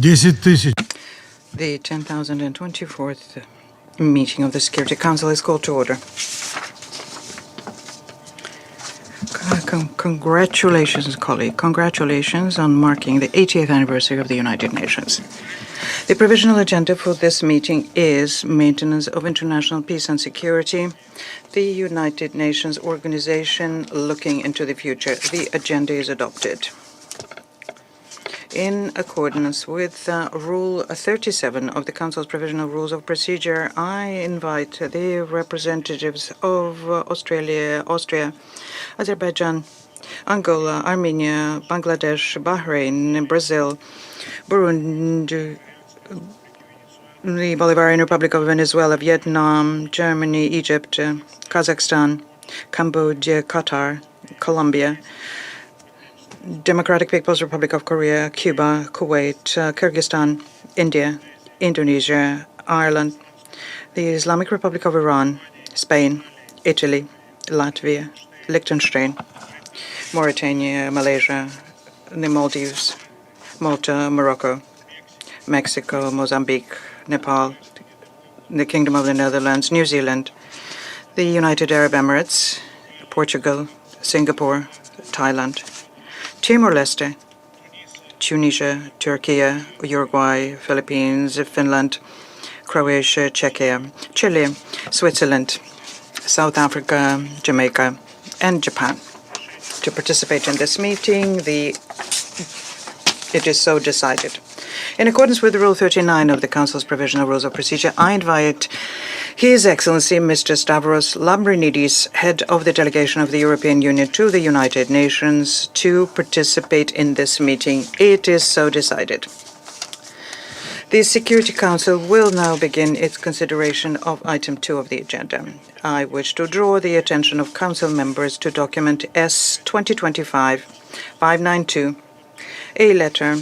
10,000. The 10,024th meeting of the Security Council is called to order. Congratulations, colleague. Congratulations on marking the 80th anniversary of the United Nations. The provisional agenda for this meeting is maintenance of international peace and security, the United Nations organization looking into the future. The agenda is adopted. In accordance with Rule 37 of the Council's Provisional Rules of Procedure, I invite the representatives of Australia, Austria, Azerbaijan, Angola, Armenia, Bangladesh, Bahrain, Brazil, Burundi, the Bolivarian Republic of Venezuela, Vietnam, Germany, Egypt, Kazakhstan, Cambodia, Qatar, Colombia, Democratic People's Republic of Korea, Cuba, Kuwait, Kyrgyzstan, India, Indonesia, Ireland, the Islamic Republic of Iran, Spain, Italy, Latvia, Liechtenstein, Mauritania, Malaysia, the Maldives, Malta, Morocco, Mexico, Mozambique, Nepal, the Kingdom of the Netherlands, New Zealand, the United Arab Emirates, Portugal, Singapore, Thailand, Timor-Leste, Tunisia, Turkey, Uruguay, Philippines, Finland, Croatia, Czechia, Chile, Switzerland, South Africa, Jamaica, and Japan. To participate in this meeting, it is so decided. In accordance with Rule 39 of the Council's Provisional Rules of Procedure, I invite His Excellency Mr. Stavros Lambrinidis, head of the delegation of the European Union to the United Nations, to participate in this meeting. It is so decided. The Security Council will now begin its consideration of item 2 of the agenda. I wish to draw the attention of Council members to document S 2025-592, a letter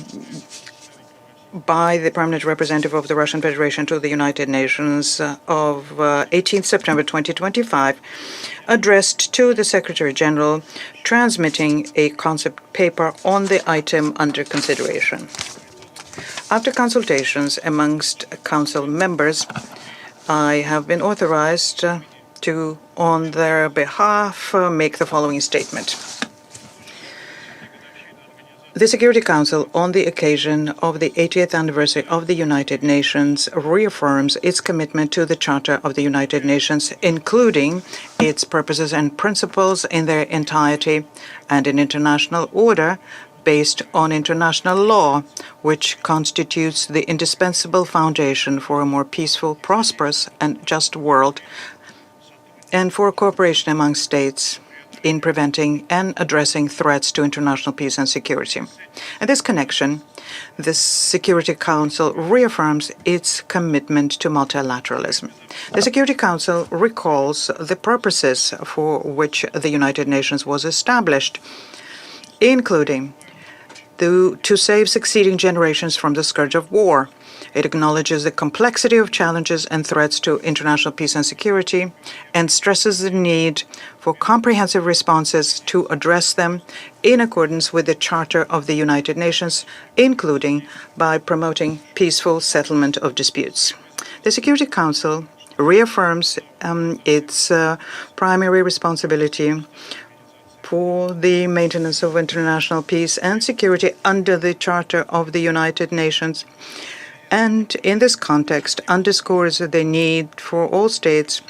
by the Permanent Representative of the Russian Federation to the United Nations of 18th September 2025, addressed to the Secretary General, transmitting a concept paper on the item under consideration. After consultations amongst Council members, I have been authorized to, on their behalf, make the following statement. The Security Council, on the occasion of the 80th anniversary of the United Nations, reaffirms its commitment to the Charter of the United Nations, including its purposes and principles in their entirety, and an international order based on international law, which constitutes the indispensable foundation for a more peaceful, prosperous, and just world, and for cooperation among states in preventing and addressing threats to international peace and security. In this connection, the Security Council reaffirms its commitment to multilateralism. The Security Council recalls the purposes for which the United Nations was established, including to save succeeding generations from the scourge of war. It acknowledges the complexity of challenges and threats to international peace and security, and stresses the need for comprehensive responses to address them in accordance with the Charter of the United Nations, including by promoting peaceful settlement of disputes. The Security Council reaffirms its primary responsibility for the maintenance of international peace and security under the Charter of the United Nations, and in this context underscores the need for all states,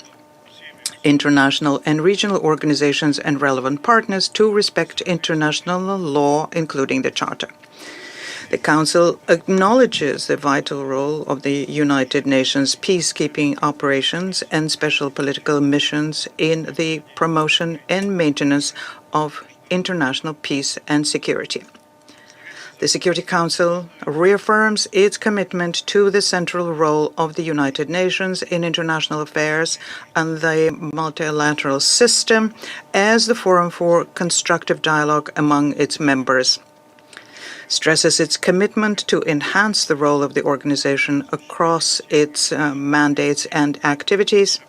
international and regional organizations, and relevant partners to respect international law, including the Charter. The Council acknowledges the vital role of the United Nations peacekeeping operations and special political missions in the promotion and maintenance of international peace and security. The Security Council reaffirms its commitment to the central role of the United Nations in international affairs and the multilateral system as the forum for constructive dialogue among its members, stresses its commitment to enhance the role of the organization across its mandates and activities,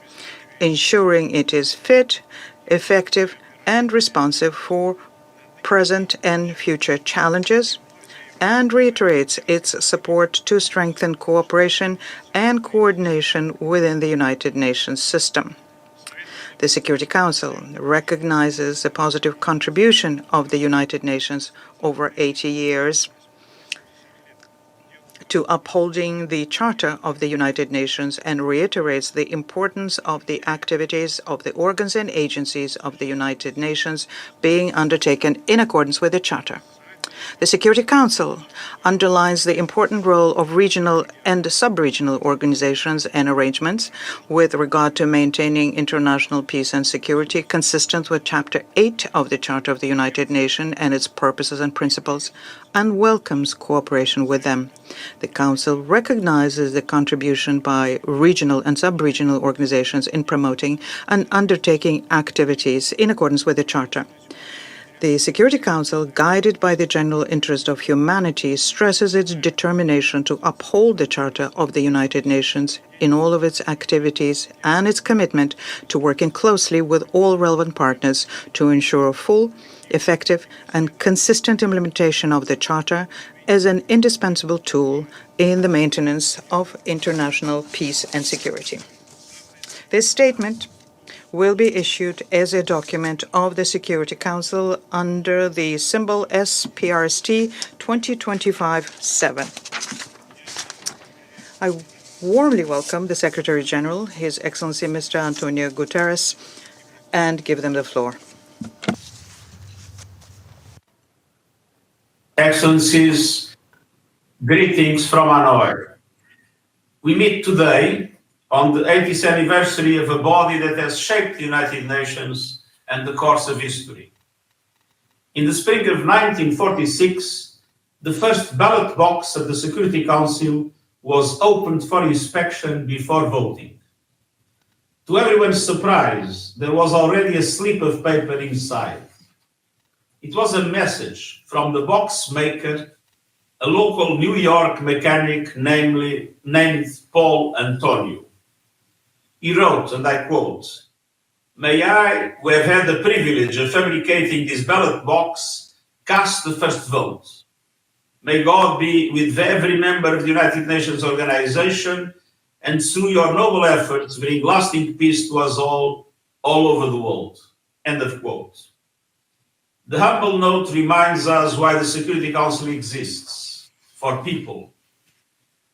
ensuring it is fit, effective, and responsive for present and future challenges, and reiterates its support to strengthen cooperation and coordination within the United Nations system. The Security Council recognizes the positive contribution of the United Nations over 80 years to upholding the Charter of the United Nations and reiterates the importance of the activities of the organs and agencies of the United Nations being undertaken in accordance with the Charter. The Security Council underlines the important role of regional and sub-regional organizations and arrangements with regard to maintaining international peace and security consistent with Chapter 8 of the Charter of the United Nations and its purposes and principles, and welcomes cooperation with them. The Council recognizes the contribution by regional and sub-regional organizations in promoting and undertaking activities in accordance with the Charter. The Security Council, guided by the general interest of humanity, stresses its determination to uphold the Charter of the United Nations in all of its activities and its commitment to working closely with all relevant partners to ensure a full, effective, and consistent implementation of the Charter as an indispensable tool in the maintenance of international peace and security. This statement will be issued as a document of the Security Council under the symbol SPRST 2025-7. I warmly welcome the Secretary General, His Excellency Mr. Antonio Guterres, and give them the floor. Excellencies, greetings from Hanoi. We meet today on the 80th anniversary of a body that has shaped the United Nations and the course of history. In the spring of 1946, the first ballot box of the Security Council was opened for inspection before voting. To everyone's surprise, there was already a slip of paper inside. It was a message from the box maker, a local New York mechanic named Paul Antonio. He wrote, and I quote, "May I, who have had the privilege of fabricating this ballot box, cast the first vote. May God be with every member of the United Nations organization, and through your noble efforts bring lasting peace to us all over the world." End of quote. The humble note reminds us why the Security Council exists: for people.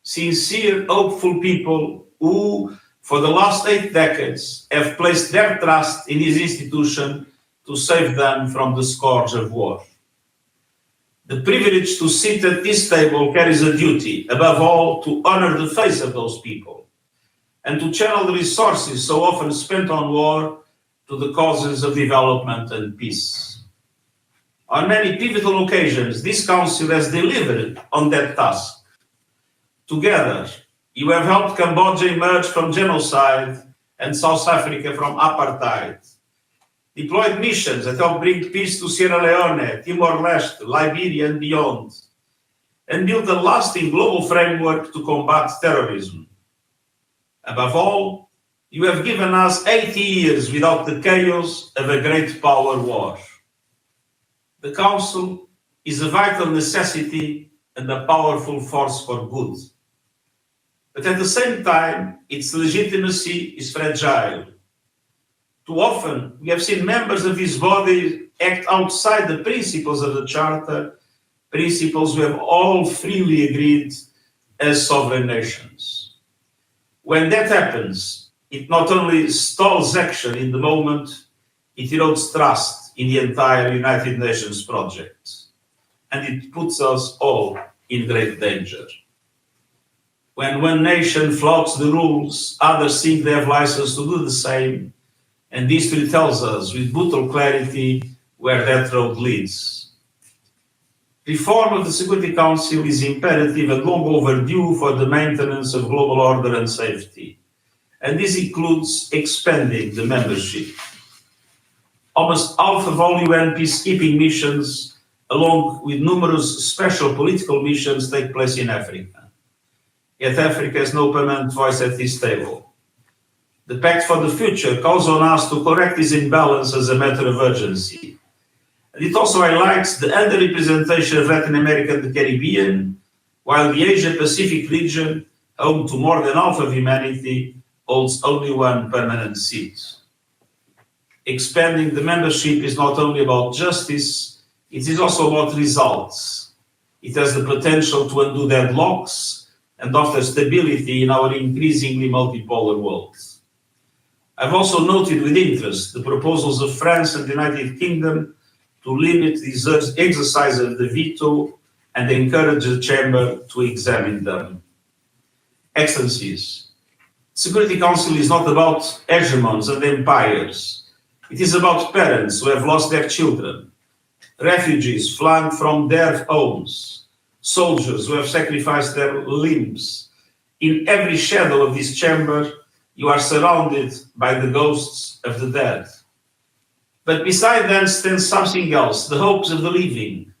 Sincere, hopeful people who, for the last 8 decades, have placed their trust in this institution to save them from the scourge of war. The privilege to sit at this table carries a duty, above all, to honor the face of those people and to channel the resources so often spent on war to the causes of development and peace. On many pivotal occasions, this Council has delivered on that task. Together, you have helped Cambodia emerge from genocide and South Africa from apartheid, deployed missions that helped bring peace to Sierra Leone, Timor-Leste, Liberia and beyond, and built a lasting global framework to combat terrorism. Above all, you have given us 80 years without the chaos of a great power war. The Council is a vital necessity and a powerful force for good. But at the same time, its legitimacy is fragile. Too often, we have seen members of this body act outside the principles of the Charter, principles we have all freely agreed as sovereign nations. When that happens, it not only stalls action in the moment, it erodes trust in the entire United Nations project, and it puts us all in great danger. When one nation flouts the rules, others think they have license to do the same, and history tells us with brutal clarity where that road leads. Reform of the Security Council is imperative and long overdue for the maintenance of global order and safety, and this includes expanding the membership. Almost half of all UN peacekeeping missions, along with numerous special political missions, take place in Africa. Yet Africa has no permanent voice at this table. The Pact for the Future calls on us to correct this imbalance as a matter of urgency. And it also highlights the underrepresentation of Latin America and the Caribbean, while the Asia-Pacific region, home to more than half of humanity, holds only one permanent seat. Expanding the membership is not only about justice, it is also about results. It has the potential to undo deadlocks and offer stability in our increasingly multipolar world. I've also noted with interest the proposals of France and the United Kingdom to limit the exercise of the veto and encourage the Chamber to examine them. Excellencies, the Security Council is not about hegemons and empires. It is about parents who have lost their children, refugees flung from their homes, soldiers who have sacrificed their limbs. In every shadow of this chamber, you are surrounded by the ghosts of the dead. But beside them stands something else, the hopes of the living.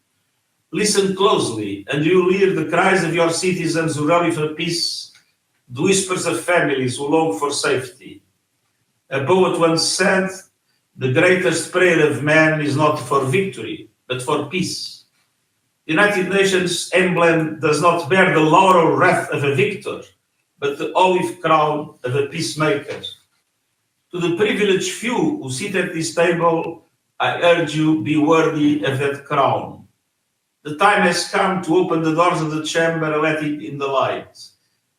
Listen closely, and you will hear the cries of your citizens who rally for peace, the whispers of families who long for safety. A poet once said, "The greatest prayer of man is not for victory, but for peace." The United Nations emblem does not bear the laurel wreath of a victor, but the olive crown of a peacemaker. To the privileged few who sit at this table, I urge you, be worthy of that crown. The time has come to open the doors of the chamber and let it in the light.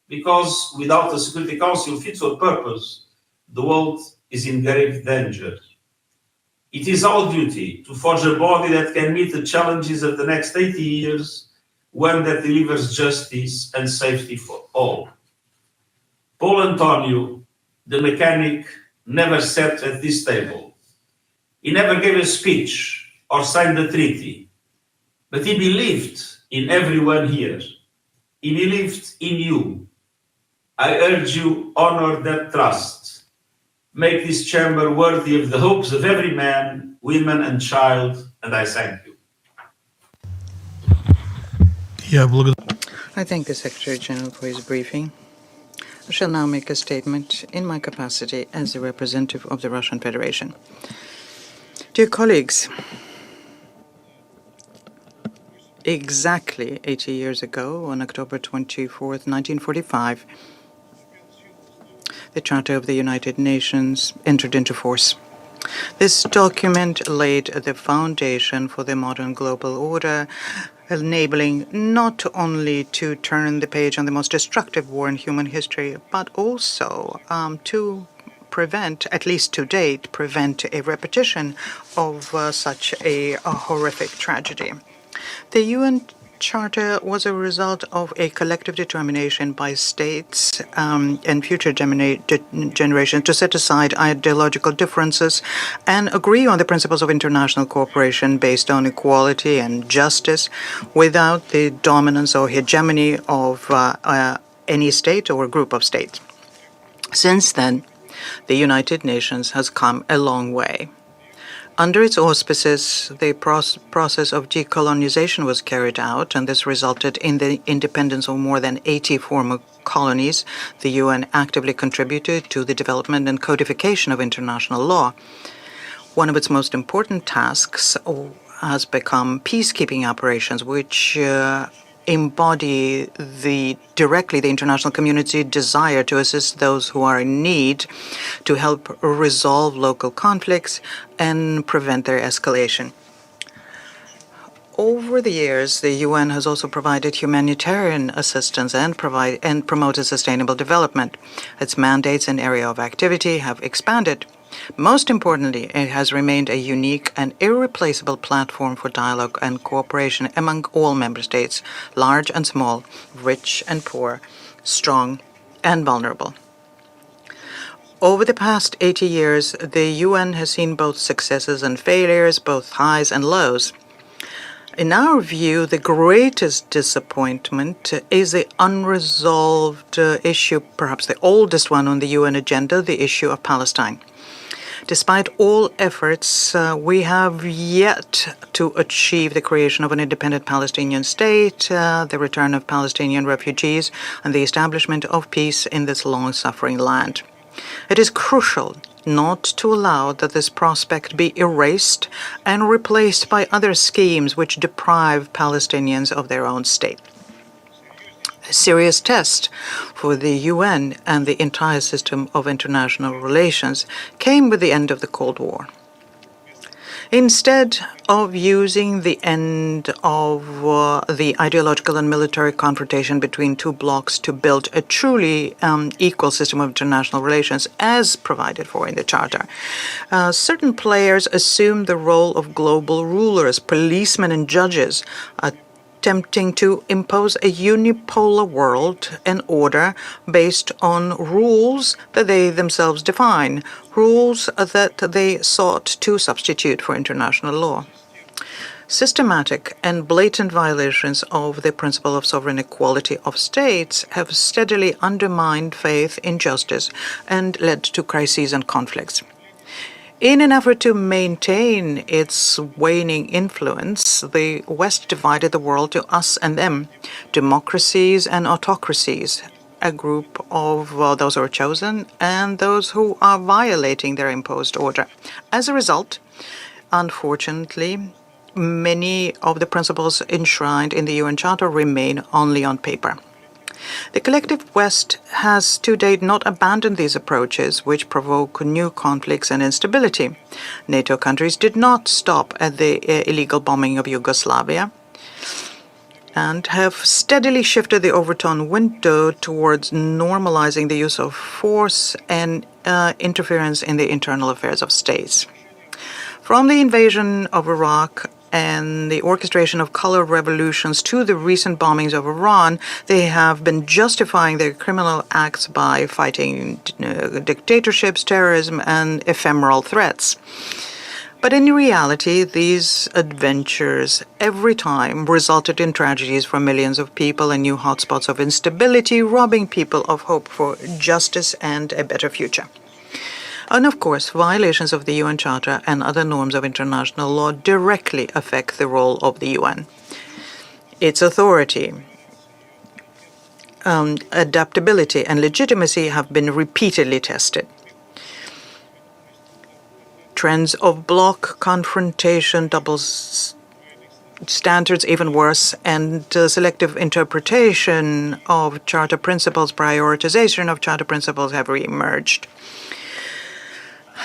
Because without the Security Council fit for purpose, the world is in grave danger. It is our duty to forge a body that can meet the challenges of the next 80 years, one that delivers justice and safety for all. Paul Antonio, the mechanic, never sat at this table. He never gave a speech or signed a treaty, but he believed in everyone here. He believed in you. I urge you, honor that trust. Make this chamber worthy of the hopes of every man, woman, and child, and I thank you. I thank the Secretary General for his briefing. I shall now make a statement in my capacity as a representative of the Russian Federation. Dear colleagues, exactly 80 years ago, on October 24th, 1945, the Charter of the United Nations entered into force. This document laid the foundation for the modern global order, enabling not only to turn the page on the most destructive war in human history, but also to prevent, at least to date, a repetition of such a horrific tragedy. The UN Charter was a result of a collective determination by states and future generations to set aside ideological differences and agree on the principles of international cooperation based on equality and justice without the dominance or hegemony of any state or group of states. Since then, the United Nations has come a long way. Under its auspices, the process of decolonization was carried out, and this resulted in the independence of more than 80 former colonies. The UN actively contributed to the development and codification of international law. One of its most important tasks has become peacekeeping operations, which embody directly the international community desire to assist those who are in need, to help resolve local conflicts and prevent their escalation. Over the years, the UN has also provided humanitarian assistance and promoted sustainable development. Its mandates and area of activity have expanded. Most importantly, it has remained a unique and irreplaceable platform for dialogue and cooperation among all member states, large and small, rich and poor, strong and vulnerable. Over the past 80 years, the UN has seen both successes and failures, both highs and lows. In our view, the greatest disappointment is the unresolved issue, perhaps the oldest one on the UN agenda, the issue of Palestine. Despite all efforts, we have yet to achieve the creation of an independent Palestinian state, the return of Palestinian refugees, and the establishment of peace in this long-suffering land. It is crucial not to allow that this prospect be erased and replaced by other schemes which deprive Palestinians of their own state. A serious test for the UN and the entire system of international relations came with the end of the Cold War. Instead of using the end of the ideological and military confrontation between two blocs to build a truly equal system of international relations as provided for in the Charter, certain players assumed the role of global rulers, policemen and judges, attempting to impose a unipolar world and order based on rules that they themselves define, rules that they sought to substitute for international law. Systematic and blatant violations of the principle of sovereign equality of states have steadily undermined faith in justice and led to crises and conflicts. In an effort to maintain its waning influence, the West divided the world to us and them, democracies and autocracies, a group of those who are chosen and those who are violating their imposed order. As a result, unfortunately, many of the principles enshrined in the UN Charter remain only on paper. The collective West has to date not abandoned these approaches, which provoke new conflicts and instability. NATO countries did not stop at the illegal bombing of Yugoslavia and have steadily shifted the overtone window towards normalizing the use of force and interference in the internal affairs of states. From the invasion of Iraq and the orchestration of color revolutions to the recent bombings of Iran, they have been justifying their criminal acts by fighting dictatorships, terrorism, and ephemeral threats. But in reality, these adventures every time resulted in tragedies for millions of people and new hotspots of instability, robbing people of hope for justice and a better future. And of course, violations of the UN Charter and other norms of international law directly affect the role of the UN. Its authority, adaptability, and legitimacy have been repeatedly tested. Trends of bloc confrontation, double standards, even worse, and selective interpretation of Charter principles, prioritization of Charter principles have re-emerged.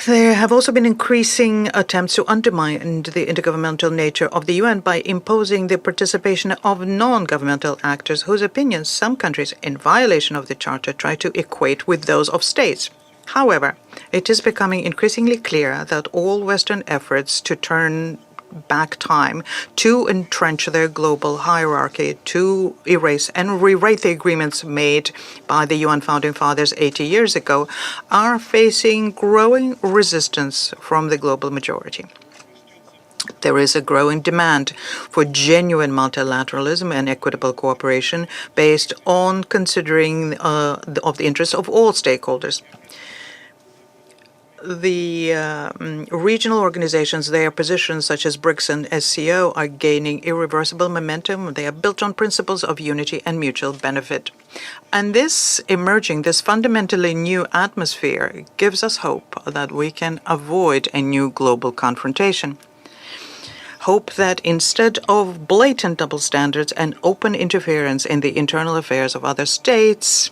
There have also been increasing attempts to undermine the intergovernmental nature of the UN by imposing the participation of non-governmental actors whose opinions some countries, in violation of the Charter, try to equate with those of states. However, it is becoming increasingly clear that all Western efforts to turn back time, to entrench their global hierarchy, to erase and rewrite the agreements made by the UN founding fathers 80 years ago, are facing growing resistance from the global majority. There is a growing demand for genuine multilateralism and equitable cooperation based on considering of the interests of all stakeholders. The regional organizations, their positions such as BRICS and SCO are gaining irreversible momentum. They are built on principles of unity and mutual benefit. And this fundamentally new atmosphere gives us hope that we can avoid a new global confrontation. Hope that instead of blatant double standards and open interference in the internal affairs of other states,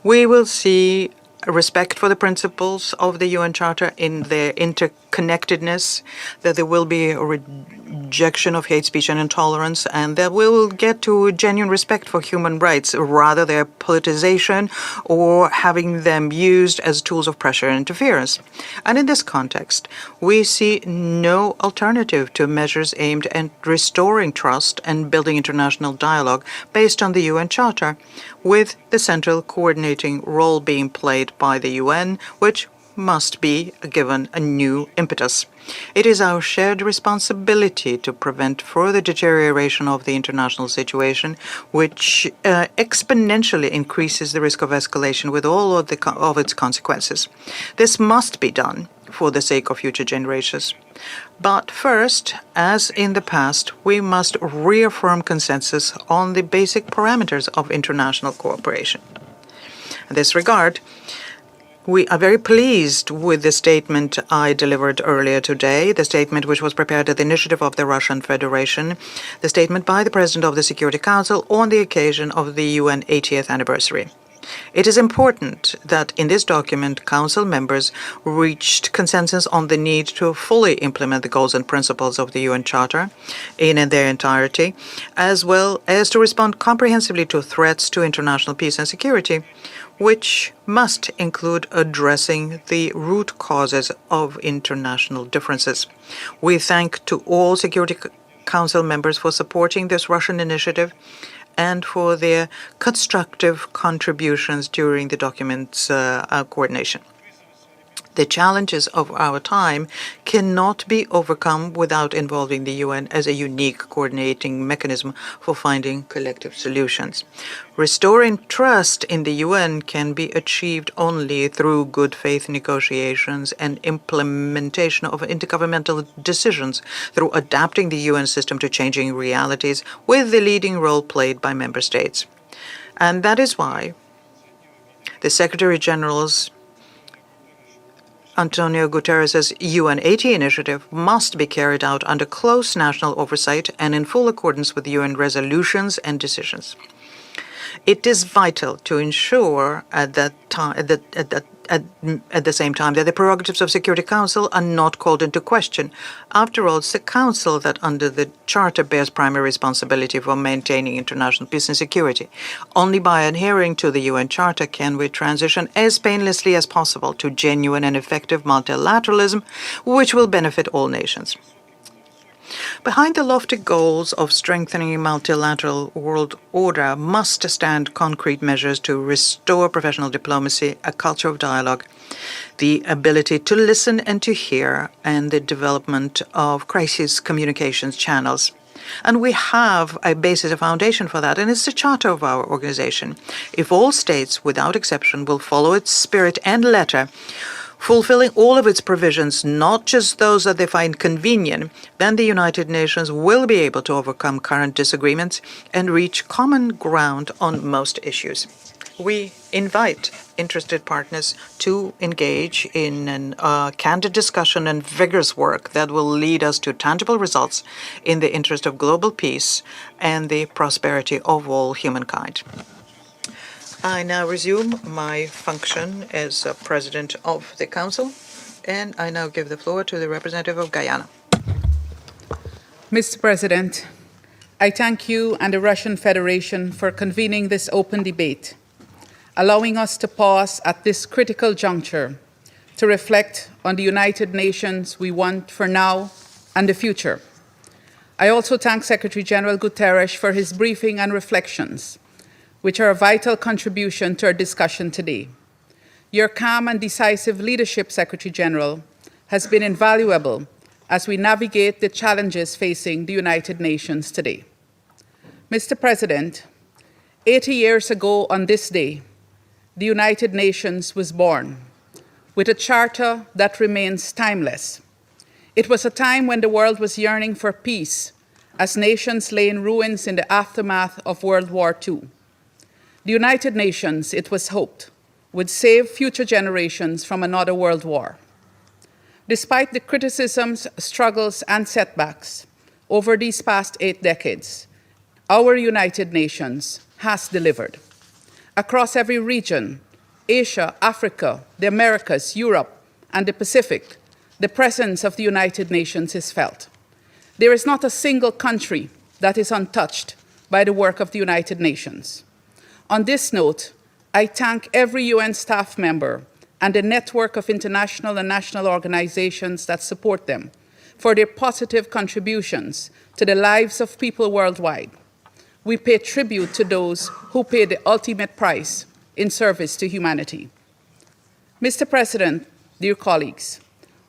we will see respect for the principles of the UN Charter in their interconnectedness, that there will be a rejection of hate speech and intolerance, and that we will get to genuine respect for human rights, rather their politicization or having them used as tools of pressure and interference. And in this context, we see no alternative to measures aimed at restoring trust and building international dialogue based on the UN Charter, with the central coordinating role being played by the UN, which must be given a new impetus. It is our shared responsibility to prevent further deterioration of the international situation, which exponentially increases the risk of escalation with all of its consequences. This must be done for the sake of future generations. But first, as in the past, we must reaffirm consensus on the basic parameters of international cooperation. In this regard, We are very pleased with the statement I delivered earlier today, the statement which was prepared at the initiative of the Russian Federation, the statement by the President of the Security Council on the occasion of the UN 80th anniversary. It is important that in this document, Council members reached consensus on the need to fully implement the goals and principles of the UN Charter in their entirety, as well as to respond comprehensively to threats to international peace and security, which must include addressing the root causes of international differences. We thank to all Security Council members for supporting this Russian initiative and for their constructive contributions during the document's coordination. The challenges of our time cannot be overcome without involving the UN as a unique coordinating mechanism for finding collective solutions. Restoring trust in the UN can be achieved only through good faith negotiations and implementation of intergovernmental decisions, through adapting the UN system to changing realities with the leading role played by member states. And that is why the Secretary General's Antonio Guterres' UN 80 initiative must be carried out under close national oversight and in full accordance with UN resolutions and decisions. It is vital to ensure at the same time that the prerogatives of Security Council are not called into question. After all, it's the Council that under the Charter bears primary responsibility for maintaining international peace and security. Only by adhering to the UN Charter can we transition as painlessly as possible to genuine and effective multilateralism, which will benefit all nations. Behind the lofty goals of strengthening a multilateral world order must stand concrete measures to restore professional diplomacy, a culture of dialogue, the ability to listen and to hear, and the development of crisis communications channels. And we have a basis, a foundation for that, and it's the charter of our organization. If all states, without exception, will follow its spirit and letter, fulfilling all of its provisions, not just those that they find convenient, then the United Nations will be able to overcome current disagreements and reach common ground on most issues. We invite interested partners to engage in a candid discussion and vigorous work that will lead us to tangible results in the interest of global peace and the prosperity of all humankind. I now resume my function as President of the Council, and I now give the floor to the representative of Guyana. Mr. President, I thank you and the Russian Federation for convening this open debate, allowing us to pause at this critical juncture to reflect on the United Nations we want for now and the future. I also thank Secretary General Guterres for his briefing and reflections, which are a vital contribution to our discussion today. Your calm and decisive leadership, Secretary General, has been invaluable as we navigate the challenges facing the United Nations today. Mr. President, 80 years ago on this day, the United Nations was born with a charter that remains timeless. It was a time when the world was yearning for peace as nations lay in ruins in the aftermath of World War II. The United Nations, it was hoped, would save future generations from another world war. Despite the criticisms, struggles, and setbacks over these past 8 decades, our United Nations has delivered. Across every region, Asia, Africa, the Americas, Europe, and the Pacific, the presence of the United Nations is felt. There is not a single country that is untouched by the work of the United Nations. On this note, I thank every UN staff member and the network of international and national organizations that support them for their positive contributions to the lives of people worldwide. We pay tribute to those who pay the ultimate price in service to humanity. Mr. President, dear colleagues,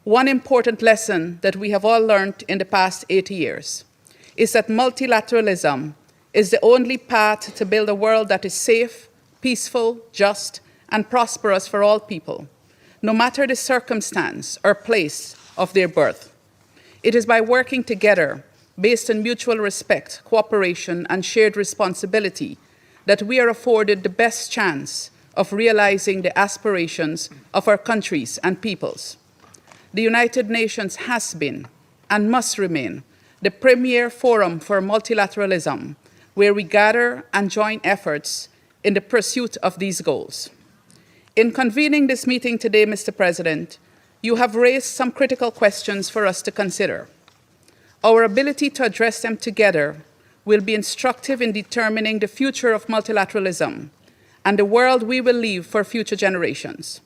one important lesson that we have all learned in the past 80 years is that multilateralism is the only path to build a world that is safe, peaceful, just, and prosperous for all people, no matter the circumstance or place of their birth. It is by working together, based on mutual respect, cooperation, and shared responsibility, that we are afforded the best chance of realizing the aspirations of our countries and peoples. The United Nations has been and must remain the premier forum for multilateralism, where we gather and join efforts in the pursuit of these goals. In convening this meeting today, Mr. President, you have raised some critical questions for us to consider. Our ability to address them together will be instructive in determining the future of multilateralism and the world we will leave for future generations.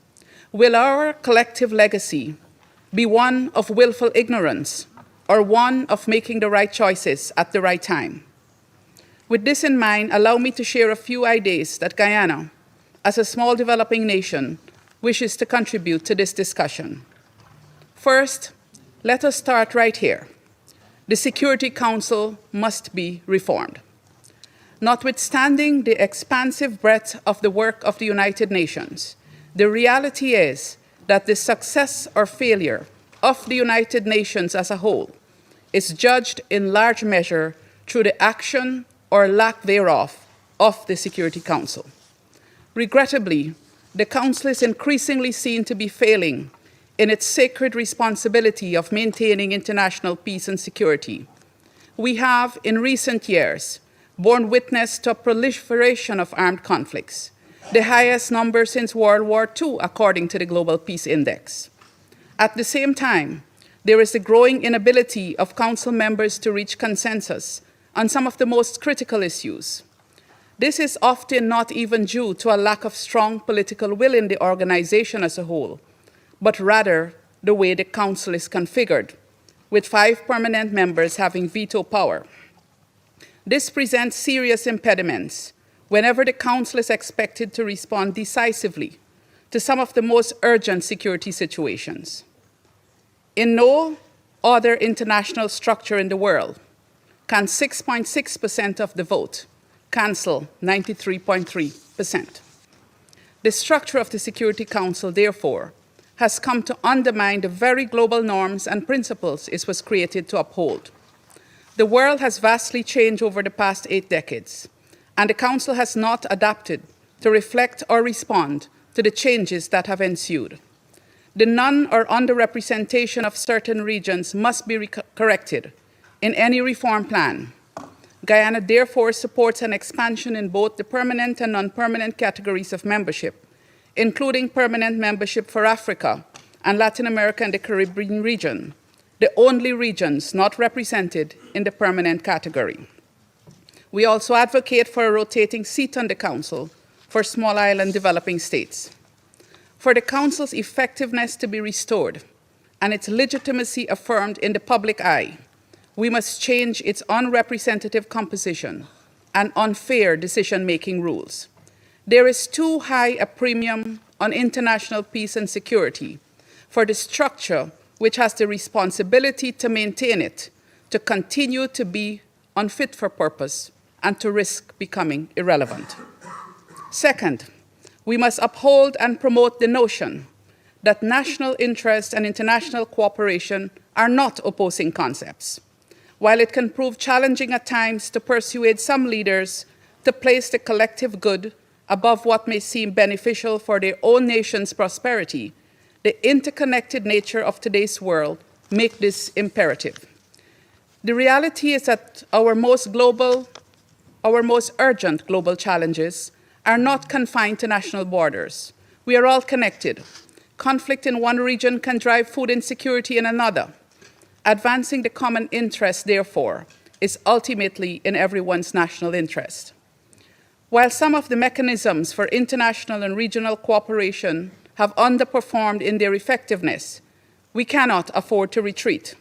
Will our collective legacy be one of willful ignorance or one of making the right choices at the right time? With this in mind, allow me to share a few ideas that Guyana, as a small developing nation, wishes to contribute to this discussion. First, let us start right here. The Security Council must be reformed. Notwithstanding the expansive breadth of the work of the United Nations, the reality is that the success or failure of the United Nations as a whole is judged in large measure through the action or lack thereof of the Security Council. Regrettably, the Council is increasingly seen to be failing in its sacred responsibility of maintaining international peace and security. We have, in recent years, borne witness to a proliferation of armed conflicts, the highest number since World War II, according to the Global Peace Index. At the same time, there is a growing inability of Council members to reach consensus on some of the most critical issues. This is often not even due to a lack of strong political will in the organization as a whole, but rather the way the Council is configured, with 5 permanent members having veto power. This presents serious impediments whenever the Council is expected to respond decisively to some of the most urgent security situations. In no other international structure in the world can 6.6% of the vote cancel 93.3%. The structure of the Security Council, therefore, has come to undermine the very global norms and principles it was created to uphold. The world has vastly changed over the past 8 decades, and the Council has not adapted to reflect or respond to the changes that have ensued. The non- or underrepresentation of certain regions must be corrected in any reform plan. Guyana therefore supports an expansion in both the permanent and non-permanent categories of membership, including permanent membership for Africa and Latin America and the Caribbean region, the only regions not represented in the permanent category. We also advocate for a rotating seat on the Council for small island developing states. For the Council's effectiveness to be restored and its legitimacy affirmed in the public eye, we must change its unrepresentative composition and unfair decision-making rules. There is too high a premium on international peace and security for the structure which has the responsibility to maintain it to continue to be unfit for purpose and to risk becoming irrelevant. Second, we must uphold and promote the notion that national interest and international cooperation are not opposing concepts. While it can prove challenging at times to persuade some leaders to place the collective good above what may seem beneficial for their own nation's prosperity, the interconnected nature of today's world makes this imperative. The reality is that our most urgent global challenges are not confined to national borders. We are all connected. Conflict in one region can drive food insecurity in another. Advancing the common interest, therefore, is ultimately in everyone's national interest. While some of the mechanisms for international and regional cooperation have underperformed in their effectiveness, we cannot afford to retreat.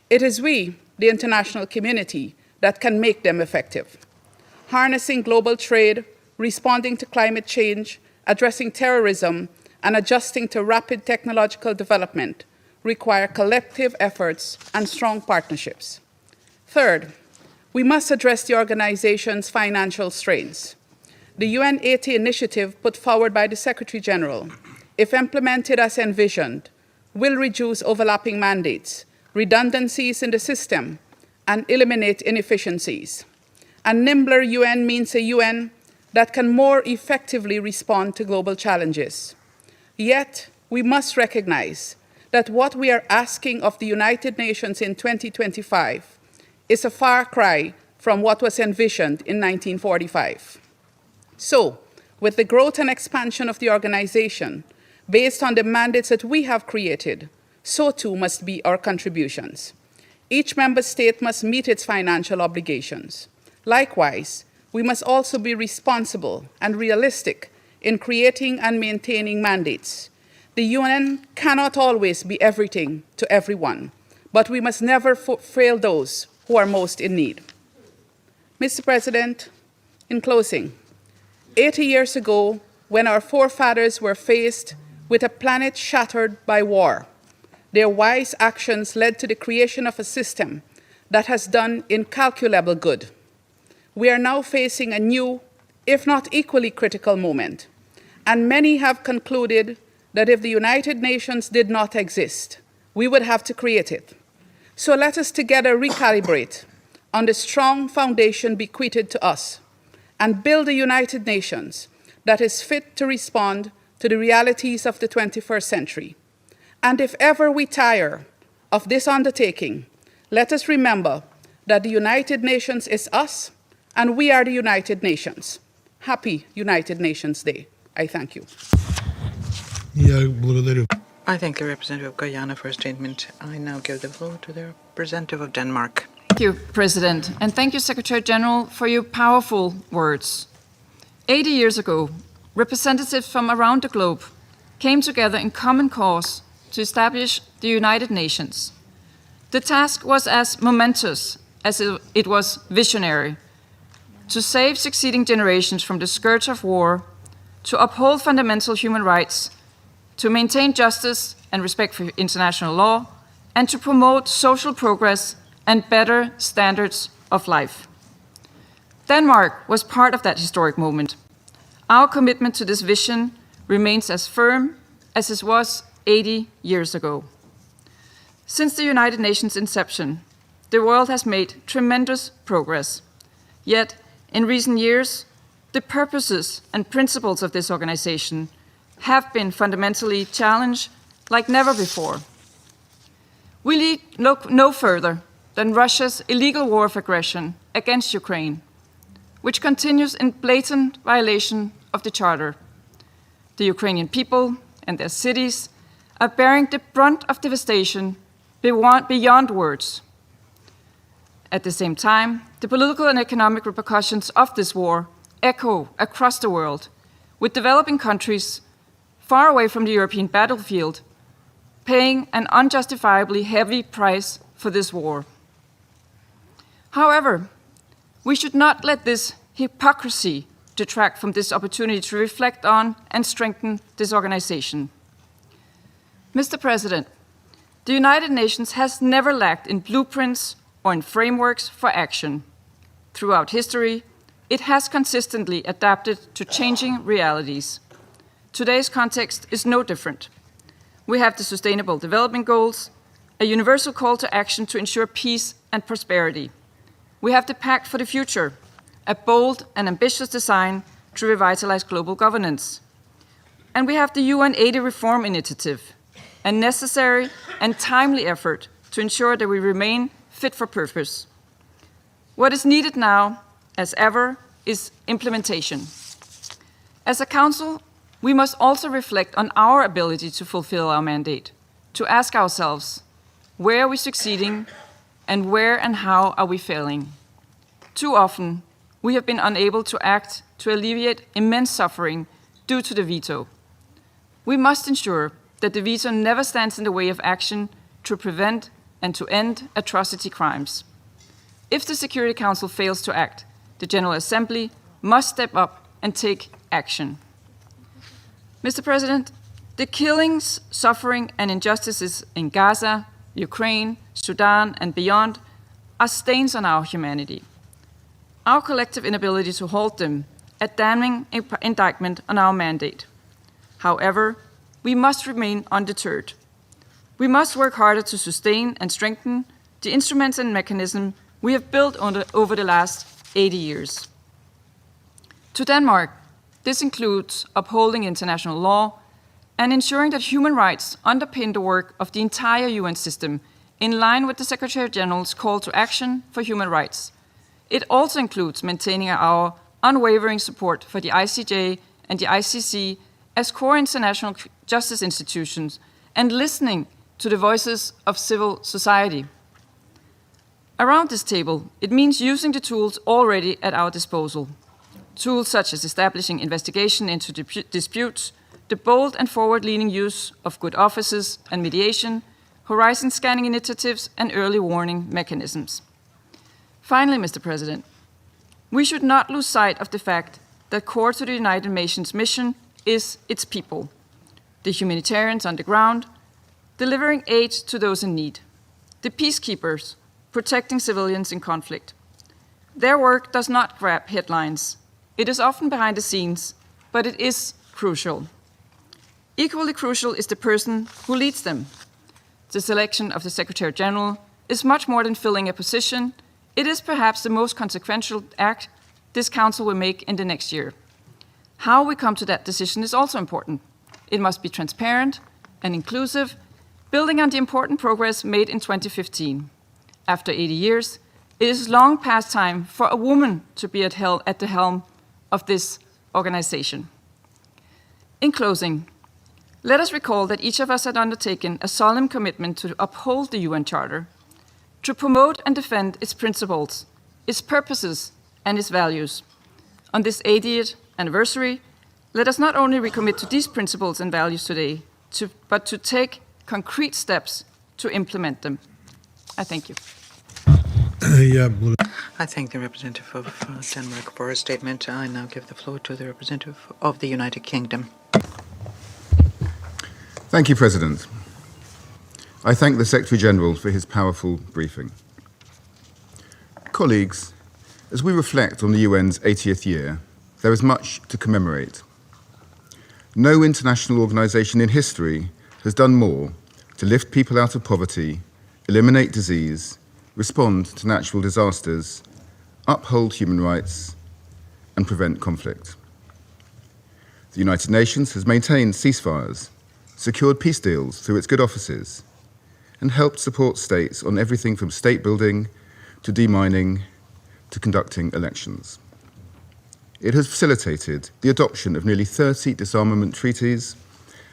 It is we, the international community, that can make them effective. Harnessing global trade, responding to climate change, addressing terrorism, and adjusting to rapid technological development require collective efforts and strong partnerships. Third, we must address the organization's financial strains. The UN80 initiative put forward by the Secretary General, if implemented as envisioned, will reduce overlapping mandates, redundancies in the system, and eliminate inefficiencies. A nimbler UN means a UN that can more effectively respond to global challenges. Yet, we must recognize that what we are asking of the United Nations in 2025 is a far cry from what was envisioned in 1945. So, with the growth and expansion of the organization, based on the mandates that we have created, so too must be our contributions. Each member state must meet its financial obligations. Likewise, we must also be responsible and realistic in creating and maintaining mandates. The UN cannot always be everything to everyone, but we must never fail those who are most in need. Mr. President, in closing, 80 years ago, when our forefathers were faced with a planet shattered by war, their wise actions led to the creation of a system that has done incalculable good. We are now facing a new, if not equally critical moment, and many have concluded that if the United Nations did not exist, we would have to create it. So let us together recalibrate on the strong foundation bequeathed to us and build a United Nations that is fit to respond to the realities of the 21st century. And if ever we tire of this undertaking, let us remember that the United Nations is us, and we are the United Nations. Happy United Nations Day. I thank you. I thank the representative of Guyana for a statement. I now give the floor to the representative of Denmark. Thank you, President, and thank you, Secretary General, for your powerful words. 80 years ago, representatives from around the globe came together in common cause to establish the United Nations. The task was as momentous as it was visionary: to save succeeding generations from the scourge of war, to uphold fundamental human rights, to maintain justice and respect for international law, and to promote social progress and better standards of life. Denmark was part of that historic moment. Our commitment to this vision remains as firm as it was 80 years ago. Since the United Nations' inception, the world has made tremendous progress. Yet, in recent years, the purposes and principles of this organization have been fundamentally challenged like never before. We need look no further than Russia's illegal war of aggression against Ukraine, which continues in blatant violation of the Charter. The Ukrainian people and their cities are bearing the brunt of devastation beyond words. At the same time, the political and economic repercussions of this war echo across the world, with developing countries far away from the European battlefield paying an unjustifiably heavy price for this war. However, we should not let this hypocrisy detract from this opportunity to reflect on and strengthen this organization. Mr. President, the United Nations has never lacked in blueprints or in frameworks for action. Throughout history, it has consistently adapted to changing realities. Today's context is no different. We have the Sustainable Development Goals, a universal call to action to ensure peace and prosperity. We have the Pact for the Future, a bold and ambitious design to revitalize global governance. And we have the UN 80 Reform Initiative, a necessary and timely effort to ensure that we remain fit for purpose. What is needed now, as ever, is implementation. As a Council, we must also reflect on our ability to fulfill our mandate, to ask ourselves, where are we succeeding, and where and how are we failing? Too often, we have been unable to act to alleviate immense suffering due to the veto. We must ensure that the veto never stands in the way of action to prevent and to end atrocity crimes. If the Security Council fails to act, the General Assembly must step up and take action. Mr. President, the killings, suffering, and injustices in Gaza, Ukraine, Sudan, and beyond are stains on our humanity. Our collective inability to halt them, a damning indictment on our mandate. However, we must remain undeterred. We must work harder to sustain and strengthen the instruments and mechanisms we have built over the last 80 years. To Denmark, this includes upholding international law and ensuring that human rights underpin the work of the entire UN system in line with the Secretary-General's call to action for human rights. It also includes maintaining our unwavering support for the ICJ and the ICC as core international justice institutions and listening to the voices of civil society. Around this table, it means using the tools already at our disposal. Tools such as establishing investigation into disputes, the bold and forward-leaning use of good offices and mediation, horizon scanning initiatives, and early warning mechanisms. Finally, Mr. President, we should not lose sight of the fact that core to the United Nations mission is its people, the humanitarians on the ground, delivering aid to those in need, the peacekeepers, protecting civilians in conflict. Their work does not grab headlines. It is often behind the scenes, but it is crucial. Equally crucial is the person who leads them. The selection of the Secretary-General is much more than filling a position. It is perhaps the most consequential act this Council will make in the next year. How we come to that decision is also important. It must be transparent and inclusive, building on the important progress made in 2015. After 80 years, it is long past time for a woman to be at the helm of this organization. In closing, let us recall that each of us had undertaken a solemn commitment to uphold the UN Charter, to promote and defend its principles, its purposes, and its values. On this 80th anniversary, let us not only recommit to these principles and values today, but to take concrete steps to implement them. I thank you. I thank the representative of Denmark for her statement. I now give the floor to the representative of the United Kingdom. Thank you, President. I thank the Secretary-General for his powerful briefing. Colleagues, as we reflect on the UN's 80th year, there is much to commemorate. No international organisation in history has done more to lift people out of poverty, eliminate disease, respond to natural disasters, uphold human rights, and prevent conflict. The United Nations has maintained ceasefires, secured peace deals through its good offices, and helped support states on everything from state building to demining to conducting elections. It has facilitated the adoption of nearly 30 disarmament treaties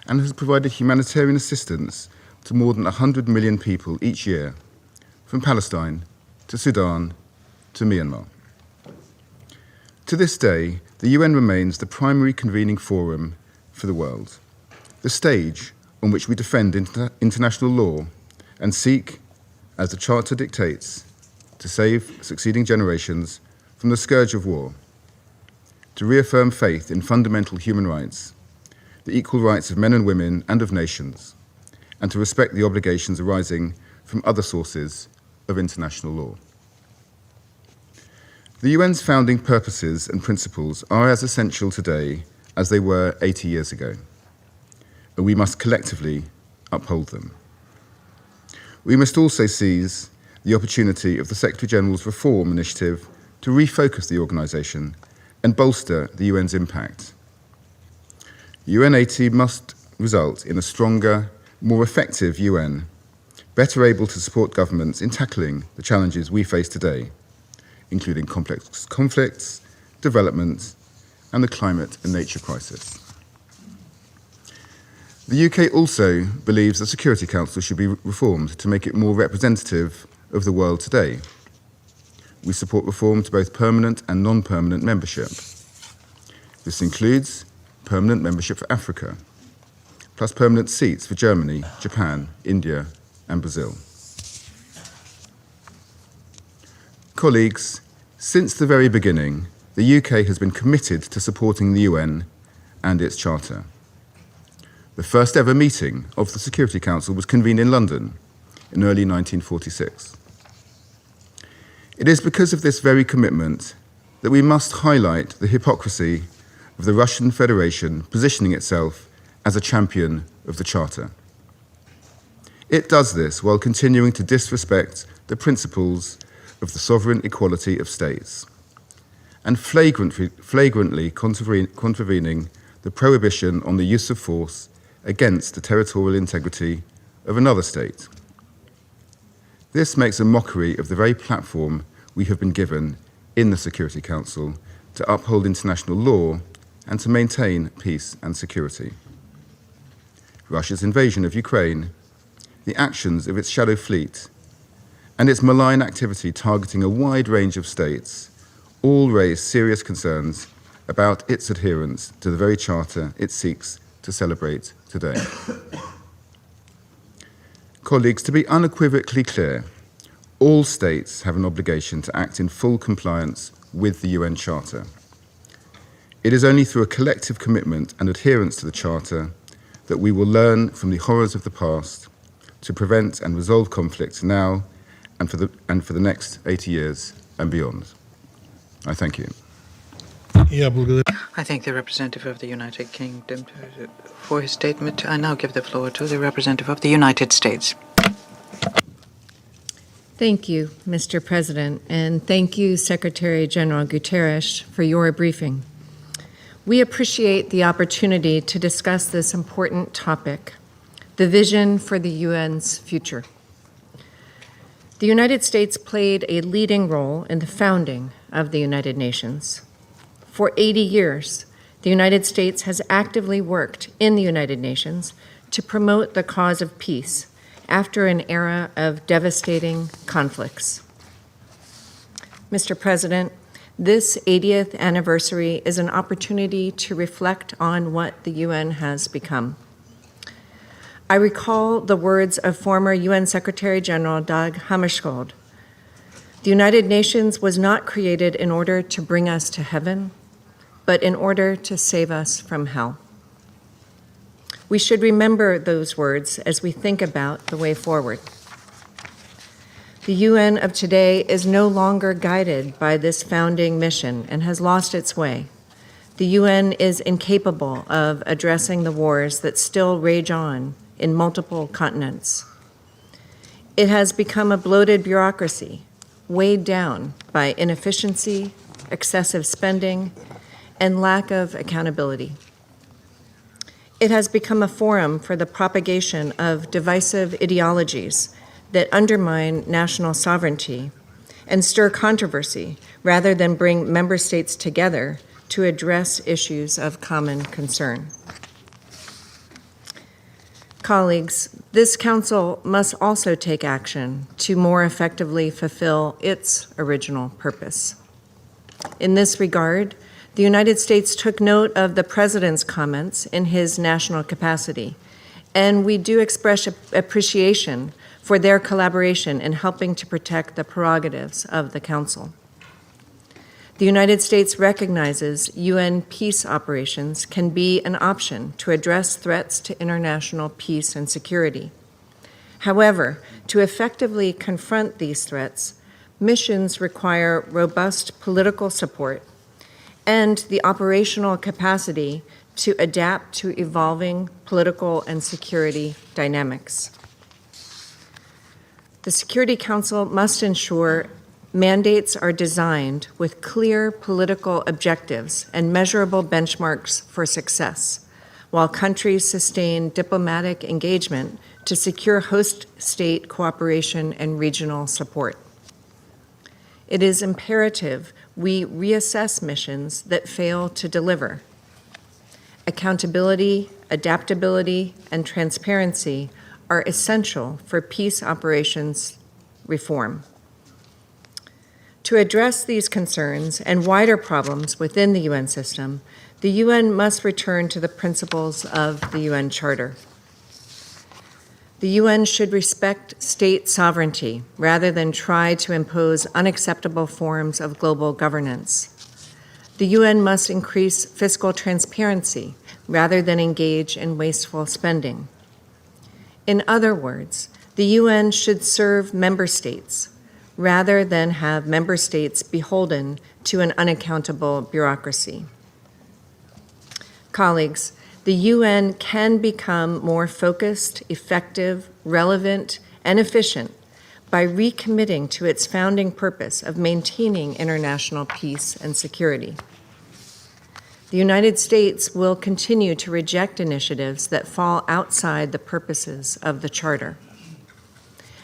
and has provided humanitarian assistance to more than 100 million people each year, from Palestine to Sudan to Myanmar. To this day, the UN remains the primary convening forum for the world, the stage on which we defend international law and seek, as the Charter dictates, to save succeeding generations from the scourge of war, to reaffirm faith in fundamental human rights, the equal rights of men and women and of nations, and to respect the obligations arising from other sources of international law. The UN's founding purposes and principles are as essential today as they were 80 years ago, and we must collectively uphold them. We must also seize the opportunity of the Secretary-General's reform initiative to refocus the organisation and bolster the UN's impact. UN80 must result in a stronger, more effective UN, better able to support governments in tackling the challenges we face today, including complex conflicts, development, and the climate and nature crisis. The UK also believes the Security Council should be reformed to make it more representative of the world today. We support reform to both permanent and non-permanent membership. This includes permanent membership for Africa, plus permanent seats for Germany, Japan, India, and Brazil. Colleagues, since the very beginning, the UK has been committed to supporting the UN and its Charter. The first ever meeting of the Security Council was convened in London in early 1946. It is because of this very commitment that we must highlight the hypocrisy of the Russian Federation positioning itself as a champion of the Charter. It does this while continuing to disrespect the principles of the sovereign equality of states and flagrantly contravening the prohibition on the use of force against the territorial integrity of another state. This makes a mockery of the very platform we have been given in the Security Council to uphold international law and to maintain peace and security. Russia's invasion of Ukraine, the actions of its shadow fleet, and its malign activity targeting a wide range of states all raise serious concerns about its adherence to the very charter it seeks to celebrate today. Colleagues, to be unequivocally clear, all states have an obligation to act in full compliance with the UN Charter. It is only through a collective commitment and adherence to the Charter that we will learn from the horrors of the past to prevent and resolve conflicts now and for the next 80 years and beyond. I thank you. I thank the representative of the United Kingdom for his statement. I now give the floor to the representative of the United States. Thank you, Mr. President, and thank you, Secretary General Guterres, for your briefing. We appreciate the opportunity to discuss this important topic, the vision for the UN's future. The United States played a leading role in the founding of the United Nations. For 80 years, the United States has actively worked in the United Nations to promote the cause of peace after an era of devastating conflicts. Mr. President, this 80th anniversary is an opportunity to reflect on what the UN has become. I recall the words of former UN Secretary General Dag Hammarskjöld. The United Nations was not created in order to bring us to heaven, but in order to save us from hell. We should remember those words as we think about the way forward. The UN of today is no longer guided by this founding mission and has lost its way. The UN is incapable of addressing the wars that still rage on in multiple continents. It has become a bloated bureaucracy, weighed down by inefficiency, excessive spending, and lack of accountability. It has become a forum for the propagation of divisive ideologies that undermine national sovereignty and stir controversy rather than bring member states together to address issues of common concern. Colleagues, this Council must also take action to more effectively fulfill its original purpose. In this regard, the United States took note of the President's comments in his national capacity, and we do express appreciation for their collaboration in helping to protect the prerogatives of the Council. The United States recognizes UN peace operations can be an option to address threats to international peace and security. However, to effectively confront these threats, missions require robust political support and the operational capacity to adapt to evolving political and security dynamics. The Security Council must ensure mandates are designed with clear political objectives and measurable benchmarks for success, while countries sustain diplomatic engagement to secure host state cooperation and regional support. It is imperative we reassess missions that fail to deliver. Accountability, adaptability, and transparency are essential for peace operations reform. To address these concerns and wider problems within the UN system, the UN must return to the principles of the UN Charter. The UN should respect state sovereignty rather than try to impose unacceptable forms of global governance. The UN must increase fiscal transparency rather than engage in wasteful spending. In other words, the UN should serve member states rather than have member states beholden to an unaccountable bureaucracy. Colleagues, the UN can become more focused, effective, relevant, and efficient by recommitting to its founding purpose of maintaining international peace and security. The United States will continue to reject initiatives that fall outside the purposes of the Charter.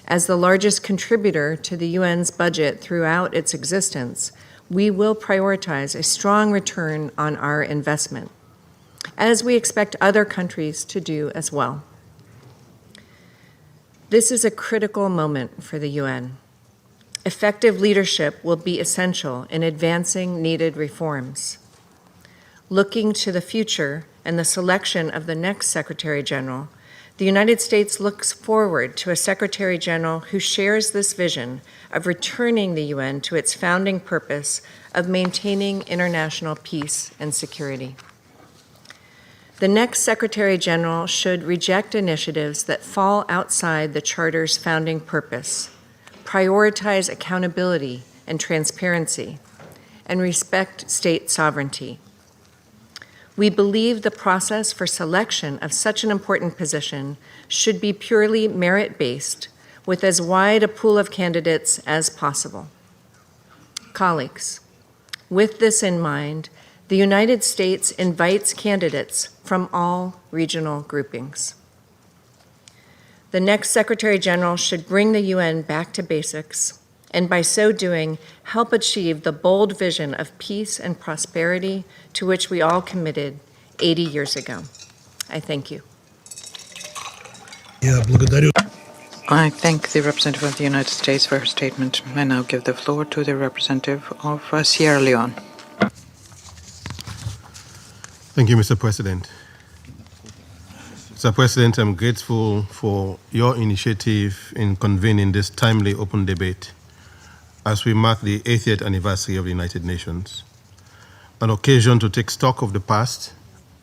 As the largest contributor to the UN's budget throughout its existence, we will prioritize a strong return on our investment, as we expect other countries to do as well. This is a critical moment for the UN. Effective leadership will be essential in advancing needed reforms. Looking to the future and the selection of the next Secretary General, the United States looks forward to a Secretary General who shares this vision of returning the UN to its founding purpose of maintaining international peace and security. The next Secretary General should reject initiatives that fall outside the Charter's founding purpose, prioritize accountability and transparency, and respect state sovereignty. We believe the process for selection of such an important position should be purely merit-based, with as wide a pool of candidates as possible. Colleagues, with this in mind, the United States invites candidates from all regional groupings. The next Secretary General should bring the UN back to basics, and by so doing, help achieve the bold vision of peace and prosperity to which we all committed 80 years ago. I thank you. I thank the representative of the United States for her statement. I now give the floor to the representative of Sierra Leone. Thank you, Mr. President. Mr. President, I'm grateful for your initiative in convening this timely open debate as we mark the 80th anniversary of the United Nations, an occasion to take stock of the past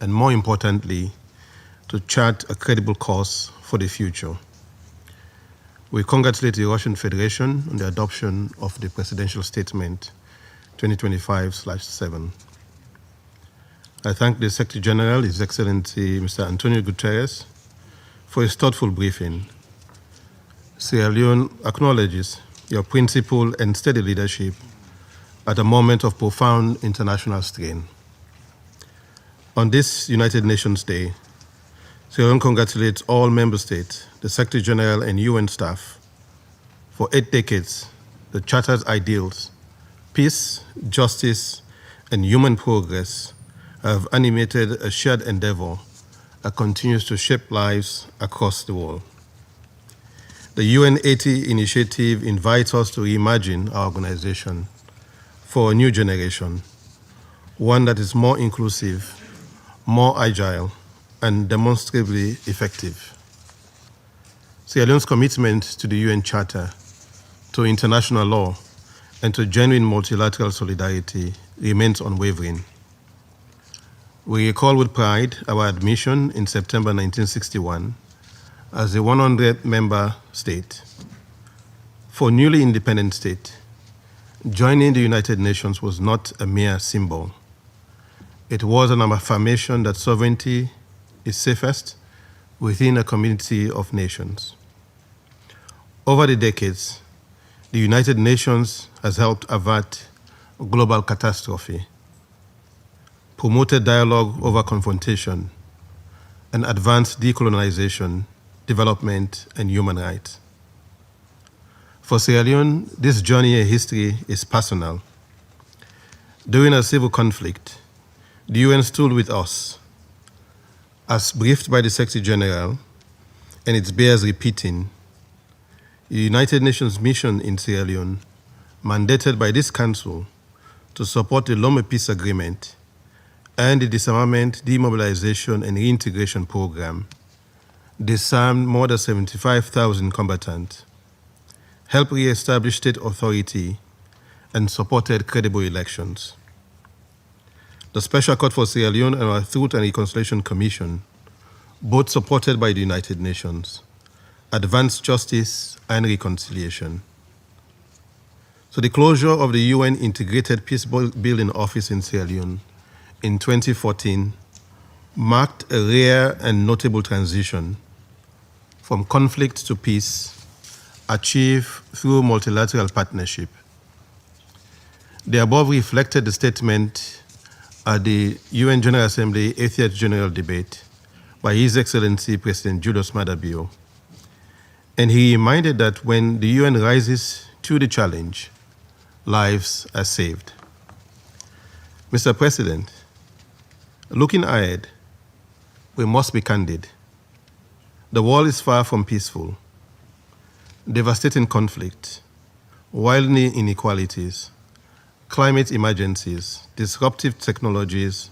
and, more importantly, to chart a credible course for the future. We congratulate the Russian Federation on the adoption of the Presidential Statement 2025/7. I thank the Secretary General, His Excellency Mr. Antonio Guterres, for his thoughtful briefing. Sierra Leone acknowledges your principled and steady leadership at a moment of profound international strain. On this United Nations Day, Sierra Leone congratulates all member states, the Secretary General and UN staff. For 8 decades, the Charter's ideals, peace, justice, and human progress have animated a shared endeavor that continues to shape lives across the world. The UN 80 initiative invites us to reimagine our organization for a new generation, one that is more inclusive, more agile, and demonstrably effective. Sierra Leone's commitment to the UN Charter, to international law, and to genuine multilateral solidarity remains unwavering. We recall with pride our admission in September 1961 as a 100th member state. For a newly independent state, joining the United Nations was not a mere symbol. It was an affirmation that sovereignty is safest within a community of nations. Over the decades, the United Nations has helped avert global catastrophe, promoted dialogue over confrontation, and advanced decolonization, development, and human rights. For Sierra Leone, this journey and history is personal. During a civil conflict, the UN stood with us. As briefed by the Secretary General, and it bears repeating, the United Nations mission in Sierra Leone, mandated by this Council to support the Lome Peace Agreement and the Disarmament, Demobilization, and Reintegration Program, disarmed more than 75,000 combatants, helped re-establish state authority, and supported credible elections. The Special Court for Sierra Leone and our Truth and Reconciliation Commission, both supported by the United Nations, advanced justice and reconciliation. So the closure of the UN Integrated Peace Building Office in Sierra Leone in 2014 marked a rare and notable transition from conflict to peace achieved through multilateral partnership. The above reflected the statement at the UN General Assembly 80th General Debate by His Excellency President Julius Maada Bio. And he reminded that when the UN rises to the challenge, lives are saved. Mr. President, looking ahead, we must be candid. The world is far from peaceful. Devastating conflict, widening inequalities, climate emergencies, disruptive technologies,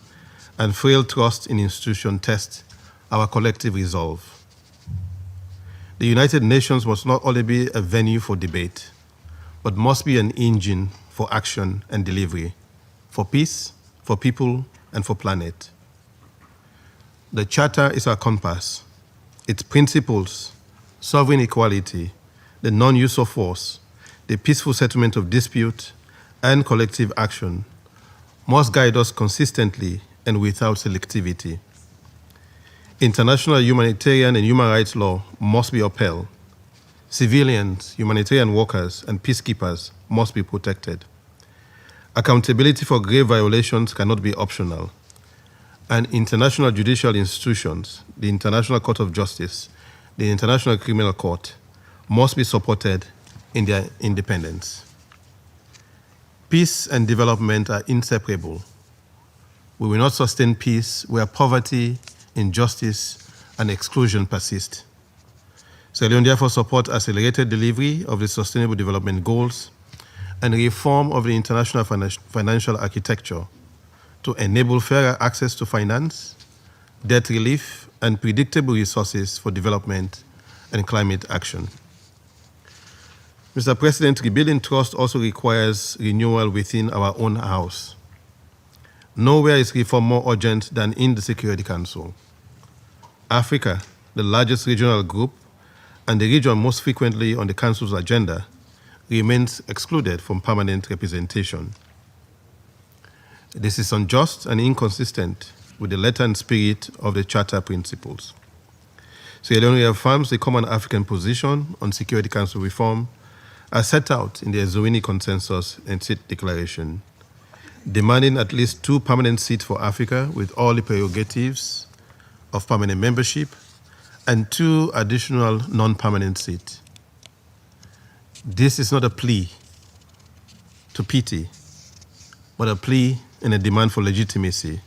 and frail trust in institutions test our collective resolve. The United Nations must not only be a venue for debate, but must be an engine for action and delivery, for peace, for people, and for planet. The Charter is our compass. Its principles, sovereign equality, the non-use of force, the peaceful settlement of dispute, and collective action must guide us consistently and without selectivity. International humanitarian and human rights law must be upheld. Civilians, humanitarian workers, and peacekeepers must be protected. Accountability for grave violations cannot be optional. And international judicial institutions, the International Court of Justice, the International Criminal Court, must be supported in their independence. Peace and development are inseparable. We will not sustain peace where poverty, injustice, and exclusion persist. Sierra Leone therefore supports accelerated delivery of the Sustainable Development Goals and reform of the international financial architecture to enable fairer access to finance, debt relief, and predictable resources for development and climate action. Mr. President, rebuilding trust also requires renewal within our own house. Nowhere is reform more urgent than in the Security Council. Africa, the largest regional group and the region most frequently on the Council's agenda, remains excluded from permanent representation. This is unjust and inconsistent with the letter and spirit of the Charter principles. Sierra Leone reaffirms the common African position on Security Council reform as set out in the Eswatini Consensus and Seat Declaration, demanding at least 2 permanent seats for Africa with all the prerogatives of permanent membership and 2 additional non-permanent seats. This is not a plea to pity, but a plea and a demand for legitimacy,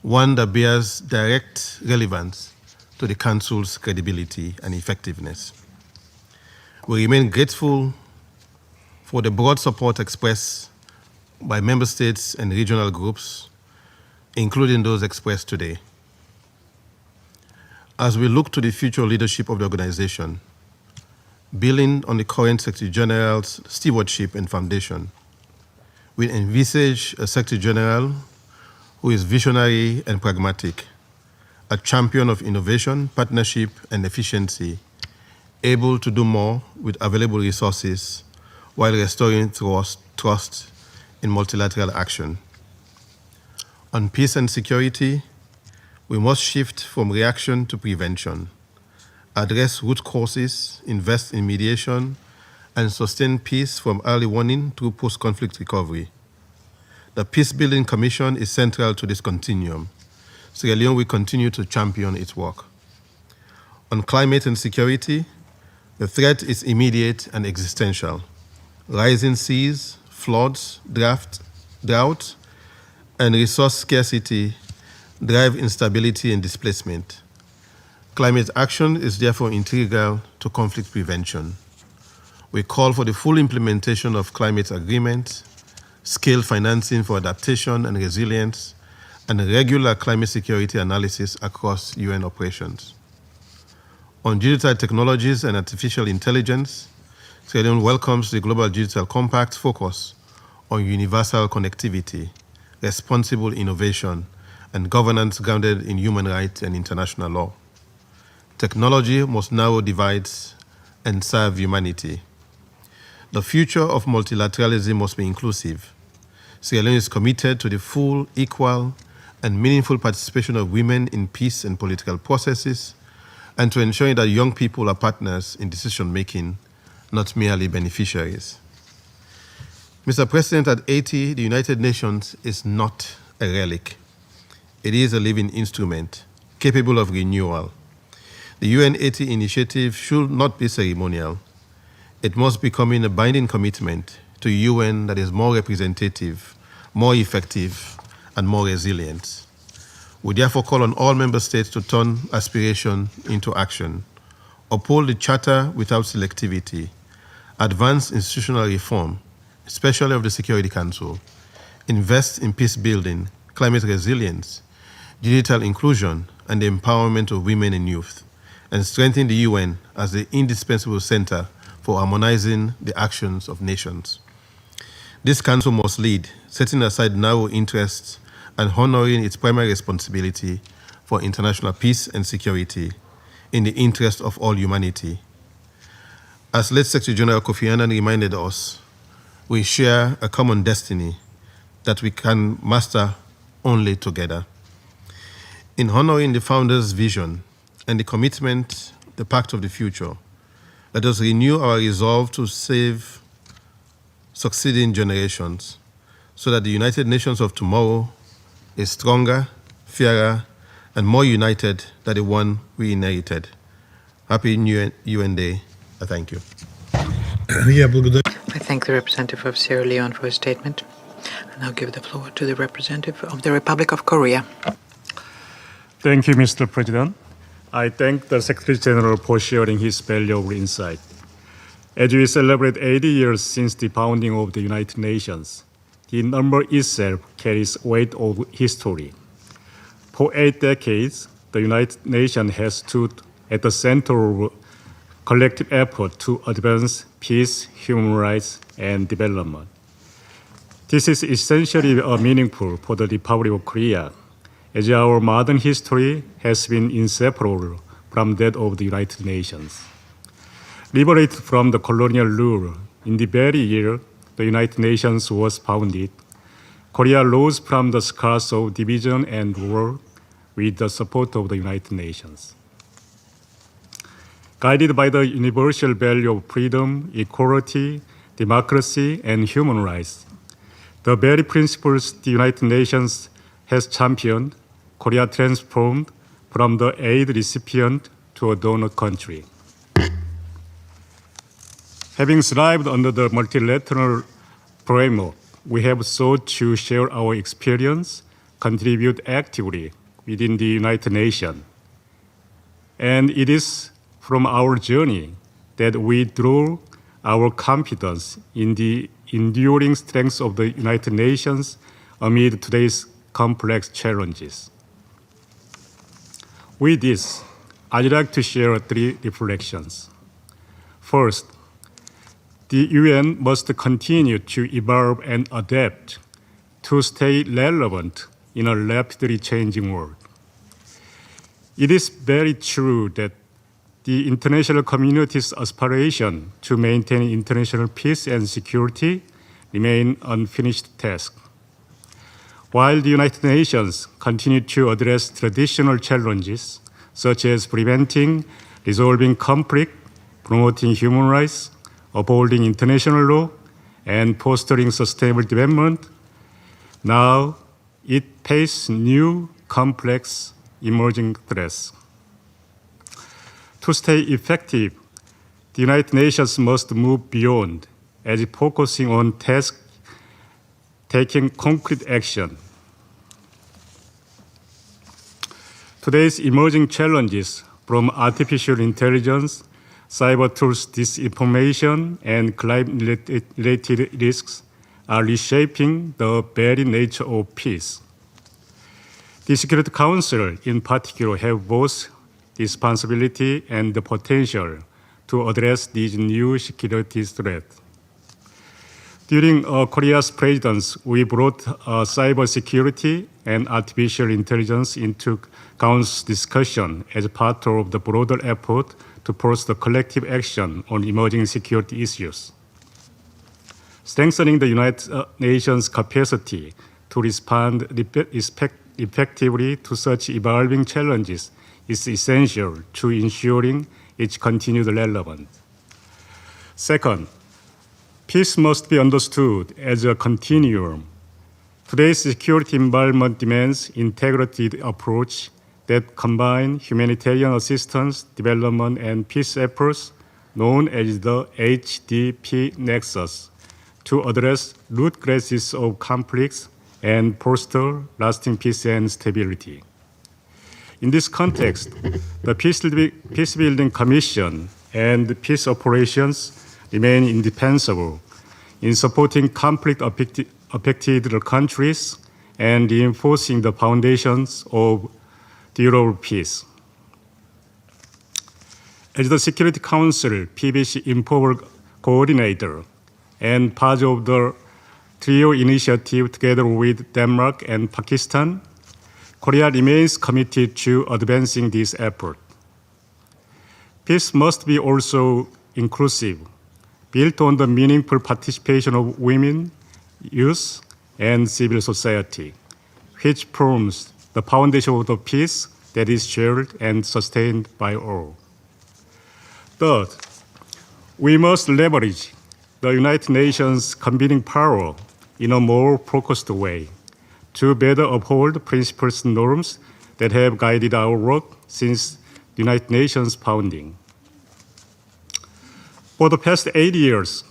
one that bears direct relevance to the Council's credibility and effectiveness. We remain grateful for the broad support expressed by member states and regional groups, including those expressed today. As we look to the future leadership of the organization, building on the current Secretary General's stewardship and foundation, we envisage a Secretary General who is visionary and pragmatic, a champion of innovation, partnership, and efficiency, able to do more with available resources while restoring trust in multilateral action. On peace and security, we must shift from reaction to prevention, address root causes, invest in mediation, and sustain peace from early warning through post-conflict recovery. The Peace-Building Commission is central to this continuum. Sierra Leone will continue to champion its work. On climate and security, the threat is immediate and existential. Rising seas, floods, drought, and resource scarcity drive instability and displacement. Climate action is therefore integral to conflict prevention. We call for the full implementation of climate agreements, scale financing for adaptation and resilience, and regular climate security analysis across UN operations. On digital technologies and artificial intelligence, Sierra Leone welcomes the Global Digital Compact's focus on universal connectivity, responsible innovation, and governance grounded in human rights and international law. Technology must narrow divides and serve humanity. The future of multilateralism must be inclusive. Sierra Leone is committed to the full, equal, and meaningful participation of women in peace and political processes, and to ensuring that young people are partners in decision-making not merely beneficiaries. Mr. President, at 80, the United Nations is not a relic. It is a living instrument capable of renewal. The UN 80 initiative should not be ceremonial. It must become a binding commitment to a UN that is more representative, more effective, and more resilient. We therefore call on all member states to turn aspiration into action, uphold the Charter without selectivity, advance institutional reform, especially of the Security Council, invest in peace building, climate resilience, digital inclusion, and the empowerment of women and youth, and strengthen the UN as the indispensable center for harmonizing the actions of nations. This Council must lead, setting aside narrow interests and honoring its primary responsibility for international peace and security in the interest of all humanity. As late Secretary General Kofi Annan reminded us, we share a common destiny that we can master only together. In honoring the Founders' vision and the commitment, the Pact of the Future, let us renew our resolve to save succeeding generations so that the United Nations of tomorrow is stronger, fairer, and more united than the one we inherited. Happy New UN Day. I thank you. I thank the representative of Sierra Leone for his statement. And I'll give the floor to the representative of the Republic of Korea. Thank you, Mr. President. I thank the Secretary General for sharing his valuable insight. As we celebrate 80 years since the founding of the United Nations, the number itself carries weight of history. For 8 decades, the United Nations has stood at the center of collective effort to advance peace, human rights, and development. This is essentially meaningful for the Republic of Korea, as our modern history has been inseparable from that of the United Nations. Liberated from the colonial rule in the very year the United Nations was founded, Korea rose from the scars of division and war with the support of the United Nations. Guided by the universal value of freedom, equality, democracy, and human rights, the very principles the United Nations has championed, Korea transformed from the aid recipient to a donor country. Having thrived under the multilateral framework, we have sought to share our experience, contribute actively within the United Nations. And it is from our journey that we draw our confidence in the enduring strength of the United Nations amid today's complex challenges. With this, I'd like to share 3 reflections. First, the UN must continue to evolve and adapt to stay relevant in a rapidly changing world. It is very true that the international community's aspiration to maintain international peace and security remain unfinished task. While the United Nations continue to address traditional challenges such as preventing, resolving conflict, promoting human rights, upholding international law, and fostering sustainable development, now it faces new, complex, emerging threats. To stay effective, the United Nations must move beyond, as focusing on tasks, taking concrete action. Today's emerging challenges, from artificial intelligence, cyber tools, disinformation, and climate-related risks, are reshaping the very nature of peace. The Security Council, in particular, have both responsibility and the potential to address these new security threats. During Korea's presidency, we brought cybersecurity and artificial intelligence into Council's discussion as part of the broader effort to foster collective action on emerging security issues. Strengthening the United Nations' capacity to respond effectively to such evolving challenges is essential to ensuring its continued relevance. Second, peace must be understood as a continuum. Today's security environment demands integrated approach that combine humanitarian assistance, development, and peace efforts, known as the HDP nexus, to address root causes of conflicts and foster lasting peace and stability. In this context, the Peacebuilding Commission and peace operations remain indispensable in supporting conflict-affected countries and reinforcing the foundations of durable peace. As the Security Council PBC informal coordinator and part of the TRIO initiative together with Denmark and Pakistan, Korea remains committed to advancing this effort. Peace must be also inclusive, built on the meaningful participation of women, youth, and civil society, which forms the foundation of the peace that is shared and sustained by all. Third, we must leverage the United Nations convening power in a more focused way to better uphold principles and norms that have guided our work since the United Nations founding. For the past 8 years,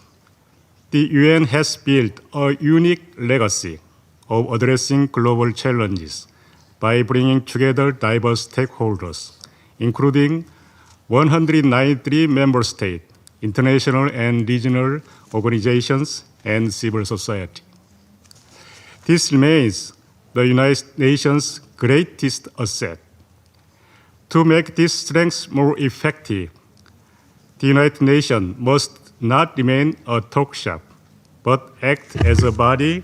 the UN has built a unique legacy of addressing global challenges by bringing together diverse stakeholders, including 193 member states, international and regional organizations, and civil society. This remains the United Nations' greatest asset. To make this strength more effective, the United Nations must not remain a talk shop, but act as a body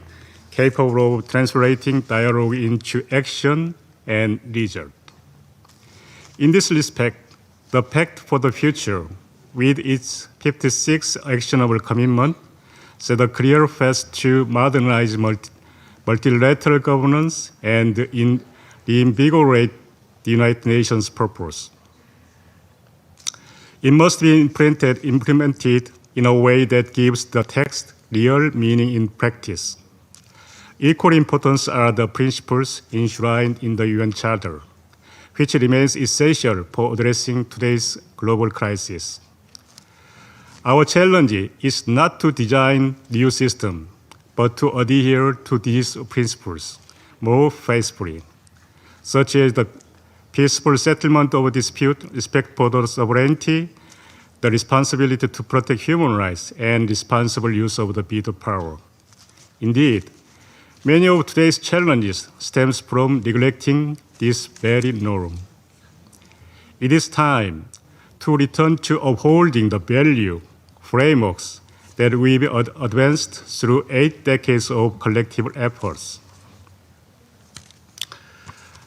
capable of translating dialogue into action and result. In this respect, the Pact for the Future, with its 56 actionable commitments, set a clear path to modernize multilateral governance and reinvigorate the United Nations' purpose. It must be implemented in a way that gives the text real meaning in practice. Equally important are the principles enshrined in the UN Charter, which remains essential for addressing today's global crisis. Our challenge is not to design new systems, but to adhere to these principles more faithfully, such as the peaceful settlement of dispute, respect for the sovereignty, the responsibility to protect human rights, and responsible use of the veto power. Indeed, many of today's challenges stems from neglecting this very norm. It is time to return to upholding the value frameworks that we've advanced through 8 decades of collective efforts.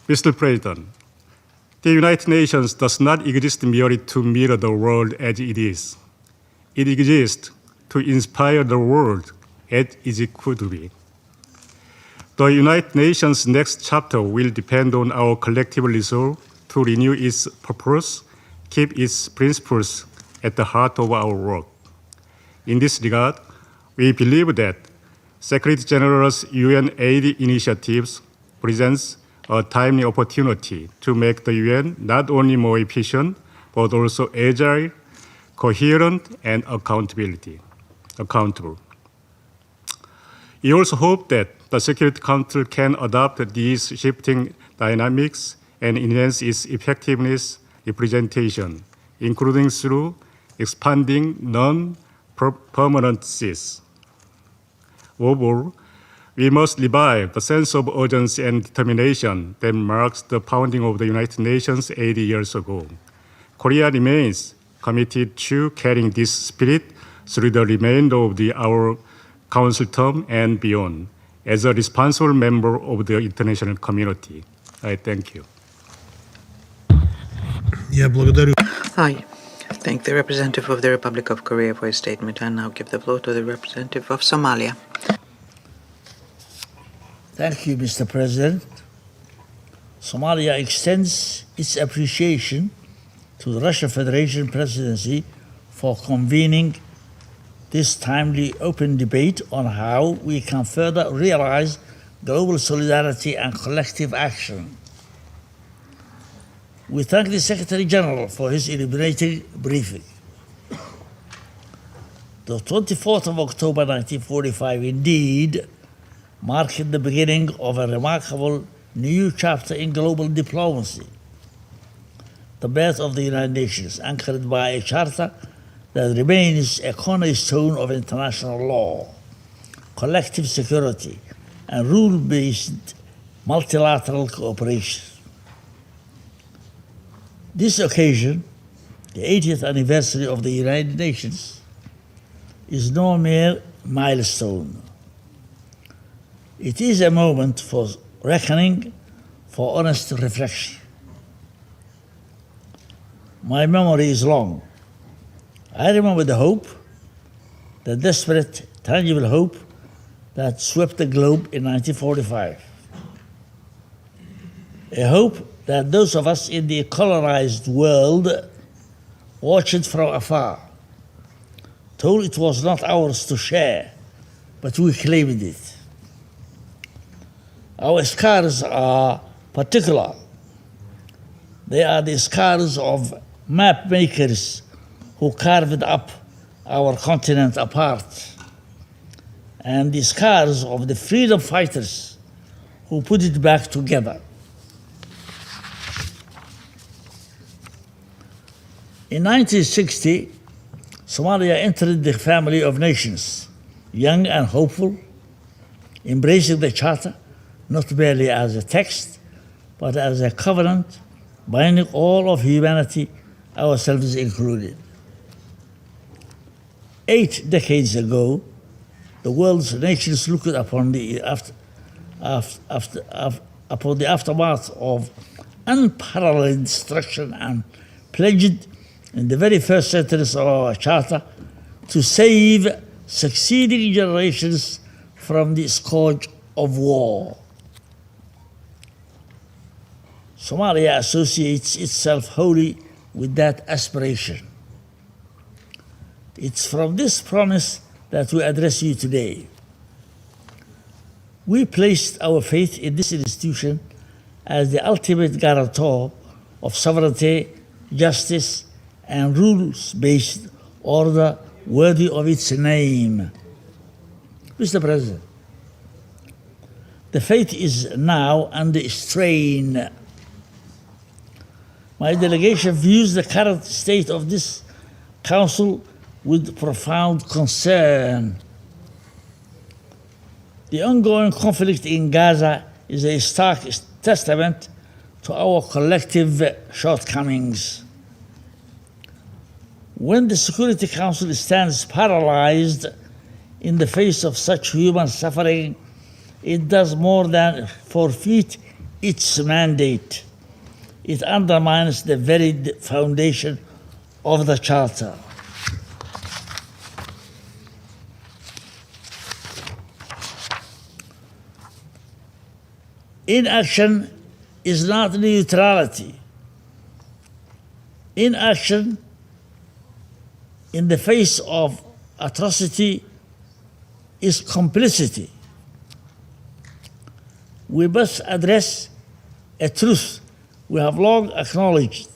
Mr. President, the United Nations does not exist merely to mirror the world as it is. It exists to inspire the world as it could be. The United Nations' next chapter will depend on our collective resolve to renew its purpose, keep its principles at the heart of our work. In this regard, we believe that Secretary General's UN aid initiatives presents a timely opportunity to make the UN not only more efficient, but also agile, coherent, and accountable. We also hope that the Security Council can adopt these shifting dynamics and enhance its effectiveness representation, including through expanding non-permanencies. Overall, we must revive the sense of urgency and determination that marks the founding of the United Nations 80 years ago. Korea remains committed to carrying this spirit through the remainder of our Council term and beyond, as a responsible member of the international community. I thank you. I thank the representative of the Republic of Korea for his statement and now give the floor to the representative of Somalia. Thank you, Mr. President. Somalia extends its appreciation to the Russian Federation Presidency for convening this timely open debate on how we can further realize global solidarity and collective action. We thank the Secretary General for his illuminating briefing. The 24th of October 1945 indeed marked the beginning of a remarkable new chapter in global diplomacy, the birth of the United Nations, anchored by a charter that remains a cornerstone of international law, collective security, and rule-based multilateral cooperation. This occasion, the 80th anniversary of the United Nations, is no mere milestone. It is a moment for reckoning, for honest reflection. My memory is long. I remember the hope, the desperate, tangible hope that swept the globe in 1945. A hope that those of us in the colonized world watched from afar, told it was not ours to share, but we claimed it. Our scars are particular. They are the scars of map makers who carved up our continent apart, and the scars of the freedom fighters who put it back together. In 1960, Somalia entered the family of nations, young and hopeful, embracing the Charter not merely as a text, but as a covenant binding all of humanity, ourselves included. 8 decades ago, the world's nations looked upon the aftermath of unparalleled destruction and pledged in the very first sentence of our Charter to save succeeding generations from the scourge of war. Somalia associates itself wholly with that aspiration. It's from this promise that we address you today. We placed our faith in this institution as the ultimate guarantor of sovereignty, justice, and rules-based order worthy of its name. Mr. President, the faith is now under strain. My delegation views the current state of this council with profound concern. The ongoing conflict in Gaza is a stark testament to our collective shortcomings. When the Security Council stands paralyzed in the face of such human suffering, it does more than forfeit its mandate. It undermines the very foundation of the Charter. Inaction is not neutrality. Inaction in the face of atrocity is complicity. We must address a truth we have long acknowledged.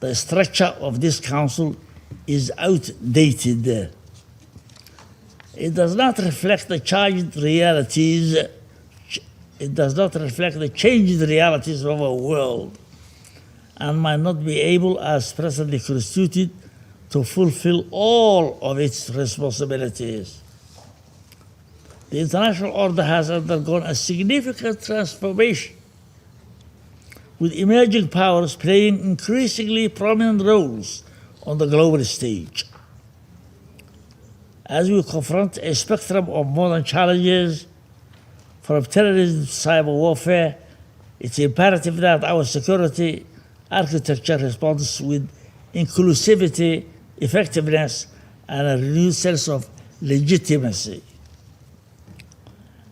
The structure of this council is outdated. It does not reflect the changed realities. It does not reflect the changed realities of our world, and might not be able, as presently constituted, to fulfill all of its responsibilities. The international order has undergone a significant transformation, with emerging powers playing increasingly prominent roles on the global stage. As we confront a spectrum of modern challenges, from terrorism to cyber warfare, it's imperative that our security architecture responds with inclusivity, effectiveness, and a renewed sense of legitimacy.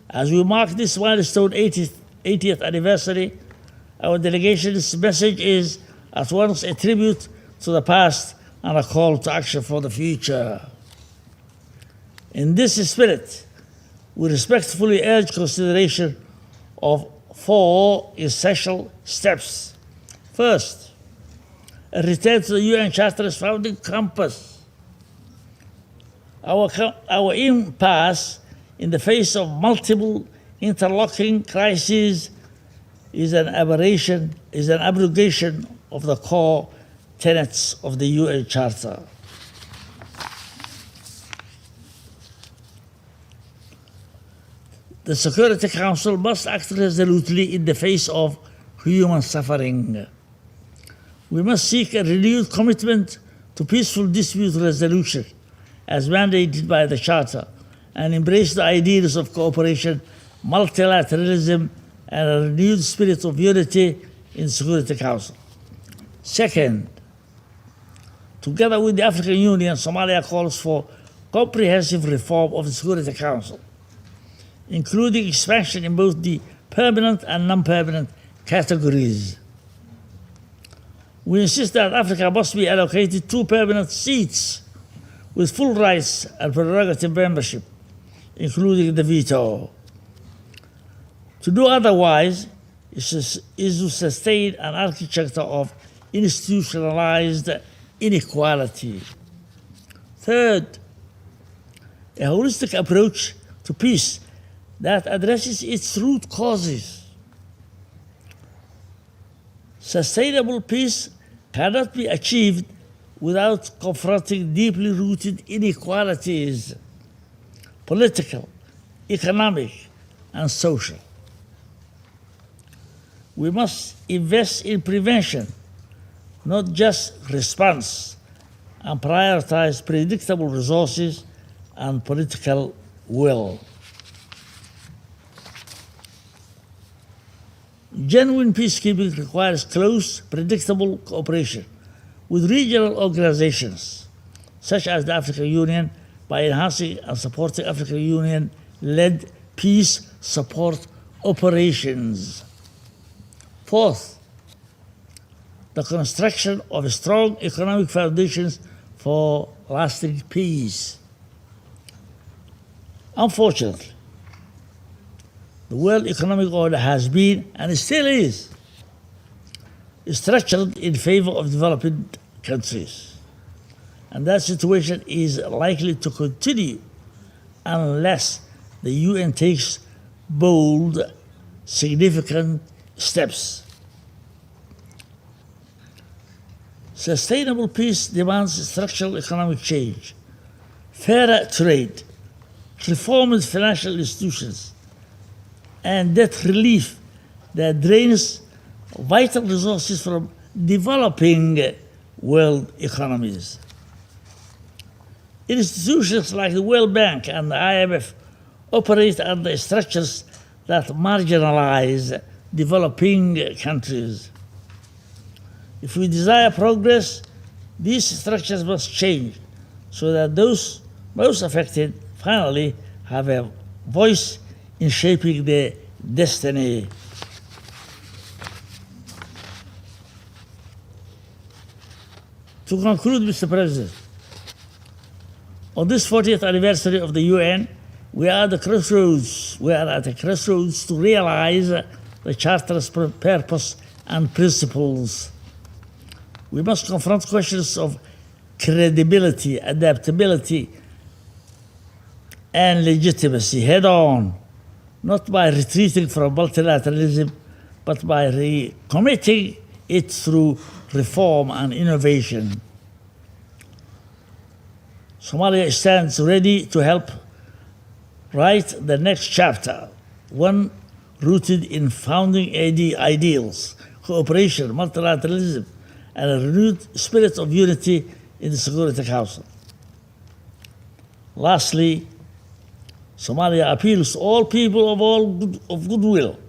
As we mark this milestone 80th anniversary, our delegation's message is at once a tribute to the past and a call to action for the future. In this spirit, we respectfully urge consideration of 4 essential steps. First, a return to the UN Charter's founding compass. Our impasse in the face of multiple interlocking crises is an aberration, is an abrogation of the core tenets of the UN Charter. The Security Council must act resolutely in the face of human suffering. We must seek a renewed commitment to peaceful dispute resolution as mandated by the Charter and embrace the ideals of cooperation, multilateralism, and a renewed spirit of unity in the Security Council. Second, together with the African Union, Somalia calls for comprehensive reform of the Security Council, including expansion in both the permanent and non-permanent categories. We insist that Africa must be allocated 2 permanent seats with full rights and prerogative membership, including the veto. To do otherwise is to sustain an architecture of institutionalized inequality. Third, a holistic approach to peace that addresses its root causes. Sustainable peace cannot be achieved without confronting deeply rooted inequalities, political, economic, and social. We must invest in prevention, not just response, and prioritize predictable resources and political will. Genuine peacekeeping requires close, predictable cooperation with regional organizations, such as the African Union, by enhancing and supporting African Union-led peace support operations. Fourth, the construction of strong economic foundations for lasting peace. Unfortunately, the world economic order has been, and still is, structured in favor of developing countries. And that situation is likely to continue unless the UN takes bold, significant steps. Sustainable peace demands structural economic change, fairer trade, reformed financial institutions, and debt relief that drains vital resources from developing world economies. Institutions like the World Bank and the IMF operate under structures that marginalize developing countries. If we desire progress, these structures must change so that those most affected finally have a voice in shaping their destiny. To conclude, Mr. President, on this 40th anniversary of the UN, we are at a crossroads to realize the Charter's purpose and principles. We must confront questions of credibility, adaptability, and legitimacy head on, not by retreating from multilateralism, but by recommitting it through reform and innovation. Somalia stands ready to help write the next chapter, one rooted in founding ideals, cooperation, multilateralism, and a renewed spirit of unity in the Security Council. Lastly, Somalia appeals to all people of goodwill,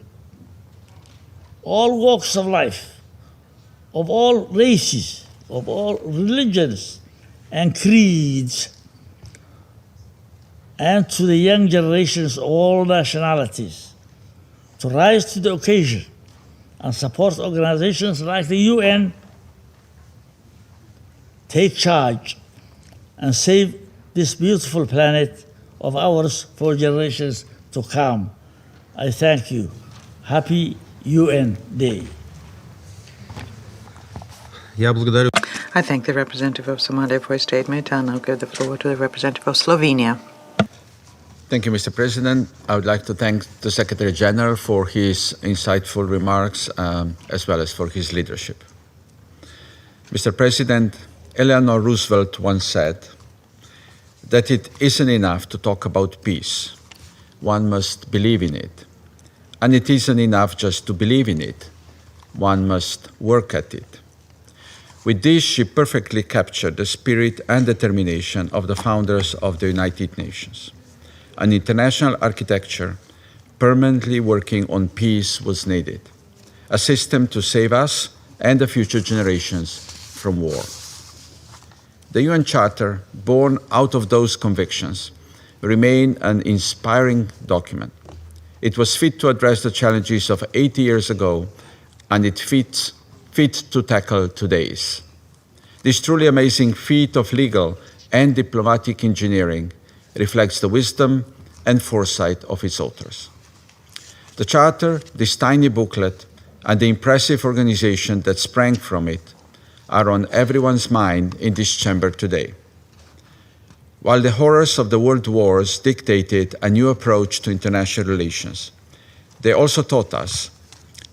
all walks of life, of all races, of all religions and creeds, and to the young generations of all nationalities to rise to the occasion and support organizations like the UN, take charge, and save this beautiful planet of ours for generations to come. I thank you. Happy UN Day. Я благодарю. I thank the representative of Somalia for his statement, and I'll give the floor to the representative of Slovenia. Thank you, Mr. President. I would like to thank the Secretary General for his insightful remarks, as well as for his leadership. Mr. President, Eleanor Roosevelt once said that it isn't enough to talk about peace. One must believe in it. And it isn't enough just to believe in it. One must work at it. With this, she perfectly captured the spirit and determination of the founders of the United Nations. An international architecture permanently working on peace was needed, a system to save us and the future generations from war. The UN Charter, born out of those convictions, remained an inspiring document. It was fit to address the challenges of 80 years ago, and it fit to tackle today's. This truly amazing feat of legal and diplomatic engineering reflects the wisdom and foresight of its authors. The Charter, this tiny booklet, and the impressive organization that sprang from it are on everyone's mind in this chamber today. While the horrors of the world wars dictated a new approach to international relations, they also taught us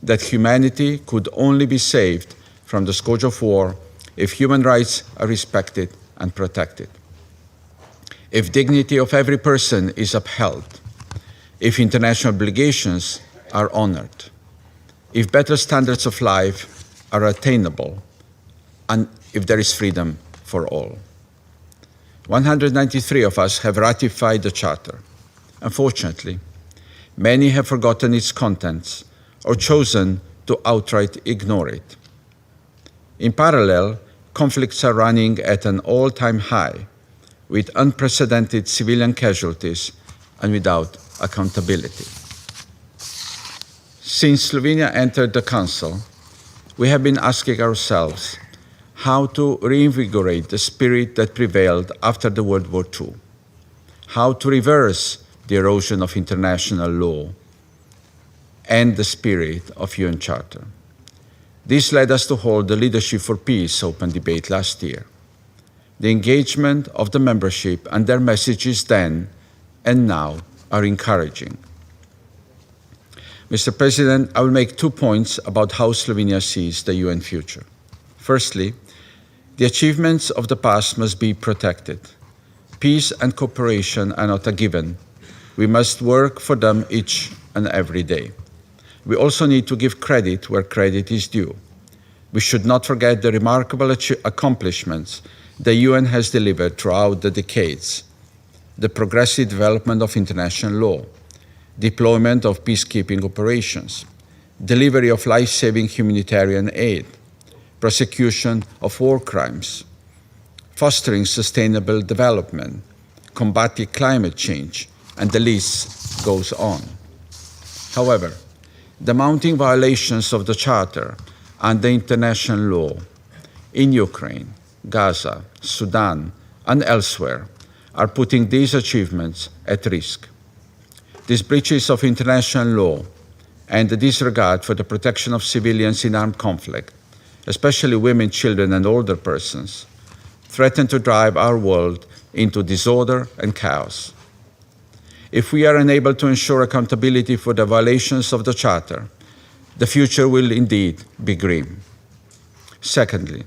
that humanity could only be saved from the scourge of war if human rights are respected and protected, if dignity of every person is upheld, if international obligations are honored, if better standards of life are attainable, and if there is freedom for all. 193 of us have ratified the Charter. Unfortunately, many have forgotten its contents or chosen to outright ignore it. In parallel, conflicts are running at an all-time high, with unprecedented civilian casualties and without accountability. Since Slovenia entered the Council, we have been asking ourselves how to reinvigorate the spirit that prevailed after the World War II, how to reverse the erosion of international law and the spirit of UN Charter. This led us to hold the Leadership for Peace open debate last year. The engagement of the membership and their messages then and now are encouraging. Mr. President, I will make 2 points about how Slovenia sees the UN future. Firstly, the achievements of the past must be protected. Peace and cooperation are not a given. We must work for them each and every day. We also need to give credit where credit is due. We should not forget the remarkable accomplishments the UN has delivered throughout the decades: the progressive development of international law, deployment of peacekeeping operations, delivery of life-saving humanitarian aid, prosecution of war crimes, fostering sustainable development, combating climate change, and the list goes on. However, the mounting violations of the Charter and the international law in Ukraine, Gaza, Sudan, and elsewhere are putting these achievements at risk. These breaches of international law and the disregard for the protection of civilians in armed conflict, especially women, children, and older persons, threaten to drive our world into disorder and chaos. If we are unable to ensure accountability for the violations of the Charter, the future will indeed be grim. Secondly,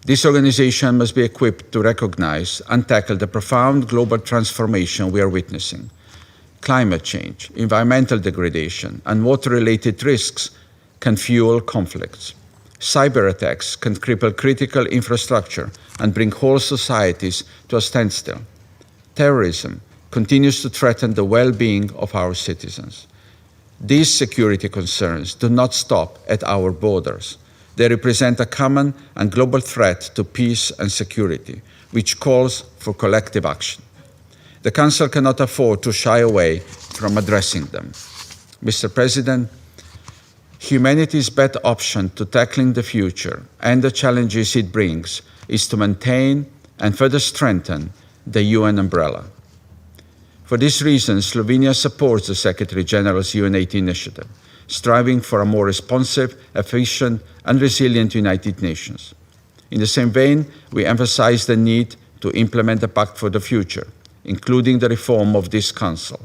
this organization must be equipped to recognize and tackle the profound global transformation we are witnessing. Climate change, environmental degradation, and water-related risks can fuel conflicts. Cyber attacks can cripple critical infrastructure and bring whole societies to a standstill. Terrorism continues to threaten the well-being of our citizens. These security concerns do not stop at our borders. They represent a common and global threat to peace and security, which calls for collective action. The Council cannot afford to shy away from addressing them. Mr. President, humanity's best option to tackling the future and the challenges it brings is to maintain and further strengthen the UN umbrella. For this reason, Slovenia supports the Secretary General's UN80 initiative, striving for a more responsive, efficient, and resilient United Nations. In the same vein, we emphasize the need to implement the Pact for the Future, including the reform of this Council,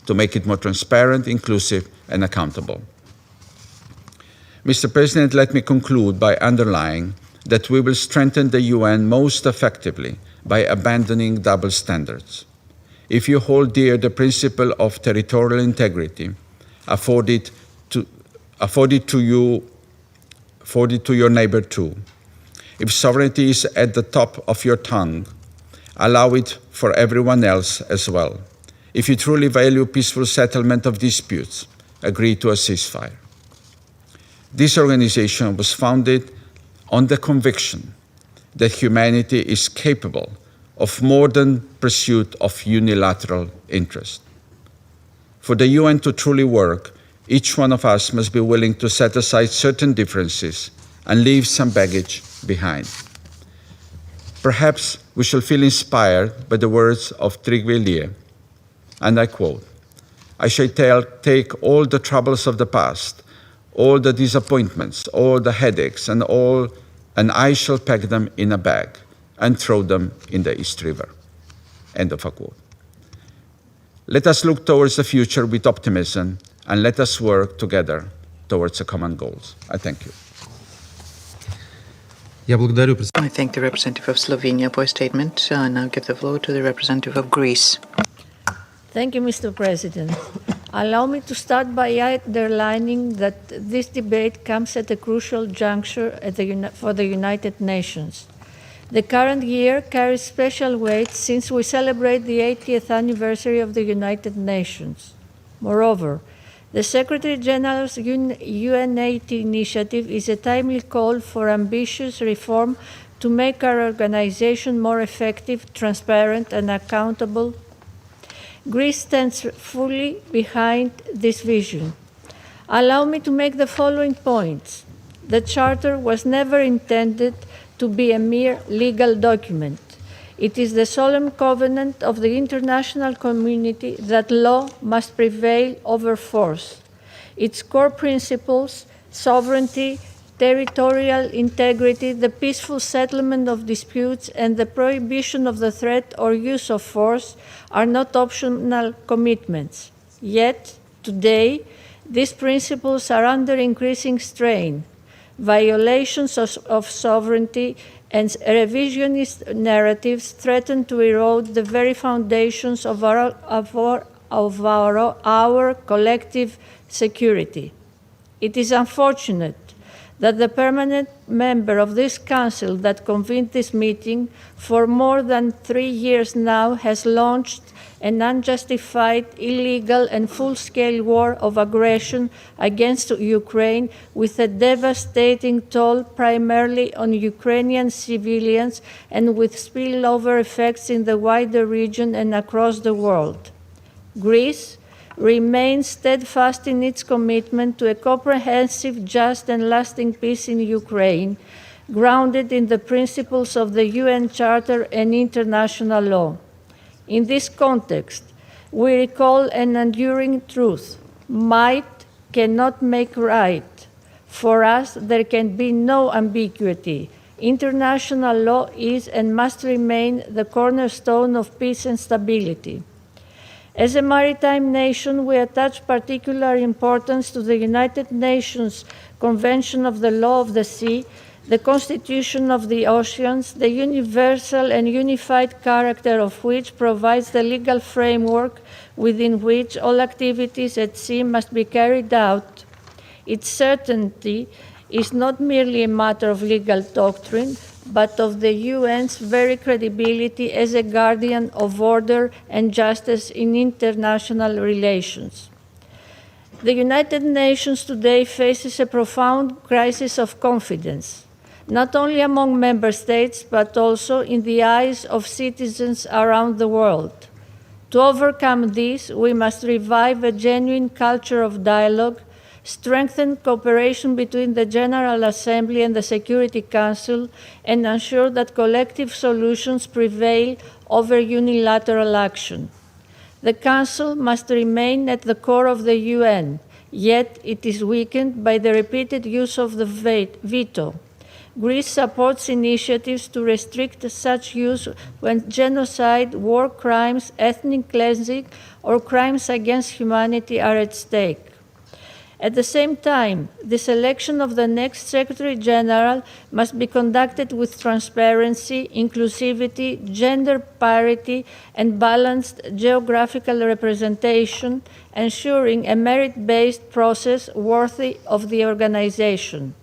to make it more transparent, inclusive, and accountable. Mr. President, let me conclude by underlining that we will strengthen the UN most effectively by abandoning double standards. If you hold dear the principle of territorial integrity afforded to your neighbor too, if sovereignty is at the top of your tongue, allow it for everyone else as well. If you truly value peaceful settlement of disputes, agree to a ceasefire. This organization was founded on the conviction that humanity is capable of more than pursuit of unilateral interest. For the UN to truly work, each one of us must be willing to set aside certain differences and leave some baggage behind. Perhaps we shall feel inspired by the words of Trygve Lie, and I quote, "I shall take all the troubles of the past, all the disappointments, all the headaches, and I shall pack them in a bag and throw them in the East River." End of a quote. Let us look towards the future with optimism, and let us work together towards the common goals. I thank you. I thank the representative of Slovenia for his statement. I now give the floor to the representative of Greece. Thank you, Mr. President. Allow me to start by underlining that this debate comes at a crucial juncture for the United Nations. The current year carries special weight since we celebrate the 80th anniversary of the United Nations. Moreover, the Secretary General's UN80 initiative is a timely call for ambitious reform to make our organization more effective, transparent, and accountable. Greece stands fully behind this vision. Allow me to make the following points. The Charter was never intended to be a mere legal document. It is the solemn covenant of the international community that law must prevail over force. Its core principles, sovereignty, territorial integrity, the peaceful settlement of disputes, and the prohibition of the threat or use of force are not optional commitments. Yet, today, these principles are under increasing strain. Violations of sovereignty and revisionist narratives threaten to erode the very foundations of our collective security. It is unfortunate that the permanent member of this Council that convened this meeting for more than 3 years now has launched an unjustified, illegal, and full-scale war of aggression against Ukraine with a devastating toll primarily on Ukrainian civilians and with spillover effects in the wider region and across the world. Greece remains steadfast in its commitment to a comprehensive, just, and lasting peace in Ukraine, grounded in the principles of the UN Charter and international law. In this context, we recall an enduring truth: might cannot make right. For us, there can be no ambiguity. International law is and must remain the cornerstone of peace and stability. As a maritime nation, we attach particular importance to the United Nations Convention of the Law of the Sea, the Constitution of the Oceans, the universal and unified character of which provides the legal framework within which all activities at sea must be carried out. Its certainty is not merely a matter of legal doctrine, but of the UN's very credibility as a guardian of order and justice in international relations. The United Nations today faces a profound crisis of confidence, not only among member states, but also in the eyes of citizens around the world. To overcome this, we must revive a genuine culture of dialogue, strengthen cooperation between the General Assembly and the Security Council, and ensure that collective solutions prevail over unilateral action. The Council must remain at the core of the UN, yet it is weakened by the repeated use of the veto. Greece supports initiatives to restrict such use when genocide, war crimes, ethnic cleansing, or crimes against humanity are at stake. At the same time, the selection of the next Secretary General must be conducted with transparency, inclusivity, gender parity, and balanced geographical representation, ensuring a merit-based process worthy of the organization.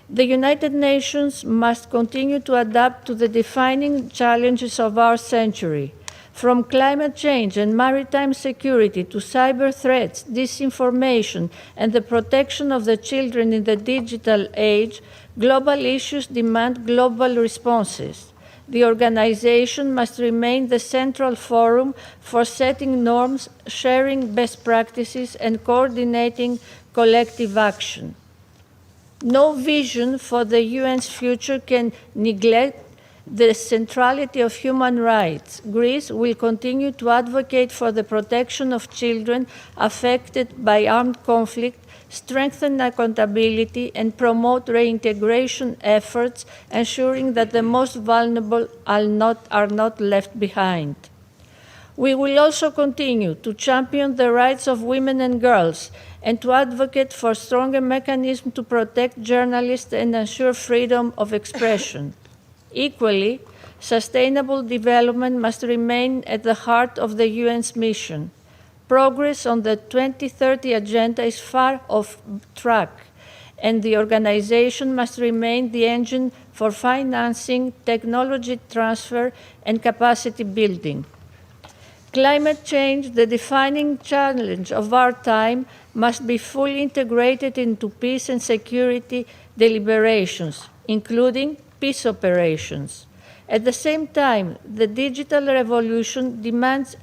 The United Nations must continue to adapt to the defining challenges of our century. From climate change and maritime security to cyber threats, disinformation, and the protection of the children in the digital age, global issues demand global responses. The organization must remain the central forum for setting norms, sharing best practices, and coordinating collective action. No vision for the UN's future can neglect the centrality of human rights. Greece will continue to advocate for the protection of children affected by armed conflict, strengthen accountability, and promote reintegration efforts, ensuring that the most vulnerable are not left behind. We will also continue to champion the rights of women and girls and to advocate for stronger mechanisms to protect journalists and ensure freedom of expression. Equally, sustainable development must remain at the heart of the UN's mission. Progress on the 2030 agenda is far off track, and the organization must remain the engine for financing, technology transfer, and capacity building. Climate change, the defining challenge of our time, must be fully integrated into peace and security deliberations, including peace operations. At the same time, the digital revolution demands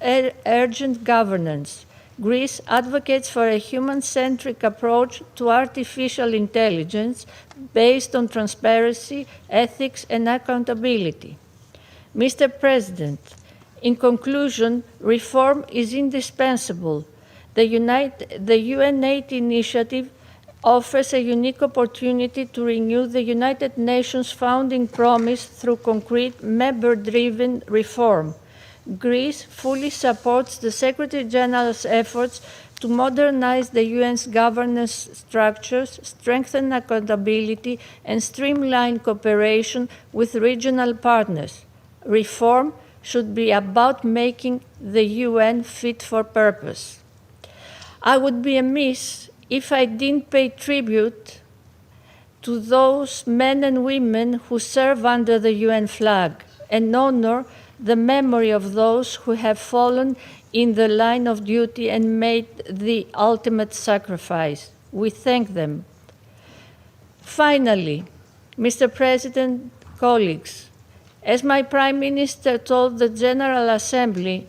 urgent governance. Greece advocates for a human-centric approach to artificial intelligence based on transparency, ethics, and accountability. Mr. President, in conclusion, reform is indispensable. The UN8 initiative offers a unique opportunity to renew the United Nations founding promise through concrete member-driven reform. Greece fully supports the Secretary General's efforts to modernize the UN's governance structures, strengthen accountability, and streamline cooperation with regional partners. Reform should be about making the UN fit for purpose. I would be amiss if I didn't pay tribute to those men and women who serve under the UN flag and honor the memory of those who have fallen in the line of duty and made the ultimate sacrifice. We thank them. Finally, Mr. President, colleagues, as my Prime Minister told the General Assembly,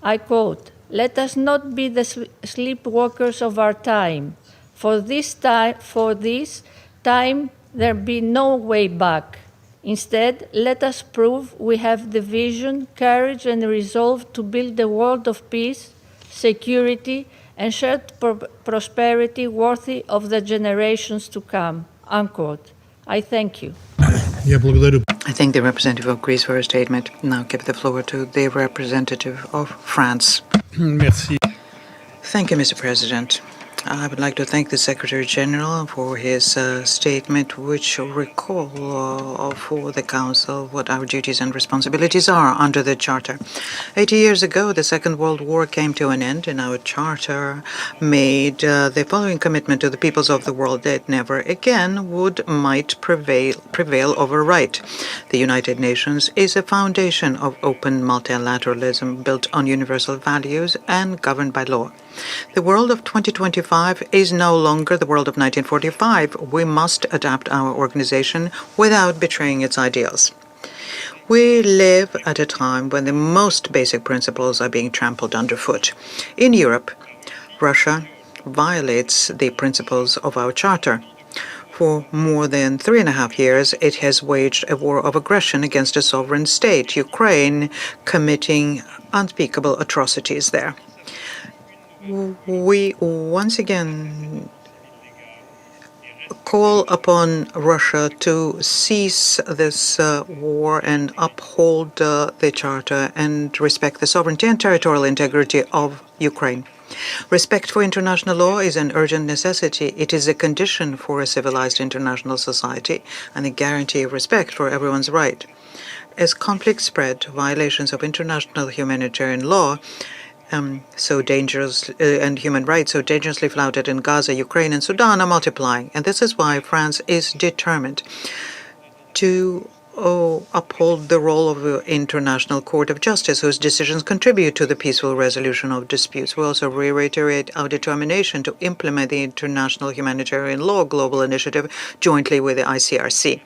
I quote, "Let us not be the sleepwalkers of our time. For this time there be no way back. Instead, let us prove we have the vision, courage, and resolve to build a world of peace, security, and shared prosperity worthy of the generations to come." Unquote. I thank you. I thank the representative of Greece for her statement. Now give the floor to the representative of France. Merci. Thank you, Mr. President. I would like to thank the Secretary General for his statement, which recall for the Council what our duties and responsibilities are under the Charter. 80 years ago, the Second World War came to an end, and our Charter made the following commitment to the peoples of the world that never again might prevail over right. The United Nations is a foundation of open multilateralism built on universal values and governed by law. The world of 2025 is no longer the world of 1945. We must adapt our organization without betraying its ideals. We live at a time when the most basic principles are being trampled underfoot. In Europe, Russia violates the principles of our Charter. For more than 3.5 years, it has waged a war of aggression against a sovereign state, Ukraine, committing unspeakable atrocities there. We once again call upon Russia to cease this war and uphold the Charter and respect the sovereignty and territorial integrity of Ukraine. Respect for international law is an urgent necessity. It is a condition for a civilized international society and a guarantee of respect for everyone's right. As conflicts spread, violations of international humanitarian law so dangerous and human rights so dangerously flouted in Gaza, Ukraine, and Sudan are multiplying. And this is why France is determined to uphold the role of the International Court of Justice, whose decisions contribute to the peaceful resolution of disputes. We also reiterate our determination to implement the International Humanitarian Law Global Initiative jointly with the ICRC.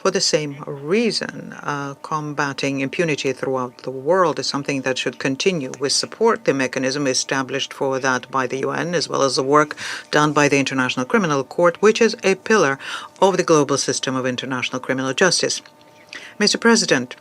For the same reason, combating impunity throughout the world is something that should continue. We support the mechanism established for that by the UN, as well as the work done by the International Criminal Court, which is a pillar of the global system of international criminal justice. Mr. President,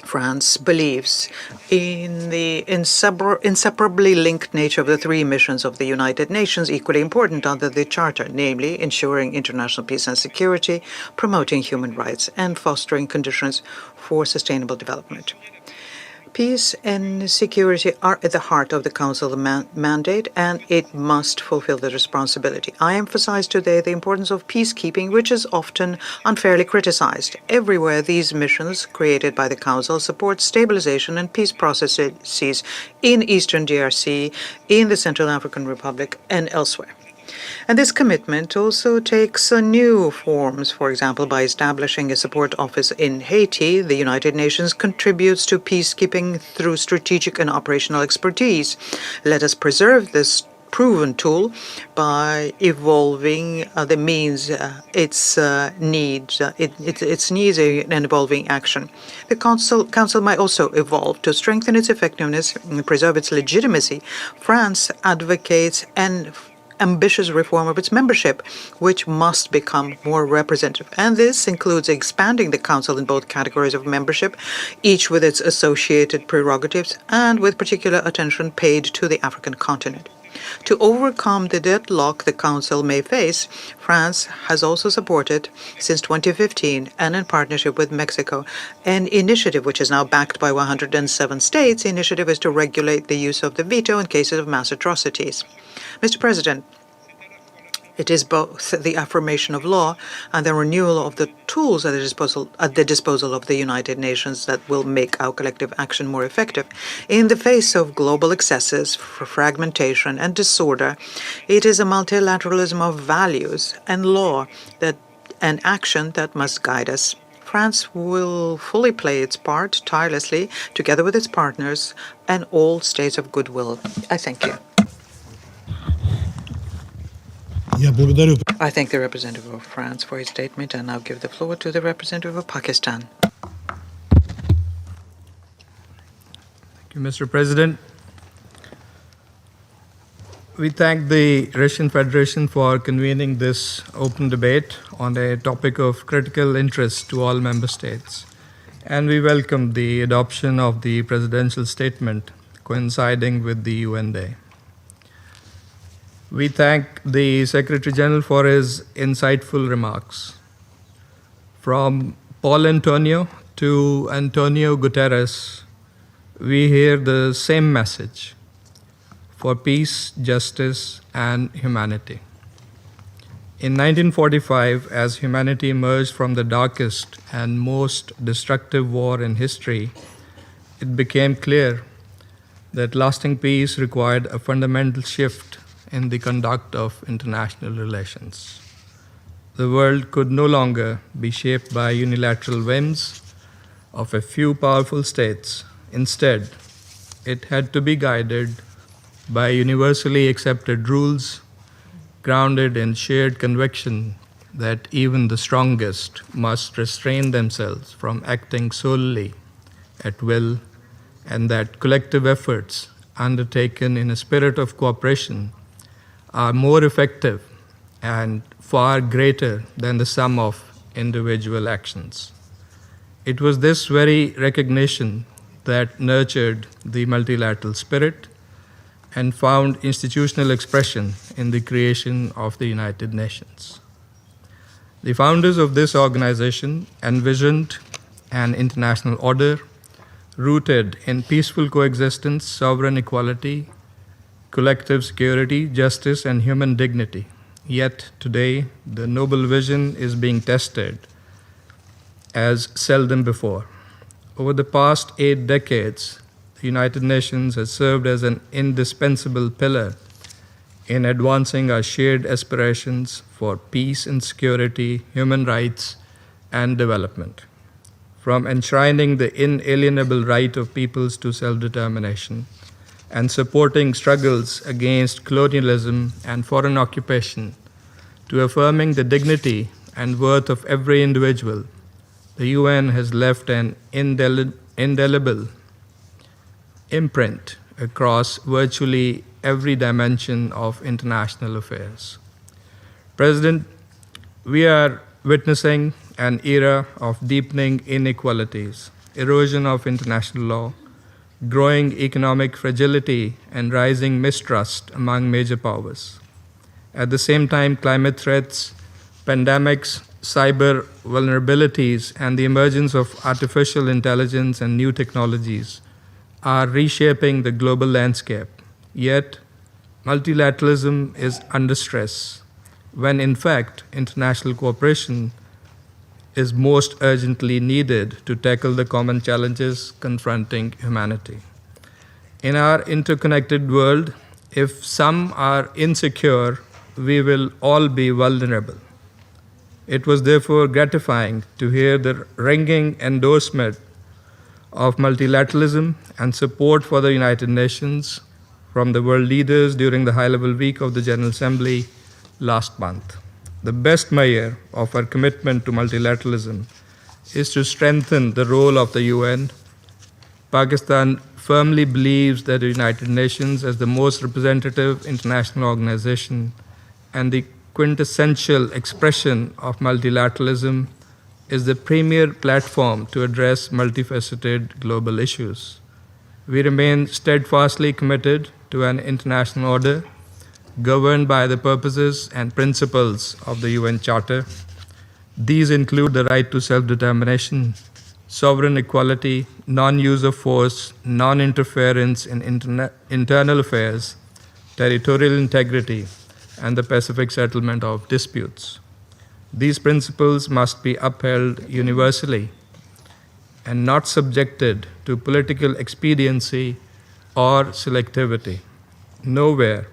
France believes in the inseparably linked nature of the three missions of the United Nations, equally important under the Charter, namely ensuring international peace and security, promoting human rights, and fostering conditions for sustainable development. Peace and security are at the heart of the Council mandate, and it must fulfill the responsibility. I emphasize today the importance of peacekeeping, which is often unfairly criticized. Everywhere, these missions created by the Council support stabilization and peace processes in Eastern DRC, in the Central African Republic, and elsewhere. And this commitment also takes new forms. For example, by establishing a support office in Haiti, the United Nations contributes to peacekeeping through strategic and operational expertise. Let us preserve this proven tool by evolving the means its needs and evolving action. The Council might also evolve to strengthen its effectiveness and preserve its legitimacy. France advocates an ambitious reform of its membership, which must become more representative. And this includes expanding the Council in both categories of membership, each with its associated prerogatives and with particular attention paid to the African continent. To overcome the deadlock the Council may face, France has also supported, since 2015, and in partnership with Mexico, an initiative which is now backed by 107 states. The initiative is to regulate the use of the veto in cases of mass atrocities. Mr. President, it is both the affirmation of law and the renewal of the tools at the disposal of the United Nations that will make our collective action more effective. In the face of global excesses, fragmentation, and disorder, it is a multilateralism of values and law and action that must guide us. France will fully play its part tirelessly, together with its partners and all states of goodwill. I thank you. I thank the representative of France for his statement and now give the floor to the representative of Pakistan. Thank you, Mr. President. We thank the Russian Federation for convening this open debate on a topic of critical interest to all member states. And we welcome the adoption of the presidential statement coinciding with the UN Day. We thank the Secretary General for his insightful remarks. From Paul Antonio to Antonio Guterres, we hear the same message: for peace, justice, and humanity. In 1945, as humanity emerged from the darkest and most destructive war in history, it became clear that lasting peace required a fundamental shift in the conduct of international relations. The world could no longer be shaped by unilateral whims of a few powerful states. Instead, it had to be guided by universally accepted rules, grounded in shared conviction that even the strongest must restrain themselves from acting solely at will, and that collective efforts undertaken in a spirit of cooperation are more effective and far greater than the sum of individual actions. It was this very recognition that nurtured the multilateral spirit and found institutional expression in the creation of the United Nations. The founders of this organization envisioned an international order rooted in peaceful coexistence, sovereign equality, collective security, justice, and human dignity. Yet today, the noble vision is being tested as seldom before. Over the past 8 decades, the United Nations has served as an indispensable pillar in advancing our shared aspirations for peace and security, human rights, and development. From enshrining the inalienable right of peoples to self-determination and supporting struggles against colonialism and foreign occupation, to affirming the dignity and worth of every individual, the UN has left an indelible imprint across virtually every dimension of international affairs. President, we are witnessing an era of deepening inequalities, erosion of international law, growing economic fragility, and rising mistrust among major powers. At the same time, climate threats, pandemics, cyber vulnerabilities, and the emergence of artificial intelligence and new technologies are reshaping the global landscape. Yet, multilateralism is under stress, when in fact, international cooperation is most urgently needed to tackle the common challenges confronting humanity. In our interconnected world, if some are insecure, we will all be vulnerable. It was therefore gratifying to hear the ringing endorsement of multilateralism and support for the United Nations from the world leaders during the high-level week of the General Assembly last month. The best measure of our commitment to multilateralism is to strengthen the role of the UN. Pakistan firmly believes that the United Nations, as the most representative international organization and the quintessential expression of multilateralism, is the premier platform to address multifaceted global issues. We remain steadfastly committed to an international order governed by the purposes and principles of the UN Charter. These include the right to self-determination, sovereign equality, non-use of force, non-interference in internal affairs, territorial integrity, and the pacific settlement of disputes. These principles must be upheld universally and not subjected to political expediency or selectivity. Nowhere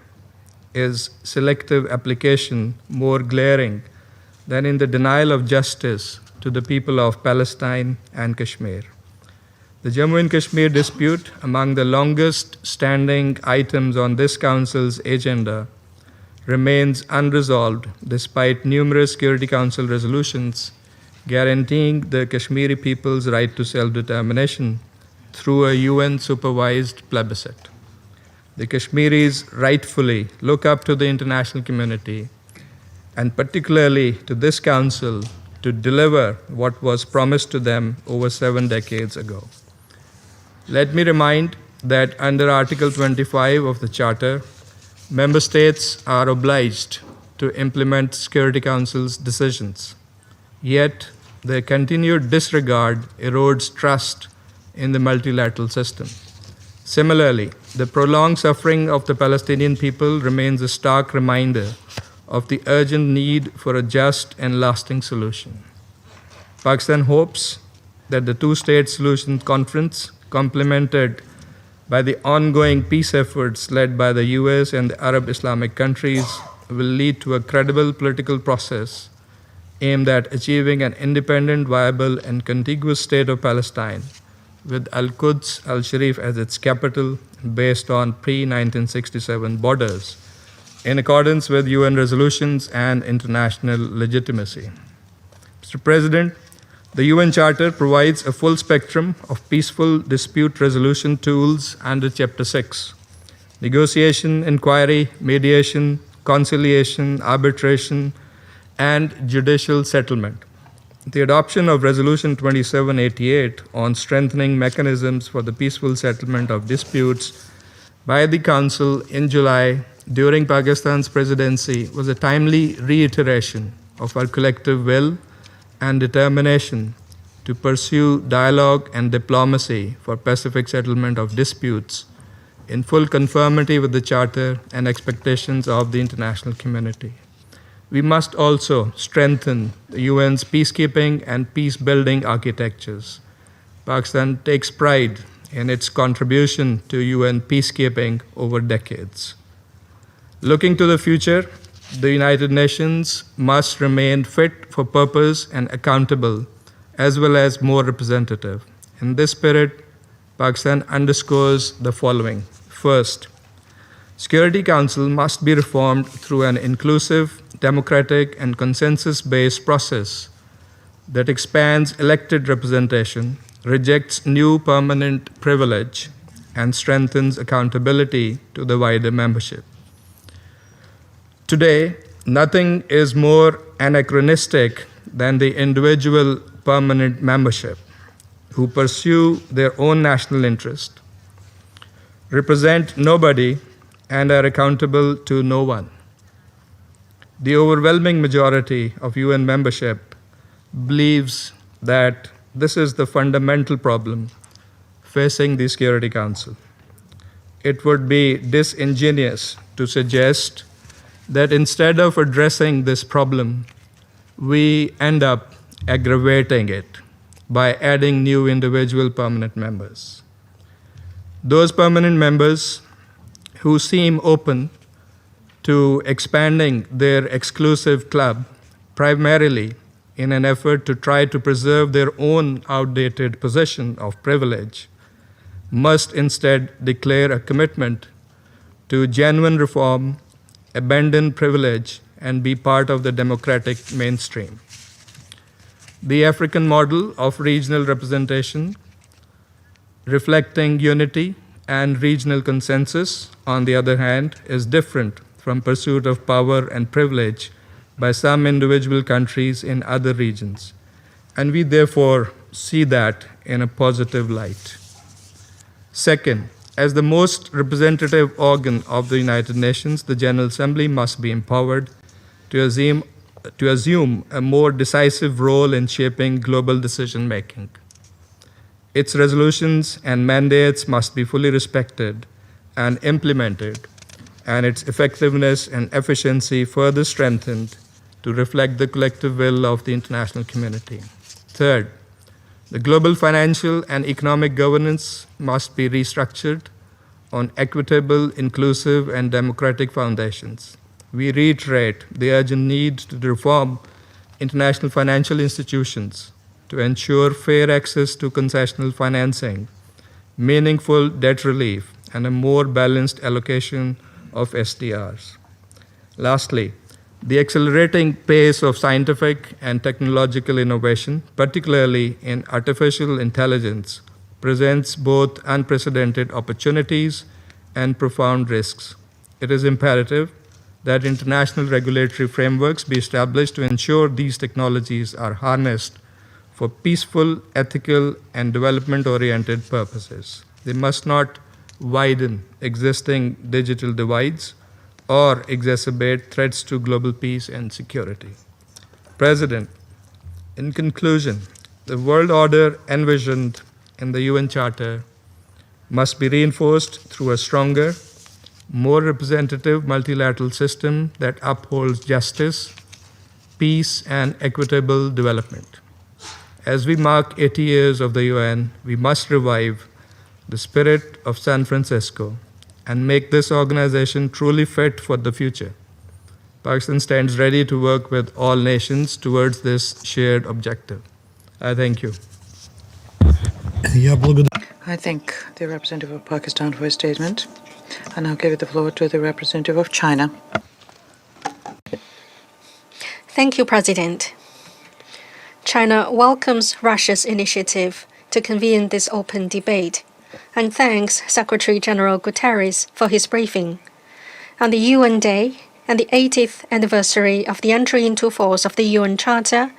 is selective application more glaring than in the denial of justice to the people of Palestine and Kashmir. The Jammu and Kashmir dispute, among the longest standing items on this Council's agenda, remains unresolved despite numerous Security Council resolutions guaranteeing the Kashmiri people's right to self-determination through a UN-supervised plebiscite. The Kashmiris rightfully look up to the international community, and particularly to this Council, to deliver what was promised to them over 7 decades ago. Let me remind that under Article 25 of the Charter, Member States are obliged to implement Security Council's decisions. Yet, their continued disregard erodes trust in the multilateral system. Similarly, the prolonged suffering of the Palestinian people remains a stark reminder of the urgent need for a just and lasting solution. Pakistan hopes that the two-state solution conference, complemented by the ongoing peace efforts led by the US and the Arab Islamic countries, will lead to a credible political process aimed at achieving an independent, viable, and contiguous state of Palestine, with Al-Quds al-Sharif as its capital, based on pre-1967 borders, in accordance with UN resolutions and international legitimacy. Mr. President, the UN Charter provides a full spectrum of peaceful dispute resolution tools under Chapter 6: negotiation, inquiry, mediation, conciliation, arbitration, and judicial settlement. The adoption of Resolution 2788 on strengthening mechanisms for the peaceful settlement of disputes by the Council in July during Pakistan's presidency was a timely reiteration of our collective will and determination to pursue dialogue and diplomacy for pacific settlement of disputes in full conformity with the Charter and expectations of the international community. We must also strengthen the UN's peacekeeping and peace-building architectures. Pakistan takes pride in its contribution to UN peacekeeping over decades. Looking to the future, the United Nations must remain fit for purpose and accountable, as well as more representative. In this spirit, Pakistan underscores the following. First, Security Council must be reformed through an inclusive, democratic, and consensus-based process that expands elected representation, rejects new permanent privilege, and strengthens accountability to the wider membership. Today, nothing is more anachronistic than the individual permanent membership who pursue their own national interest, represent nobody, and are accountable to no one. The overwhelming majority of UN membership believes that this is the fundamental problem facing the Security Council. It would be disingenuous to suggest that instead of addressing this problem, we end up aggravating it by adding new individual permanent members. Those permanent members who seem open to expanding their exclusive club primarily in an effort to try to preserve their own outdated position of privilege must instead declare a commitment to genuine reform, abandon privilege, and be part of the democratic mainstream. The African model of regional representation, reflecting unity and regional consensus, on the other hand, is different from pursuit of power and privilege by some individual countries in other regions, and we therefore see that in a positive light. Second, as the most representative organ of the United Nations, the General Assembly must be empowered to assume a more decisive role in shaping global decision-making. Its resolutions and mandates must be fully respected and implemented, and its effectiveness and efficiency further strengthened to reflect the collective will of the international community. Third, the global financial and economic governance must be restructured on equitable, inclusive, and democratic foundations. We reiterate the urgent need to reform international financial institutions to ensure fair access to concessional financing, meaningful debt relief, and a more balanced allocation of SDRs. Lastly, the accelerating pace of scientific and technological innovation, particularly in artificial intelligence, presents both unprecedented opportunities and profound risks. It is imperative that international regulatory frameworks be established to ensure these technologies are harnessed for peaceful, ethical, and development-oriented purposes. They must not widen existing digital divides or exacerbate threats to global peace and security. President, in conclusion, the world order envisioned in the UN Charter must be reinforced through a stronger, more representative multilateral system that upholds justice, peace, and equitable development. As we mark 80 years of the UN, we must revive the spirit of San Francisco and make this organization truly fit for the future. Pakistan stands ready to work with all nations towards this shared objective. I thank you. I thank the representative of Pakistan for his statement. I now give the floor to the representative of China. Thank you, President. China welcomes Russia's initiative to convene this open debate and thanks Secretary General Guterres for his briefing. On the UN Day, and the 80th anniversary of the entry into force of the UN Charter,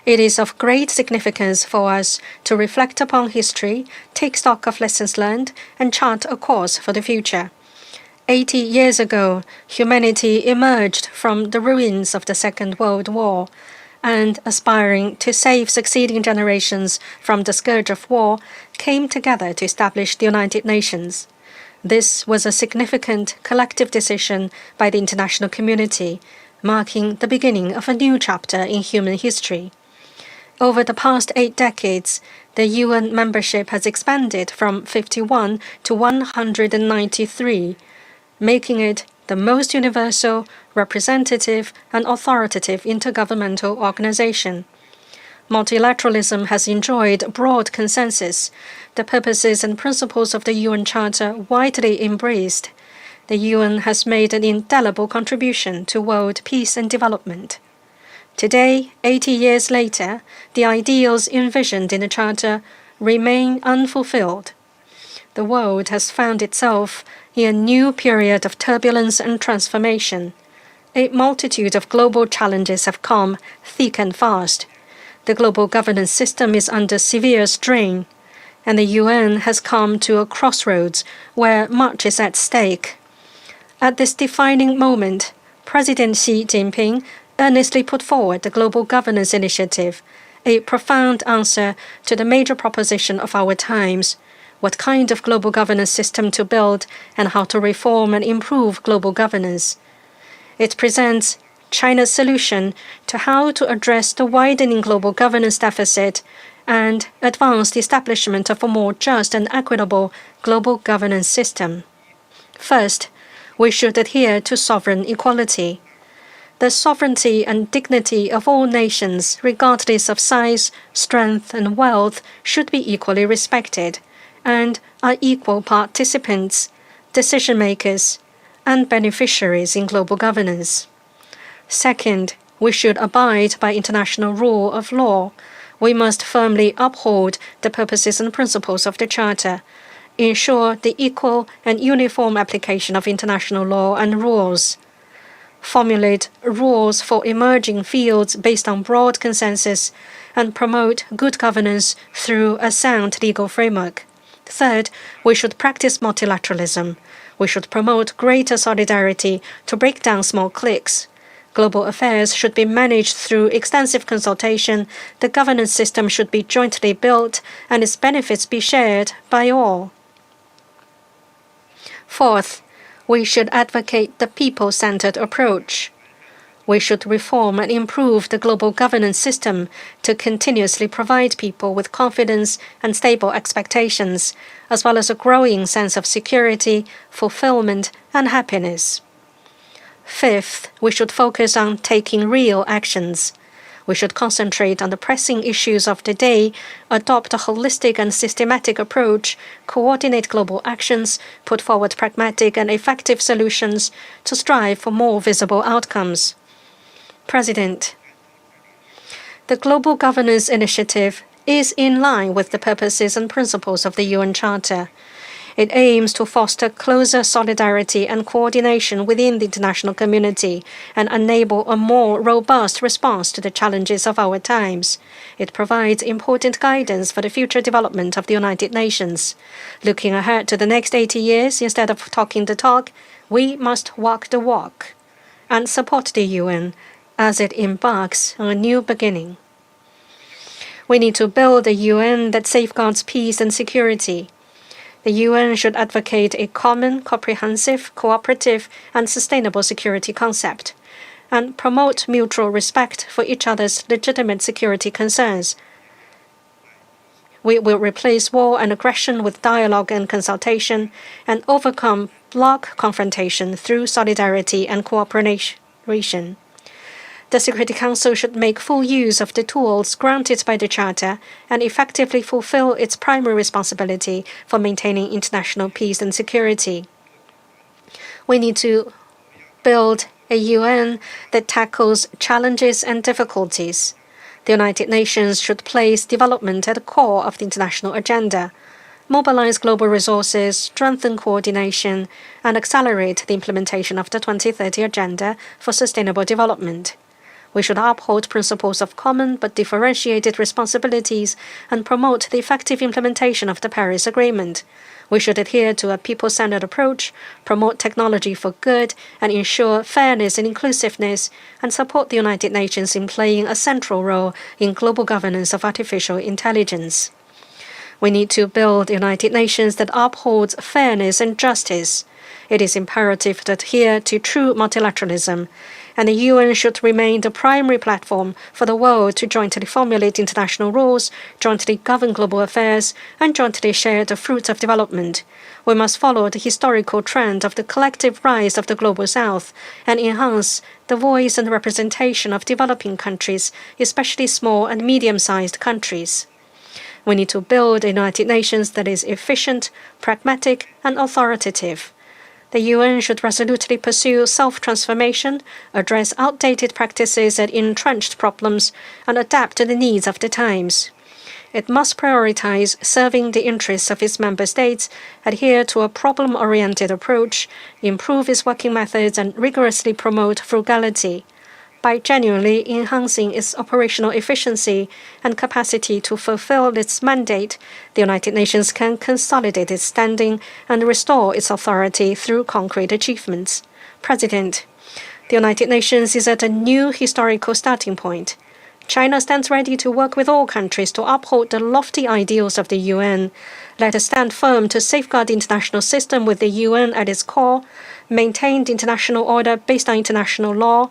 it is of great significance for us to reflect upon history, take stock of lessons learned, and chart a course for the future. 80 years ago, humanity emerged from the ruins of the Second World War, and aspiring to save succeeding generations from the scourge of war, came together to establish the United Nations. This was a significant collective decision by the international community, marking the beginning of a new chapter in human history. Over the past 8 decades, the UN membership has expanded from 51 to 193, making it the most universal, representative, and authoritative intergovernmental organization. Multilateralism has enjoyed broad consensus, the purposes and principles of the UN Charter widely embraced. The UN has made an indelible contribution to world peace and development. Today, 80 years later, the ideals envisioned in the Charter remain unfulfilled. The world has found itself in a new period of turbulence and transformation. A multitude of global challenges have come thick and fast. The global governance system is under severe strain, and the UN has come to a crossroads where much is at stake. At this defining moment, President Xi Jinping earnestly put forward the Global Governance Initiative, a profound answer to the major proposition of our times: what kind of global governance system to build and how to reform and improve global governance. It presents China's solution to how to address the widening global governance deficit and advance the establishment of a more just and equitable global governance system. First, we should adhere to sovereign equality. The sovereignty and dignity of all nations, regardless of size, strength, and wealth, should be equally respected and are equal participants, decision-makers, and beneficiaries in global governance. Second, we should abide by international rule of law. We must firmly uphold the purposes and principles of the Charter, ensure the equal and uniform application of international law and rules, formulate rules for emerging fields based on broad consensus, and promote good governance through a sound legal framework. Third, we should practice multilateralism. We should promote greater solidarity to break down small cliques. Global affairs should be managed through extensive consultation, the governance system should be jointly built, and its benefits be shared by all. Fourth, we should advocate the people-centered approach. We should reform and improve the global governance system to continuously provide people with confidence and stable expectations, as well as a growing sense of security, fulfillment, and happiness. Fifth, we should focus on taking real actions. We should concentrate on the pressing issues of the day, adopt a holistic and systematic approach, coordinate global actions, put forward pragmatic and effective solutions to strive for more visible outcomes. President, the Global Governance Initiative is in line with the purposes and principles of the UN Charter. It aims to foster closer solidarity and coordination within the international community and enable a more robust response to the challenges of our times. It provides important guidance for the future development of the United Nations. Looking ahead to the next 80 years, instead of talking the talk, we must walk the walk and support the UN as it embarks on a new beginning. We need to build a UN that safeguards peace and security. The UN should advocate a common, comprehensive, cooperative, and sustainable security concept, and promote mutual respect for each other's legitimate security concerns. We will replace war and aggression with dialogue and consultation, and overcome bloc confrontation through solidarity and cooperation. The Security Council should make full use of the tools granted by the Charter and effectively fulfill its primary responsibility for maintaining international peace and security. We need to build a UN that tackles challenges and difficulties. The United Nations should place development at the core of the international agenda. mobilize global resources, strengthen coordination, and accelerate the implementation of the 2030 Agenda for Sustainable Development. We should uphold principles of common but differentiated responsibilities and promote the effective implementation of the Paris Agreement. We should adhere to a people-centered approach, promote technology for good, and ensure fairness and inclusiveness, and support the United Nations in playing a central role in global governance of artificial intelligence. We need to build a United Nations that upholds fairness and justice. It is imperative to adhere to true multilateralism, and the UN should remain the primary platform for the world to jointly formulate international rules, jointly govern global affairs, and jointly share the fruits of development. We must follow the historical trend of the collective rise of the Global South and enhance the voice and representation of developing countries, especially small and medium-sized countries. We need to build a United Nations that is efficient, pragmatic, and authoritative. The UN should resolutely pursue self-transformation, address outdated practices and entrenched problems, and adapt to the needs of the times. It must prioritize serving the interests of its member states, adhere to a problem-oriented approach, improve its working methods, and rigorously promote frugality. By genuinely enhancing its operational efficiency and capacity to fulfill its mandate, the United Nations can consolidate its standing and restore its authority through concrete achievements. President, the United Nations is at a new historical starting point. China stands ready to work with all countries to uphold the lofty ideals of the UN. Let us stand firm to safeguard the international system with the UN at its core, maintain the international order based on international law,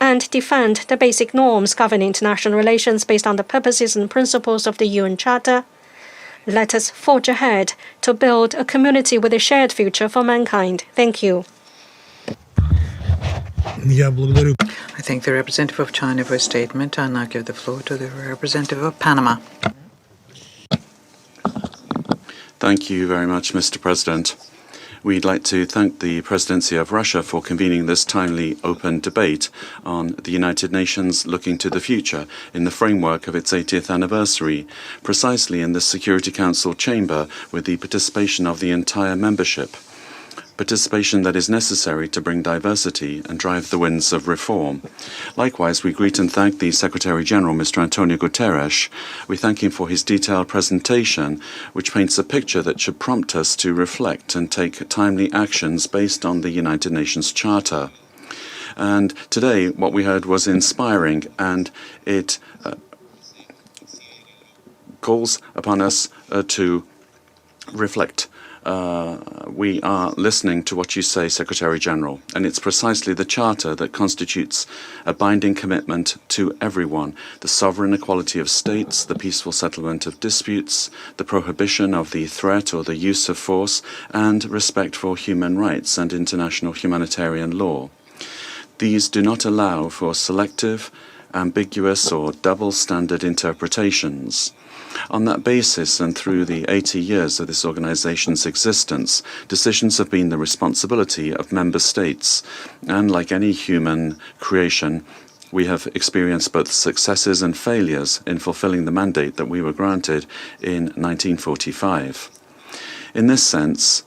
and defend the basic norms governing international relations based on the purposes and principles of the UN Charter. Let us forge ahead to build a community with a shared future for mankind. Thank you. I thank the representative of China for his statement. I now give the floor to the representative of Panama. Thank you very much, Mr. President. We'd like to thank the Presidency of Russia for convening this timely, open debate on the United Nations looking to the future in the framework of its 80th anniversary, precisely in the Security Council chamber with the participation of the entire membership. Participation that is necessary to bring diversity and drive the winds of reform. Likewise, we greet and thank the Secretary-General, Mr. Antonio Guterres. We thank him for his detailed presentation, which paints a picture that should prompt us to reflect and take timely actions based on the United Nations Charter. And today, what we heard was inspiring, and it calls upon us to reflect. We are listening to what you say, Secretary-General, and it's precisely the Charter that constitutes a binding commitment to everyone: the sovereign equality of states, the peaceful settlement of disputes, the prohibition of the threat or the use of force, and respect for human rights and international humanitarian law. These do not allow for selective, ambiguous, or double-standard interpretations. On that basis, and through the 80 years of this organization's existence, decisions have been the responsibility of member states. And like any human creation, we have experienced both successes and failures in fulfilling the mandate that we were granted in 1945. In this sense,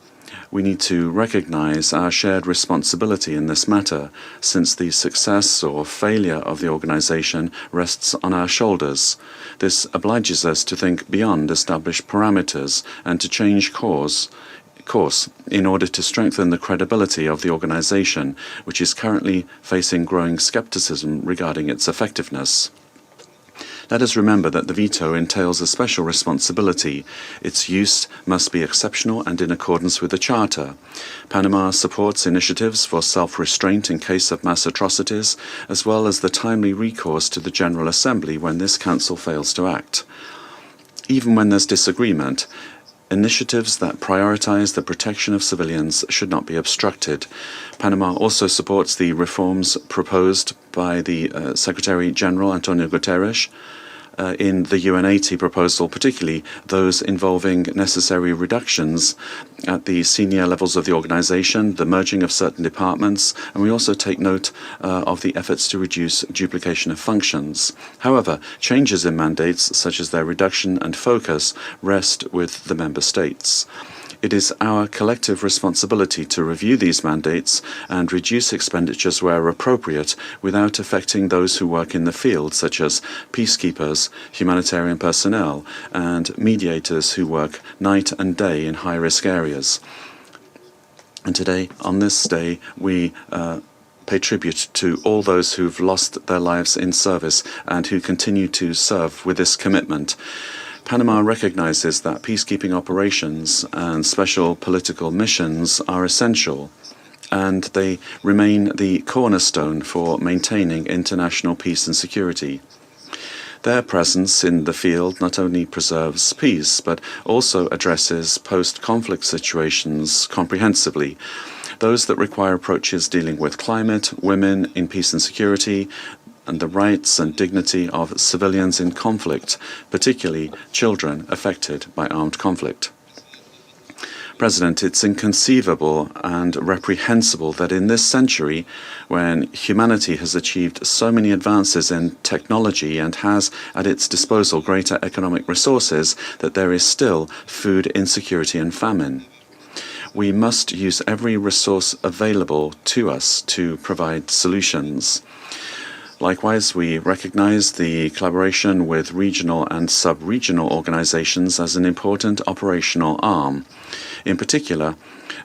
we need to recognize our shared responsibility in this matter, since the success or failure of the organization rests on our shoulders. This obliges us to think beyond established parameters and to change course in order to strengthen the credibility of the organization, which is currently facing growing skepticism regarding its effectiveness. Let us remember that the veto entails a special responsibility. Its use must be exceptional and in accordance with the Charter. Panama supports initiatives for self-restraint in case of mass atrocities, as well as the timely recourse to the General Assembly when this Council fails to act. Even when there's disagreement, initiatives that prioritize the protection of civilians should not be obstructed. Panama also supports the reforms proposed by the Secretary-General Antonio Guterres, in the UN80 proposal, particularly those involving necessary reductions at the senior levels of the organization, the merging of certain departments, and we also take note of the efforts to reduce duplication of functions. However, changes in mandates, such as their reduction and focus, rest with the member states. It is our collective responsibility to review these mandates and reduce expenditures where appropriate without affecting those who work in the field, such as peacekeepers, humanitarian personnel, and mediators who work night and day in high-risk areas. And today, on this day, we pay tribute to all those who've lost their lives in service and who continue to serve with this commitment. Panama recognizes that peacekeeping operations and special political missions are essential, and they remain the cornerstone for maintaining international peace and security. Their presence in the field not only preserves peace, but also addresses post-conflict situations comprehensively, those that require approaches dealing with climate, women in peace and security, and the rights and dignity of civilians in conflict, particularly children affected by armed conflict. President, it's inconceivable and reprehensible that in this century, when humanity has achieved so many advances in technology and has at its disposal greater economic resources, that there is still food insecurity and famine. We must use every resource available to us to provide solutions. Likewise, we recognize the collaboration with regional and sub-regional organizations as an important operational arm. In particular,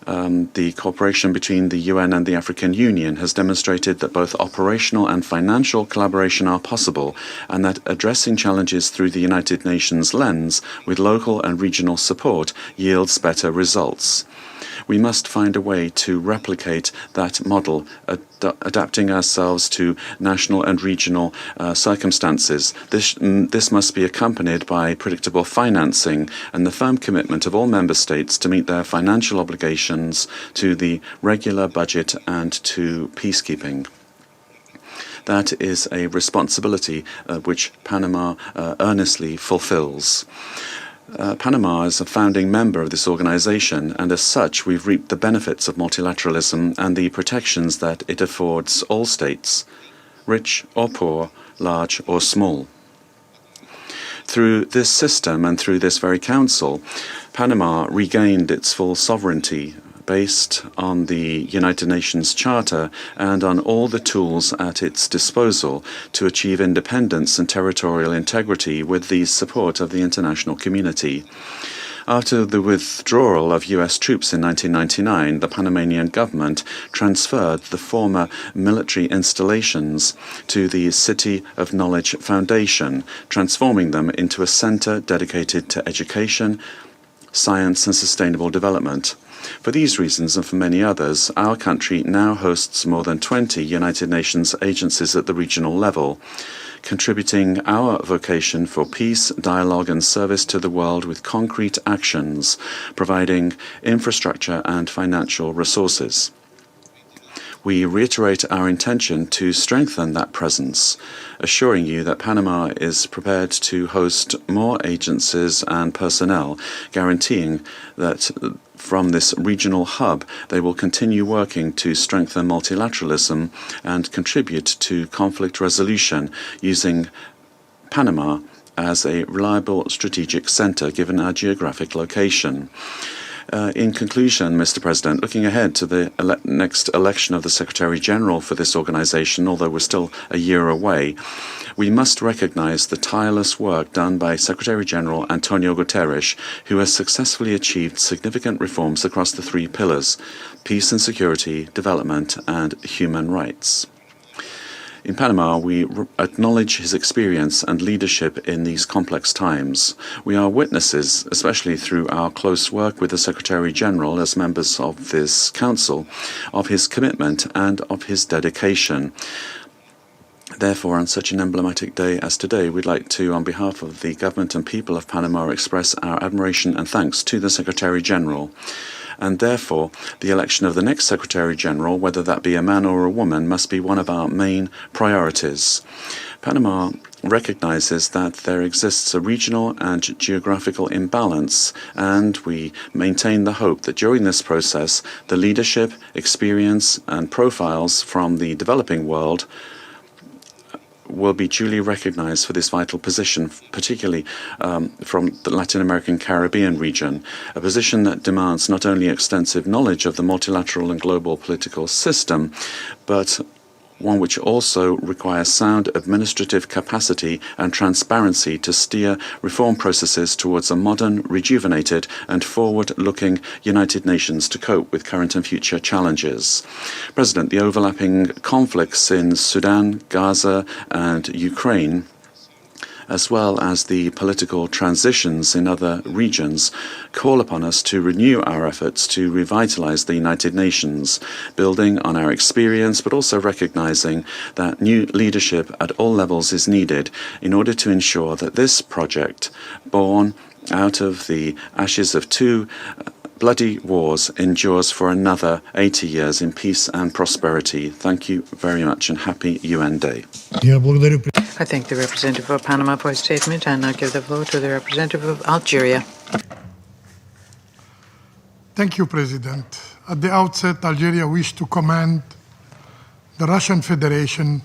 the cooperation between the UN and the African Union has demonstrated that both operational and financial collaboration are possible, and that addressing challenges through the United Nations lens with local and regional support yields better results. We must find a way to replicate that model, adapting ourselves to national and regional circumstances. This must be accompanied by predictable financing and the firm commitment of all member states to meet their financial obligations to the regular budget and to peacekeeping. That is a responsibility which Panama earnestly fulfills. Panama is a founding member of this organization, and as such, we've reaped the benefits of multilateralism and the protections that it affords all states, rich or poor, large or small. Through this system and through this very council, Panama regained its full sovereignty based on the United Nations Charter and on all the tools at its disposal to achieve independence and territorial integrity with the support of the international community. After the withdrawal of US troops in 1999, the Panamanian government transferred the former military installations to the City of Knowledge Foundation, transforming them into a center dedicated to education, science, and sustainable development. For these reasons and for many others, our country now hosts more than 20 United Nations agencies at the regional level, contributing our vocation for peace, dialogue, and service to the world with concrete actions, providing infrastructure and financial resources. We reiterate our intention to strengthen that presence, assuring you that Panama is prepared to host more agencies and personnel, guaranteeing that from this regional hub they will continue working to strengthen multilateralism and contribute to conflict resolution using Panama as a reliable strategic center given our geographic location. In conclusion, Mr. President, looking ahead to the next election of the Secretary General for this organization, although we're still a year away, we must recognize the tireless work done by Secretary General Antonio Guterres, who has successfully achieved significant reforms across the three pillars: peace and security, development, and human rights. In Panama, we acknowledge his experience and leadership in these complex times. We are witnesses, especially through our close work with the Secretary General as members of this Council, of his commitment and of his dedication. Therefore, on such an emblematic day as today, we'd like to, on behalf of the government and people of Panama, express our admiration and thanks to the Secretary General. and therefore the election of the next Secretary General, whether that be a man or a woman, must be one of our main priorities. Panama recognizes that there exists a regional and geographical imbalance, and we maintain the hope that during this process, the leadership, experience, and profiles from the developing world will be duly recognized for this vital position, particularly from the Latin American Caribbean region, a position that demands not only extensive knowledge of the multilateral and global political system, but one which also requires sound administrative capacity and transparency to steer reform processes towards a modern, rejuvenated, and forward-looking United Nations to cope with current and future challenges. President, the overlapping conflicts in Sudan, Gaza, and Ukraine, as well as the political transitions in other regions, call upon us to renew our efforts to revitalize the United Nations, building on our experience, but also recognizing that new leadership at all levels is needed in order to ensure that this project, born out of the ashes of two bloody wars, endures for another 80 years in peace and prosperity. Thank you very much, and happy UN Day. I thank the representative of Panama for his statement, and I give the floor to the representative of Algeria. Thank you, President. At the outset, Algeria wished to commend the Russian Federation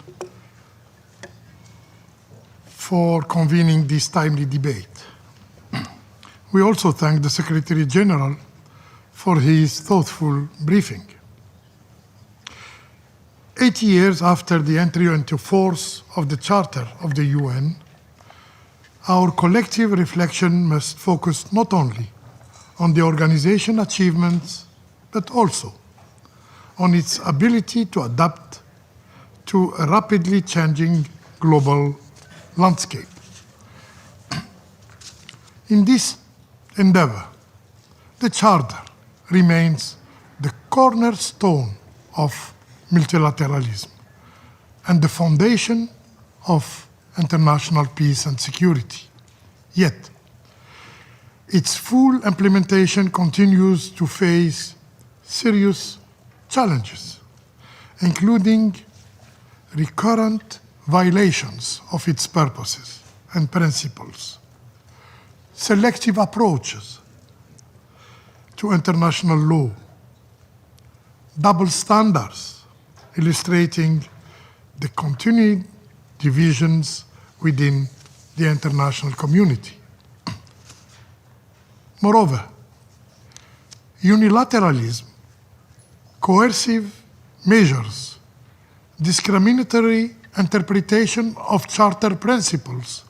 for convening this timely debate. We also thank the Secretary General for his thoughtful briefing. 80 years after the entry into force of the Charter of the UN, our collective reflection must focus not only on the organization achievements, but also on its ability to adapt to a rapidly changing global landscape. In this endeavor, the Charter remains the cornerstone of multilateralism and the foundation of international peace and security. Yet, its full implementation continues to face serious challenges, including recurrent violations of its purposes and principles, selective approaches to international law, double standards, illustrating the continuing divisions within the international community. Moreover, unilateralism, coercive measures, discriminatory interpretation of Charter principles,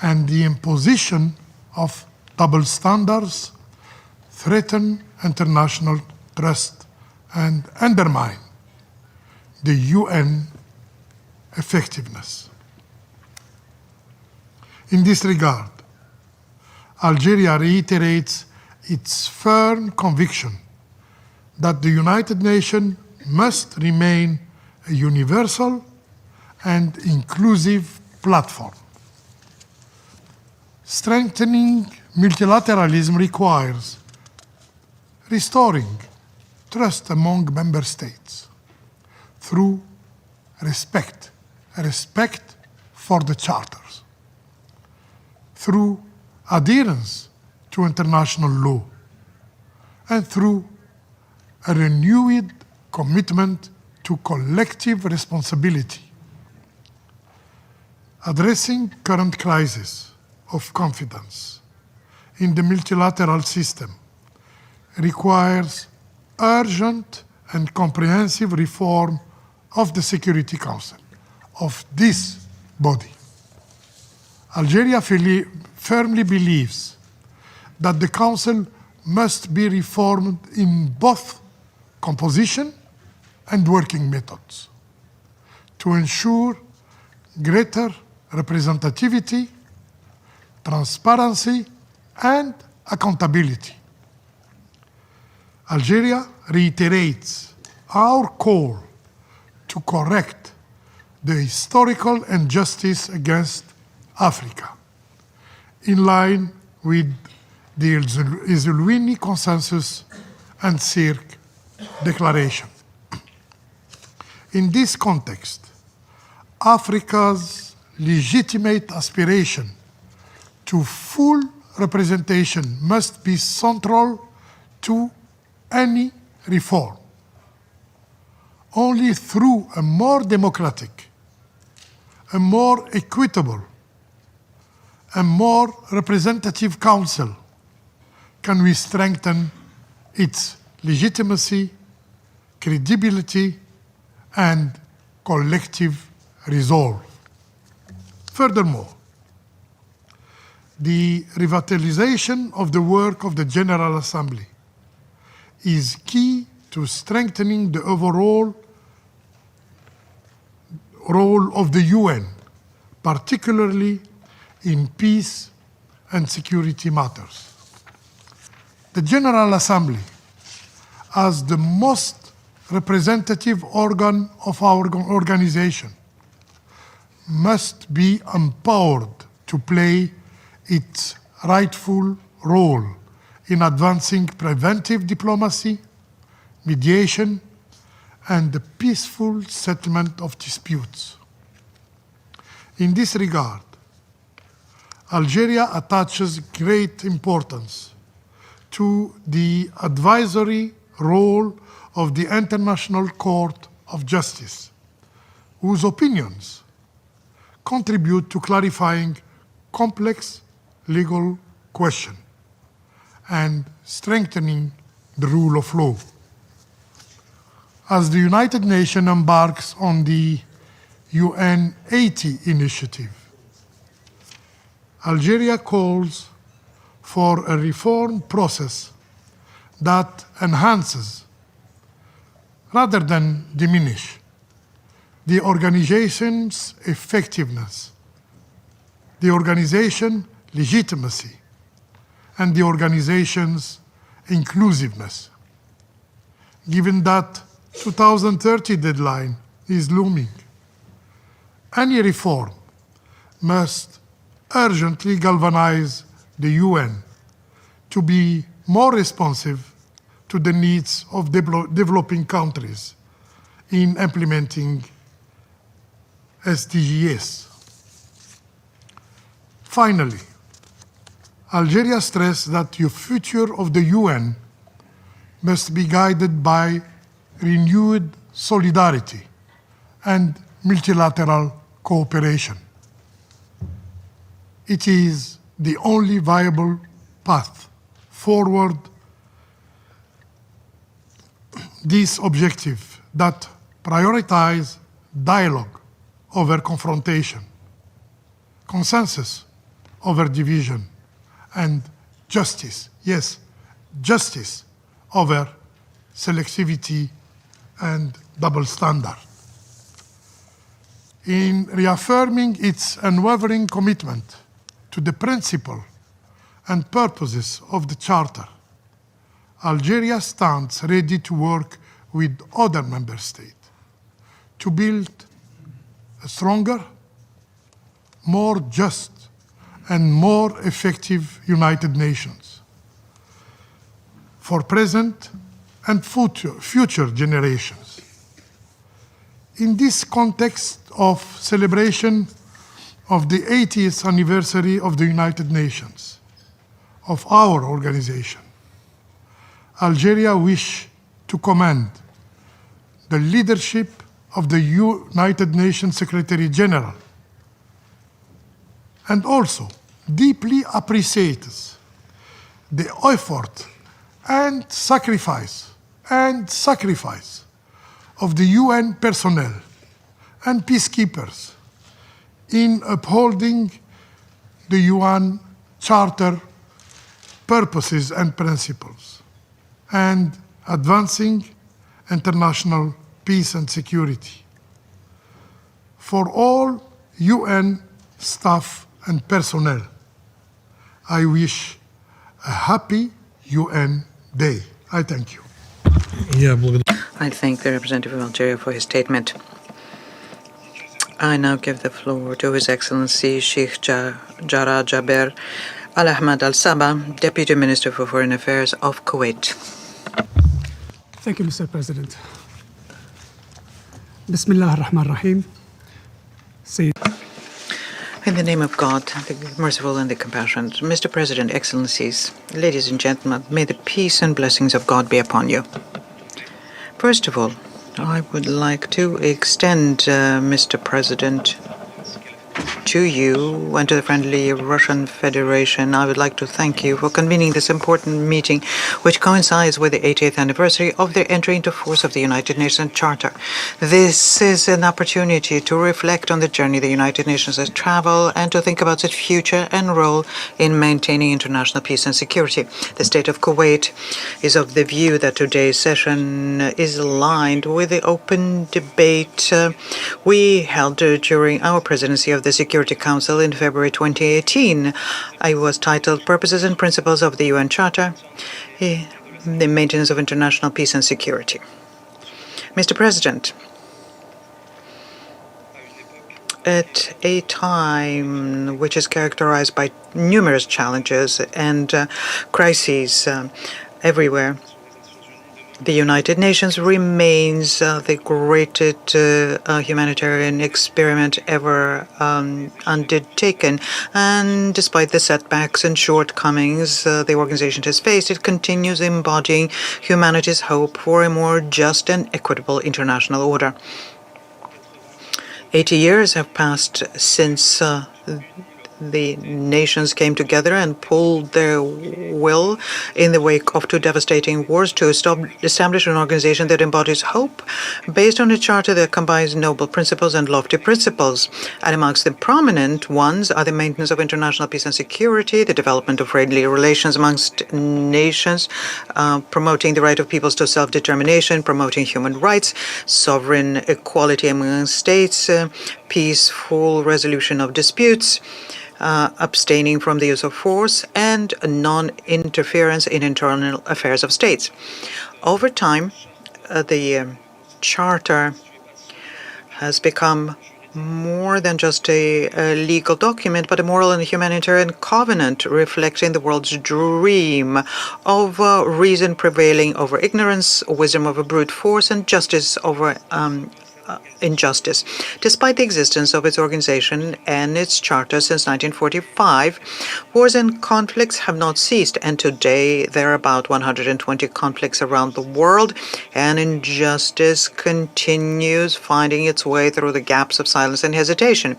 and the imposition of double standards threaten international trust and undermine the UN effectiveness. In this regard, Algeria reiterates its firm conviction that the United Nations must remain a universal and inclusive platform. Strengthening multilateralism requires restoring trust among member states through respect for the charters, through adherence to international law, and through a renewed commitment to collective responsibility. Addressing current crisis of confidence in the multilateral system requires urgent and comprehensive reform of the Security Council, of this body. Algeria firmly believes that the Council must be reformed in both composition and working methods to ensure greater representativity, transparency, and accountability. Algeria reiterates our call to correct the historical injustice against Africa, in line with the Eswini Consensus and Cirque Declaration. In this context, Africa's legitimate aspiration to full representation must be central to any reform. Only through a more democratic, a more equitable, a more representative council can we strengthen its legitimacy, credibility, and collective resolve. Furthermore, the revitalization of the work of the General Assembly is key to strengthening the overall role of the UN, particularly in peace and security matters. The General Assembly, as the most representative organ of our organization, must be empowered to play its rightful role in advancing preventive diplomacy, mediation, and the peaceful settlement of disputes. In this regard, Algeria attaches great importance to the advisory role of the International Court of Justice, whose opinions contribute to clarifying complex legal questions and strengthening the rule of law. As the United Nations embarks on the UN 80 initiative, Algeria calls for a reform process that enhances, rather than diminish, the organization's effectiveness, the organization's legitimacy, and the organization's inclusiveness. Given that 2030 deadline is looming, any reform must urgently galvanize the UN to be more responsive to the needs of developing countries in implementing SDGs. Finally, Algeria stressed that the future of the UN must be guided by renewed solidarity and multilateral cooperation. It is the only viable path forward this objective that prioritize dialogue over confrontation, consensus over division, and justice, yes, justice over selectivity and double standard. In reaffirming its unwavering commitment to the principle and purposes of the Charter, Algeria stands ready to work with other member states to build a stronger, more just, and more effective United Nations for present and future generations. In this context of celebration of the 80th anniversary of the United Nations, of our organization, Algeria wishes to commend the leadership of the United Nations Secretary General and also deeply appreciates the effort and sacrifice of the UN personnel and peacekeepers in upholding the UN Charter purposes and principles and advancing international peace and security. For all UN staff and personnel, I wish a happy UN Day. I thank you. I thank the representative of Algeria for his statement. I now give the floor to His Excellency Sheikh Jarrah Jaber Al Ahmad Al Sabah, Deputy Minister for Foreign Affairs of Kuwait. Thank you, Mr. President. Bismillah ar-Rahman ar-Rahim. In the name of God, the merciful and the compassionate, Mr. President, Excellencies, ladies and gentlemen, may the peace and blessings of God be upon you. First of all, I would like to extend, Mr. President, to you and to the friendly Russian Federation. I would like to thank you for convening this important meeting, which coincides with the 80th anniversary of the entry into force of the United Nations Charter. This is an opportunity to reflect on the journey the United Nations has traveled and to think about its future and role in maintaining international peace and security. The state of Kuwait is of the view that today's session is aligned with the open debate we held during our presidency of the Security Council in February 2018. I was titled Purposes and Principles of the UN Charter, the Maintenance of International Peace and Security. Mr. President, at a time which is characterized by numerous challenges and crises everywhere, the United Nations remains the greatest humanitarian experiment ever undertaken. And despite the setbacks and shortcomings the organization has faced, it continues embodying humanity's hope for a more just and equitable international order. 80 years have passed since the nations came together and pulled their will in the wake of two devastating wars to establish an organization that embodies hope based on a charter that combines noble principles and lofty principles. And amongst the prominent ones are the maintenance of international peace and security, the development of friendly relations amongst nations, promoting the right of peoples to self-determination, promoting human rights, sovereign equality among states, peaceful resolution of disputes, abstaining from the use of force, and non-interference in internal affairs of states. Over time, the Charter has become more than just a legal document, but a moral and humanitarian covenant reflecting the world's dream of reason prevailing over ignorance, wisdom over brute force, and justice over injustice. Despite the existence of its organization and its charter since 1945, wars and conflicts have not ceased, and today there are about 120 conflicts around the world, and injustice continues finding its way through the gaps of silence and hesitation.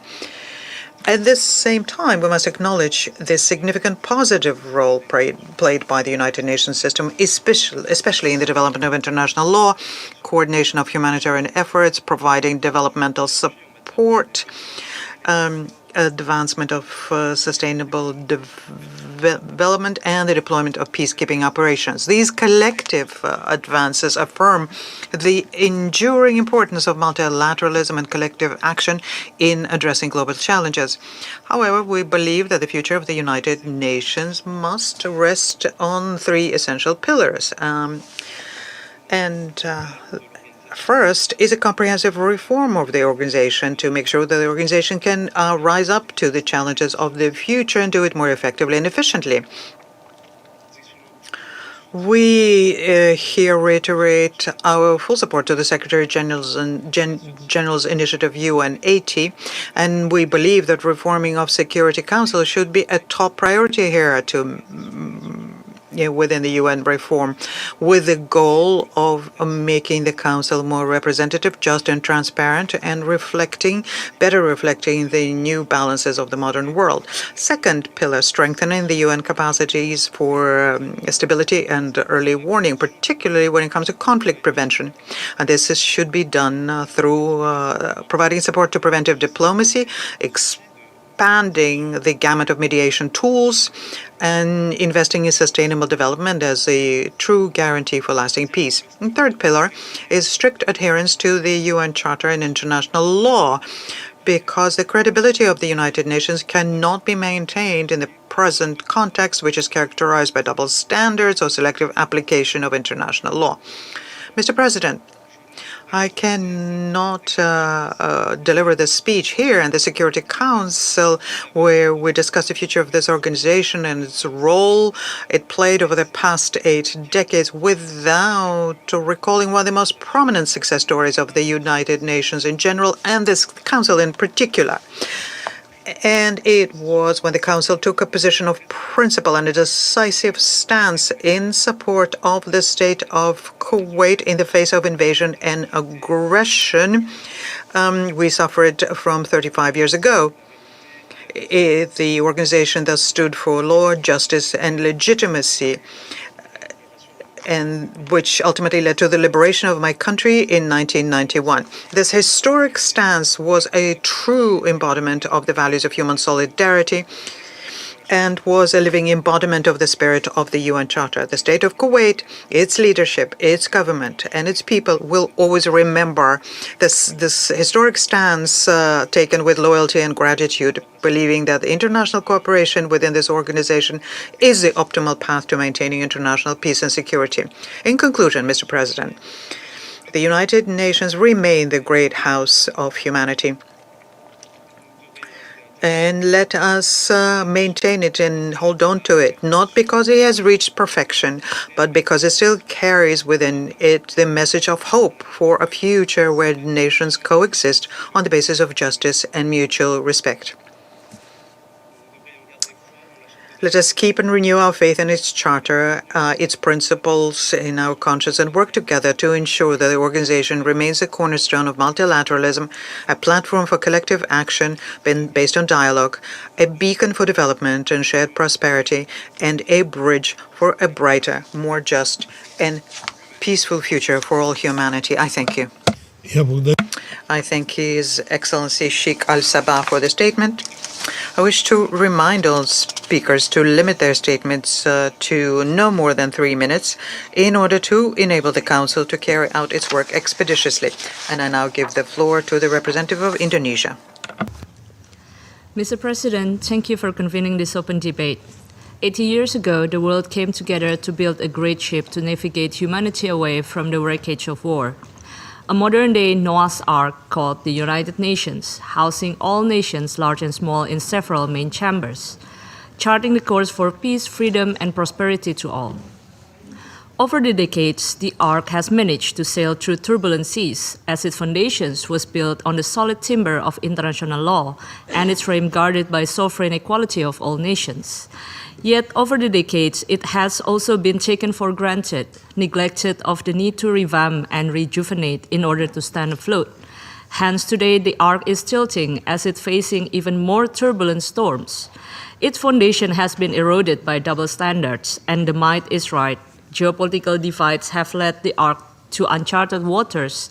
At the same time, we must acknowledge the significant positive role played by the United Nations system, especially in the development of international law, coordination of humanitarian efforts, providing developmental support, advancement of sustainable development, and the deployment of peacekeeping operations. These collective advances affirm the enduring importance of multilateralism and collective action in addressing global challenges. However, we believe that the future of the United Nations must rest on three essential pillars. First is a comprehensive reform of the organization to make sure that the organization can rise up to the challenges of the future and do it more effectively and efficiently. We here reiterate our full support to the Secretary General's initiative UN80, and we believe that reforming of Security Council should be a top priority here within the UN reform, with the goal of making the Council more representative, just and transparent, and better reflecting the new balances of the modern world. Second pillar, strengthening the UN capacities for stability and early warning, particularly when it comes to conflict prevention. And this should be done through providing support to preventive diplomacy, expanding the gamut of mediation tools, and investing in sustainable development as a true guarantee for lasting peace. And third pillar is strict adherence to the UN Charter and international law, because the credibility of the United Nations cannot be maintained in the present context, which is characterized by double standards or selective application of international law. Mr. President, I cannot deliver this speech here in the Security Council, where we discuss the future of this organization and its role it played over the past 8 decades, without recalling one of the most prominent success stories of the United Nations in general and this Council in particular. And it was when the Council took a position of principle and a decisive stance in support of the state of Kuwait in the face of invasion and aggression we suffered from 35 years ago. The organization thus stood for law, justice, and legitimacy, and which ultimately led to the liberation of my country in 1991. This historic stance was a true embodiment of the values of human solidarity and was a living embodiment of the spirit of the UN Charter. The state of Kuwait, its leadership, its government, and its people will always remember this historic stance taken with loyalty and gratitude, believing that international cooperation within this organization is the optimal path to maintaining international peace and security. In conclusion, Mr. President, the United Nations remain the great house of humanity. And let us maintain it and hold on to it, not because it has reached perfection, but because it still carries within it the message of hope for a future where nations coexist on the basis of justice and mutual respect. Let us keep and renew our faith in its charter, its principles in our conscience, and work together to ensure that the organization remains a cornerstone of multilateralism, a platform for collective action based on dialogue, a beacon for development and shared prosperity, and a bridge for a brighter, more just, and peaceful future for all humanity. I thank you. I thank His Excellency Sheikh Al-Sabah for the statement. I wish to remind all speakers to limit their statements to no more than 3 minutes in order to enable the Council to carry out its work expeditiously. And I now give the floor to the representative of Indonesia. Mr. President, thank you for convening this open debate. 80 years ago, the world came together to build a great ship to navigate humanity away from the wreckage of war. A modern-day Noah's Ark called the United Nations, housing all nations, large and small, in several main chambers, charting the course for peace, freedom, and prosperity to all. Over the decades, the Ark has managed to sail through turbulent seas, as its foundations was built on the solid timber of international law and its frame guarded by sovereign equality of all nations. Yet, over the decades, it has also been taken for granted, neglected of the need to revamp and rejuvenate in order to stand afloat. Hence, today, the Ark is tilting as it's facing even more turbulent storms. Its foundation has been eroded by double standards, and the might is right. Geopolitical divides have led the Ark to uncharted waters,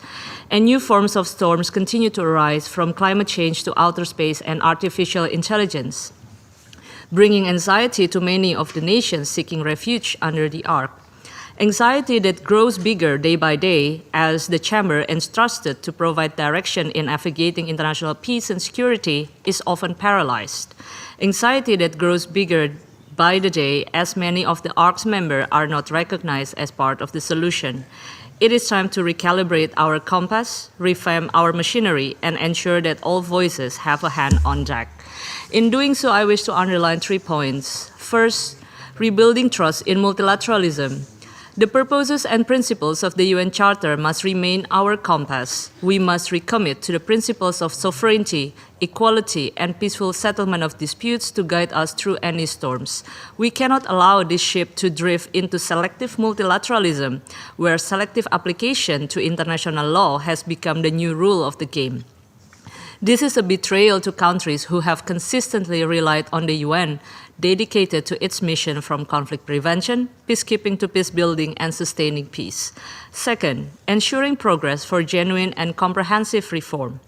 and new forms of storms continue to arise, from climate change to outer space and artificial intelligence, bringing anxiety to many of the nations seeking refuge under the Ark. Anxiety that grows bigger day by day as the chamber, entrusted to provide direction in navigating international peace and security, is often paralyzed. Anxiety that grows bigger by the day as many of the Ark's members are not recognized as part of the solution. It is time to recalibrate our compass, revamp our machinery, and ensure that all voices have a hand on deck. In doing so, I wish to underline 3 points. First, rebuilding trust in multilateralism. The purposes and principles of the UN Charter must remain our compass. We must recommit to the principles of sovereignty, equality, and peaceful settlement of disputes to guide us through any storms. We cannot allow this ship to drift into selective multilateralism, where selective application to international law has become the new rule of the game. This is a betrayal to countries who have consistently relied on the UN, dedicated to its mission from conflict prevention, peacekeeping to peace building, and sustaining peace. Second, ensuring progress for genuine and comprehensive reform.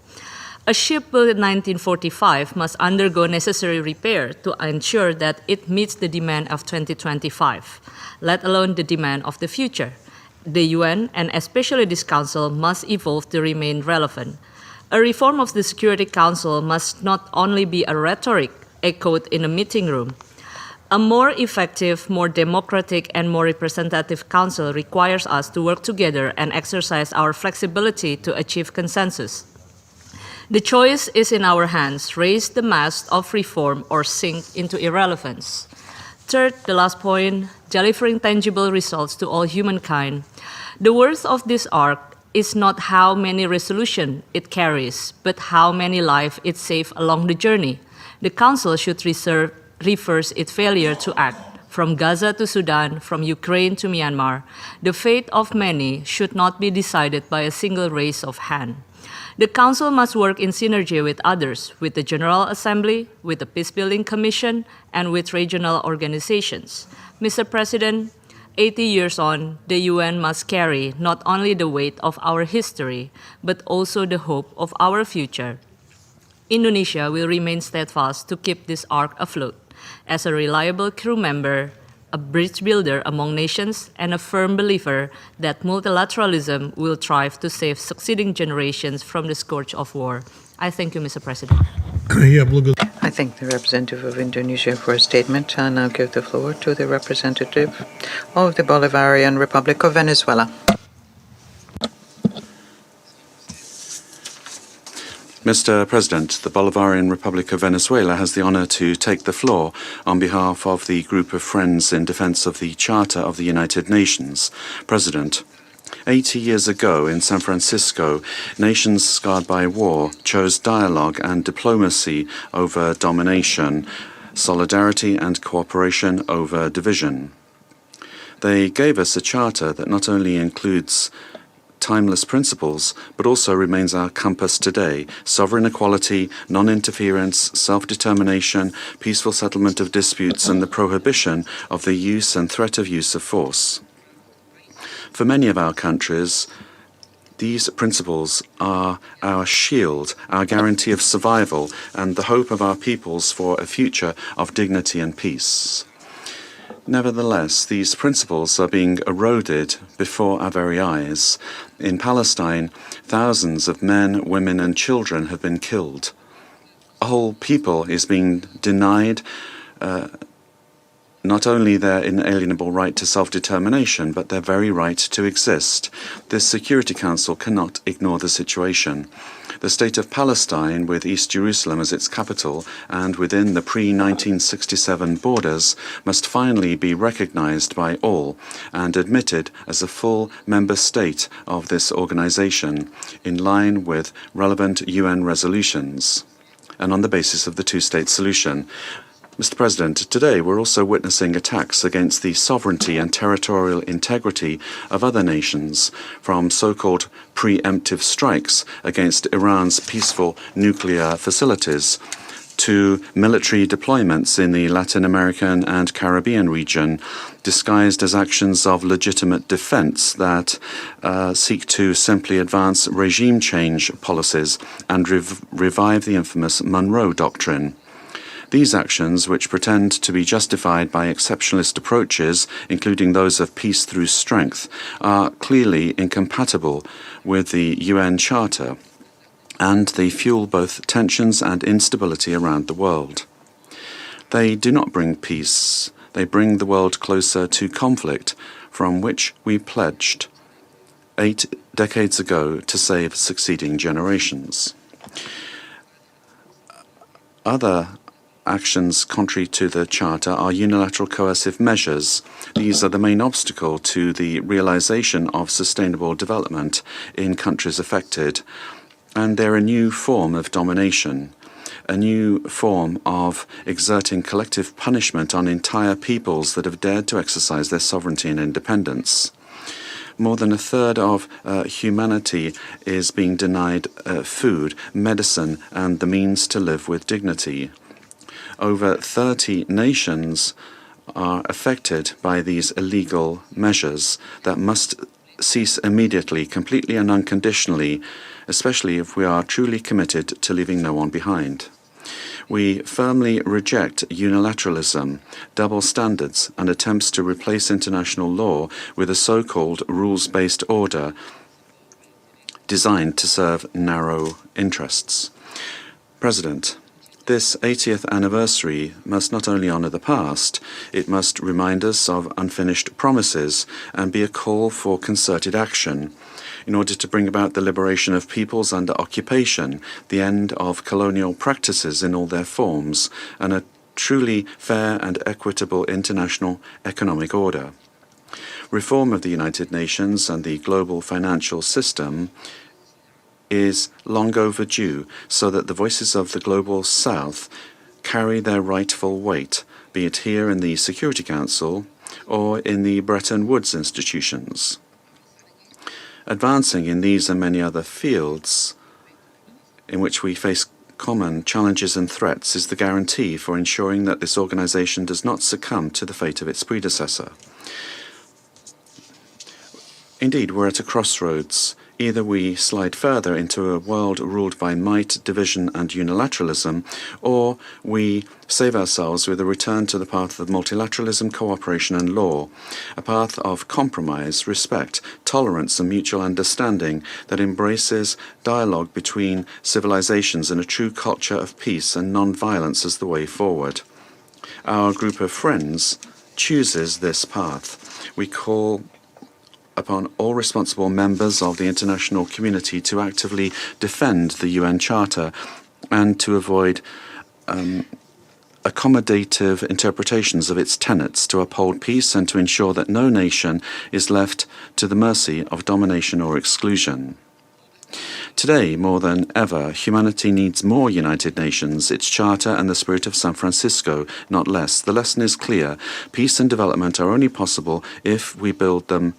A ship built in 1945 must undergo necessary repair to ensure that it meets the demand of 2025, let alone the demand of the future. The UN, and especially this Council, must evolve to remain relevant. A reform of the Security Council must not only be a rhetoric echoed in a meeting room. A more effective, more democratic, and more representative council requires us to work together and exercise our flexibility to achieve consensus. The choice is in our hands: raise the mast of reform or sink into irrelevance. Third, the last point, delivering tangible results to all humankind. The worth of this arc is not how many resolutions it carries, but how many lives it saves along the journey. The Council should reverse its failure to act. From Gaza to Sudan, from Ukraine to Myanmar, the fate of many should not be decided by a single raise of hand. The Council must work in synergy with others, with the General Assembly, with the Peacebuilding Commission, and with regional organizations. Mr. President, 80 years on, the UN must carry not only the weight of our history, but also the hope of our future. Indonesia will remain steadfast to keep this arc afloat as a reliable crew member, a bridge builder among nations, and a firm believer that multilateralism will thrive to save succeeding generations from the scourge of war. I thank you, Mr. President. I thank the representative of Indonesia for a statement. I now give the floor to the representative of the Bolivarian Republic of Venezuela. Mr. President, the Bolivarian Republic of Venezuela has the honor to take the floor on behalf of the group of friends in defense of the Charter of the United Nations. President, 80 years ago in San Francisco, nations scarred by war chose dialogue and diplomacy over domination, solidarity and cooperation over division. They gave us a charter that not only includes timeless principles, but also remains our compass today: sovereign equality, non-interference, self-determination, peaceful settlement of disputes, and the prohibition of the use and threat of use of force. For many of our countries, these principles are our shield, our guarantee of survival, and the hope of our peoples for a future of dignity and peace. Nevertheless, these principles are being eroded before our very eyes. In Palestine, thousands of men, women, and children have been killed. A whole people is being denied not only their inalienable right to self-determination, but their very right to exist. This Security Council cannot ignore the situation. The state of Palestine, with East Jerusalem as its capital and within the pre-1967 borders, must finally be recognized by all and admitted as a full member state of this organization, in line with relevant UN resolutions and on the basis of the two-state solution. Mr. President, today we're also witnessing attacks against the sovereignty and territorial integrity of other nations, from so-called preemptive strikes against Iran's peaceful nuclear facilities to military deployments in the Latin American and Caribbean region, disguised as actions of legitimate defense that seek to simply advance regime change policies and revive the infamous Monroe Doctrine. These actions, which pretend to be justified by exceptionalist approaches, including those of peace through strength, are clearly incompatible with the UN Charter, and they fuel both tensions and instability around the world. They do not bring peace. They bring the world closer to conflict, from which we pledged 8 decades ago to save succeeding generations. Other actions contrary to the Charter are unilateral coercive measures. These are the main obstacle to the realization of sustainable development in countries affected, and they're a new form of domination, a new form of exerting collective punishment on entire peoples that have dared to exercise their sovereignty and independence. More than a third of humanity is being denied food, medicine, and the means to live with dignity. Over 30 nations are affected by these illegal measures that must cease immediately, completely and unconditionally, especially if we are truly committed to leaving no one behind. We firmly reject unilateralism, double standards, and attempts to replace international law with a so-called rules-based order designed to serve narrow interests. President, This 80th anniversary must not only honour the past, it must remind us of unfinished promises and be a call for concerted action in order to bring about the liberation of peoples under occupation, the end of colonial practices in all their forms, and a truly fair and equitable international economic order. Reform of the United Nations and the global financial system is long overdue so that the voices of the global south carry their rightful weight, be it here in the Security Council or in the Bretton Woods institutions. Advancing in these and many other fields in which we face common challenges and threats is the guarantee for ensuring that this organization does not succumb to the fate of its predecessor. Indeed, we're at a crossroads. Either we slide further into a world ruled by might, division, and unilateralism, or we save ourselves with a return to the path of multilateralism, cooperation, and law, a path of compromise, respect, tolerance, and mutual understanding that embraces dialogue between civilizations and a true culture of peace and non-violence as the way forward. Our group of friends chooses this path. We call upon all responsible members of the international community to actively defend the UN Charter and to avoid accommodative interpretations of its tenets, to uphold peace and to ensure that no nation is left to the mercy of domination or exclusion. Today, more than ever, humanity needs more United Nations, its Charter, and the spirit of San Francisco, not less. The lesson is clear. Peace and development are only possible if we build them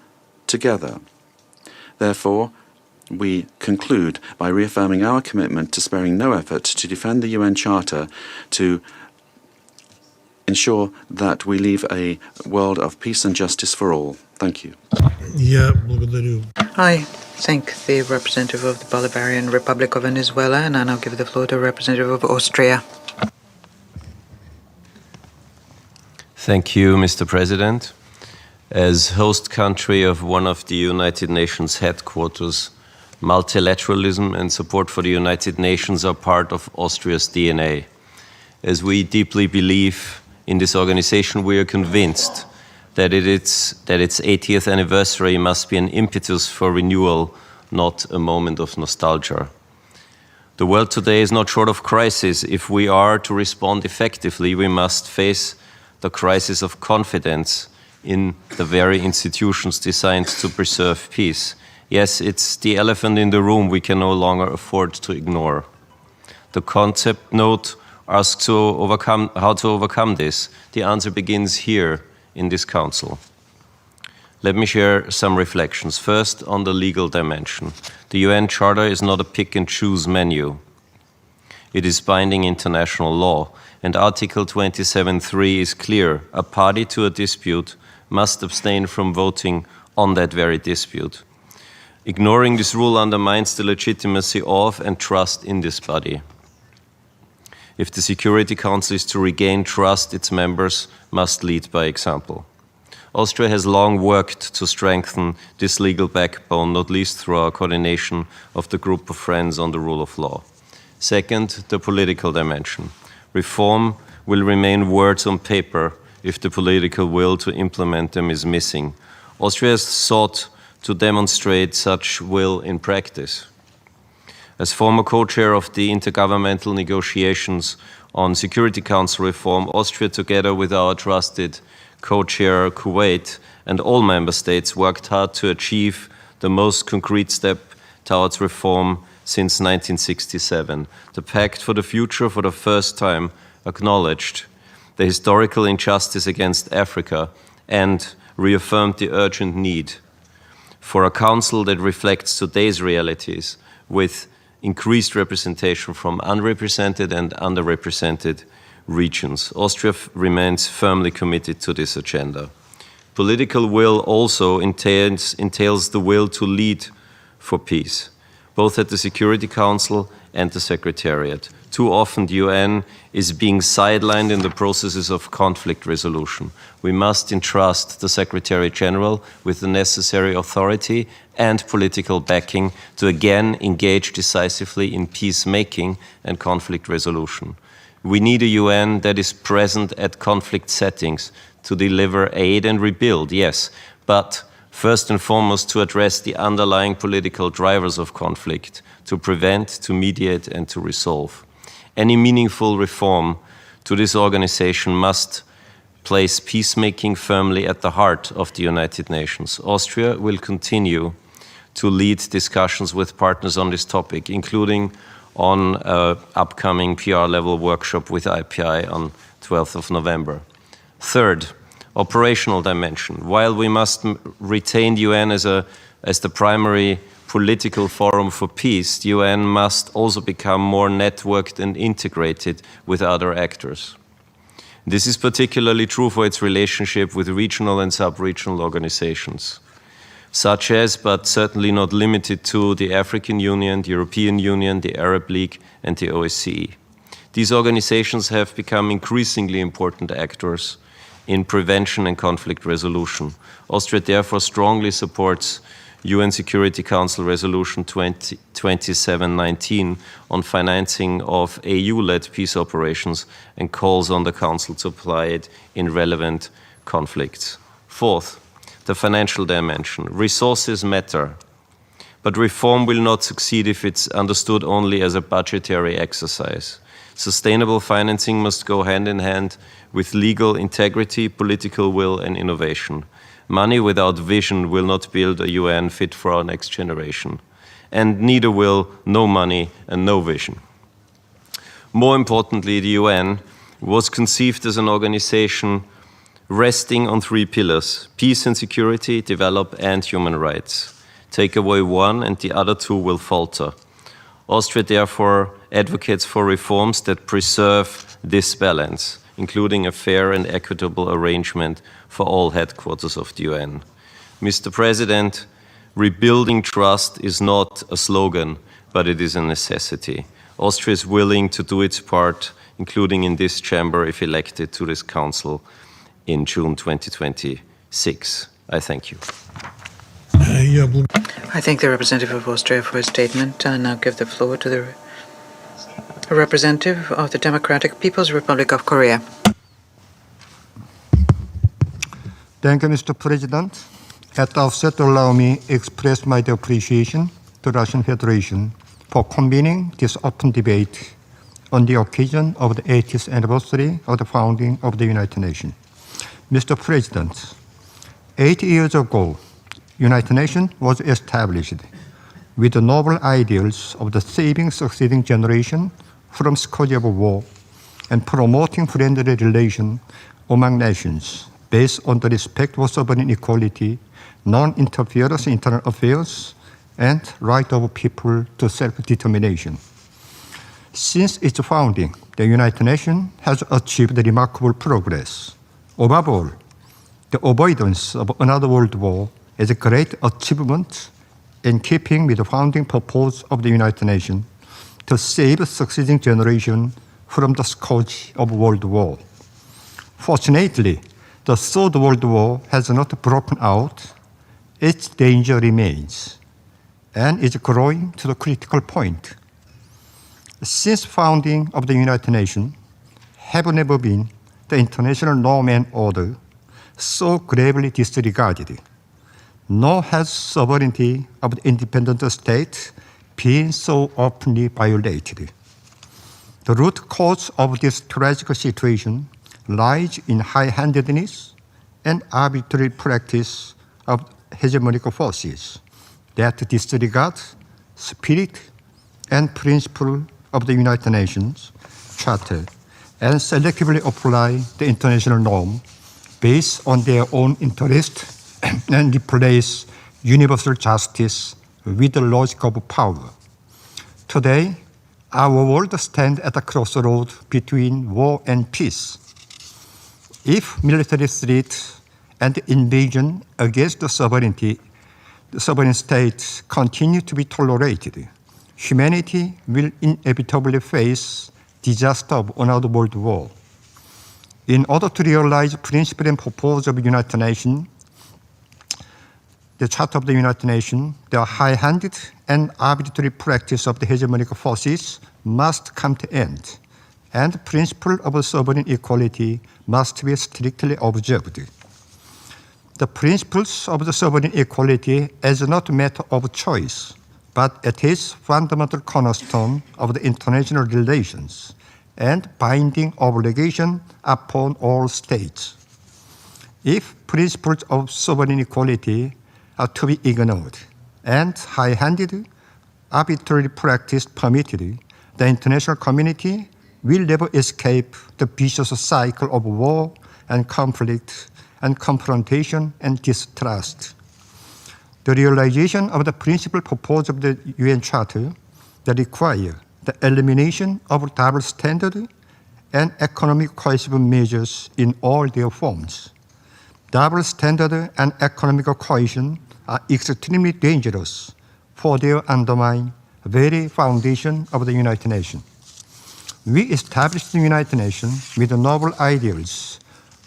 together. Therefore, we conclude by reaffirming our commitment to sparing no effort to defend the UN Charter, to ensure that we leave a world of peace and justice for all. Thank you. I thank the representative of the Bolivarian Republic of Venezuela, and I now give the floor to the representative of Austria. Thank you, Mr. President. As host country of one of the United Nations headquarters, multilateralism and support for the United Nations are part of Austria's DNA. As we deeply believe in this organization, we are convinced that its 80th anniversary must be an impetus for renewal, not a moment of nostalgia. The world today is not short of crisis. If we are to respond effectively, we must face the crisis of confidence in the very institutions designed to preserve peace. Yes, it's the elephant in the room we can no longer afford to ignore. The concept note asks how to overcome this. The answer begins here in this council. Let me share some reflections. First, on the legal dimension. The UN Charter is not a pick-and-choose menu. It is binding international law, and Article 27.3 is clear. A party to a dispute must abstain from voting on that very dispute. Ignoring this rule undermines the legitimacy of and trust in this body. If the Security Council is to regain trust, its members must lead by example. Austria has long worked to strengthen this legal backbone, not least through our coordination of the group of friends on the rule of law. Second, the political dimension. Reform will remain words on paper if the political will to implement them is missing. Austria has sought to demonstrate such will in practice. As former co-chair of the intergovernmental negotiations on Security Council reform, Austria, together with our trusted co-chair Kuwait and all member states, worked hard to achieve the most concrete step towards reform since 1967. The Pact for the Future, for the first time, acknowledged the historical injustice against Africa and reaffirmed the urgent need for a council that reflects today's realities with increased representation from unrepresented and underrepresented regions. Austria remains firmly committed to this agenda. Political will also entails the will to lead for peace, both at the Security Council and the Secretariat. Too often the UN is being sidelined in the processes of conflict resolution. We must entrust the Secretary General with the necessary authority and political backing to again engage decisively in peacemaking and conflict resolution. We need a UN that is present at conflict settings to deliver aid and rebuild, yes, but first and foremost to address the underlying political drivers of conflict, to prevent, to mediate, and to resolve. Any meaningful reform to this organization must place peacemaking firmly at the heart of the United Nations. Austria will continue to lead discussions with partners on this topic, including on an upcoming PR-level workshop with IPI on 12th of November. Third, operational dimension. While we must retain the UN as the primary political forum for peace, the UN must also become more networked and integrated with other actors. This is particularly true for its relationship with regional and sub-regional organizations, such as, but certainly not limited to, the African Union, the European Union, the Arab League, and the OSCE. These organizations have become increasingly important actors in prevention and conflict resolution. Austria therefore strongly supports UN Security Council Resolution 2719 on financing of AU-led peace operations and calls on the Council to apply it in relevant conflicts. Fourth, the financial dimension. Resources matter, but reform will not succeed if it's understood only as a budgetary exercise. Sustainable financing must go hand in hand with legal integrity, political will, and innovation. Money without vision will not build a UN fit for our next generation, and neither will no money and no vision. More importantly, the UN was conceived as an organization resting on three pillars: peace and security, develop, and human rights. Take away one and the other two will falter. Austria therefore advocates for reforms that preserve this balance, including a fair and equitable arrangement for all headquarters of the UN. Mr. President, rebuilding trust is not a slogan, but it is a necessity. Austria is willing to do its part, including in this chamber if elected to this council in June 2026. I thank you. I thank the representative of Austria for his statement. I now give the floor to the representative of the Democratic People's Republic of Korea. Thank you, Mr. President. At the outset, allow me to express my appreciation to the Russian Federation for convening this open debate on the occasion of the 80th anniversary of the founding of the United Nations. Mr. President, 80 years ago, United Nations was established with the noble ideals of the saving succeeding generation from scourge of war and promoting friendly relations among nations based on the respect for sovereign equality, non-interference in internal affairs, and right of people to self-determination. Since its founding, the United Nations has achieved remarkable progress. Above all, the avoidance of another world war is a great achievement in keeping with the founding purpose of the United Nations to save succeeding generation from the scourge of world war. Fortunately, the Third World War has not broken out. Its danger remains and is growing to the critical point. Since founding of the United Nations, have never been the international norm and order so gravely disregarded, nor has sovereignty of the independent state been so openly violated. The root cause of this tragic situation lies in high-handedness and arbitrary practice of hegemonic forces that disregard spirit and principle of the United Nations Charter and selectively apply the international norm based on their own interest and replace universal justice with the logic of power. Today, our world stands at a crossroad between war and peace. If military threat and invasion against the sovereign states continue to be tolerated, humanity will inevitably face disaster of another world war. In order to realize the principle and purpose of the United Nations, the Charter of the United Nations, the high-handed and arbitrary practice of the hegemonic forces must come to end, and the principle of sovereign equality must be strictly observed. The principles of the sovereign equality is not a matter of choice, but it is fundamental cornerstone of the international relations and binding obligation upon all states. If principles of sovereign equality are to be ignored and high-handed, arbitrary practice permitted, the international community will never escape the vicious cycle of war and conflict and confrontation and distrust. The realization of the principle proposed of the UN Charter that require the elimination of double standard and economic coercive measures in all their forms. Double standard and economic coercion are extremely dangerous, for they undermine the very foundation of the United Nations. We established the United Nations with the noble ideals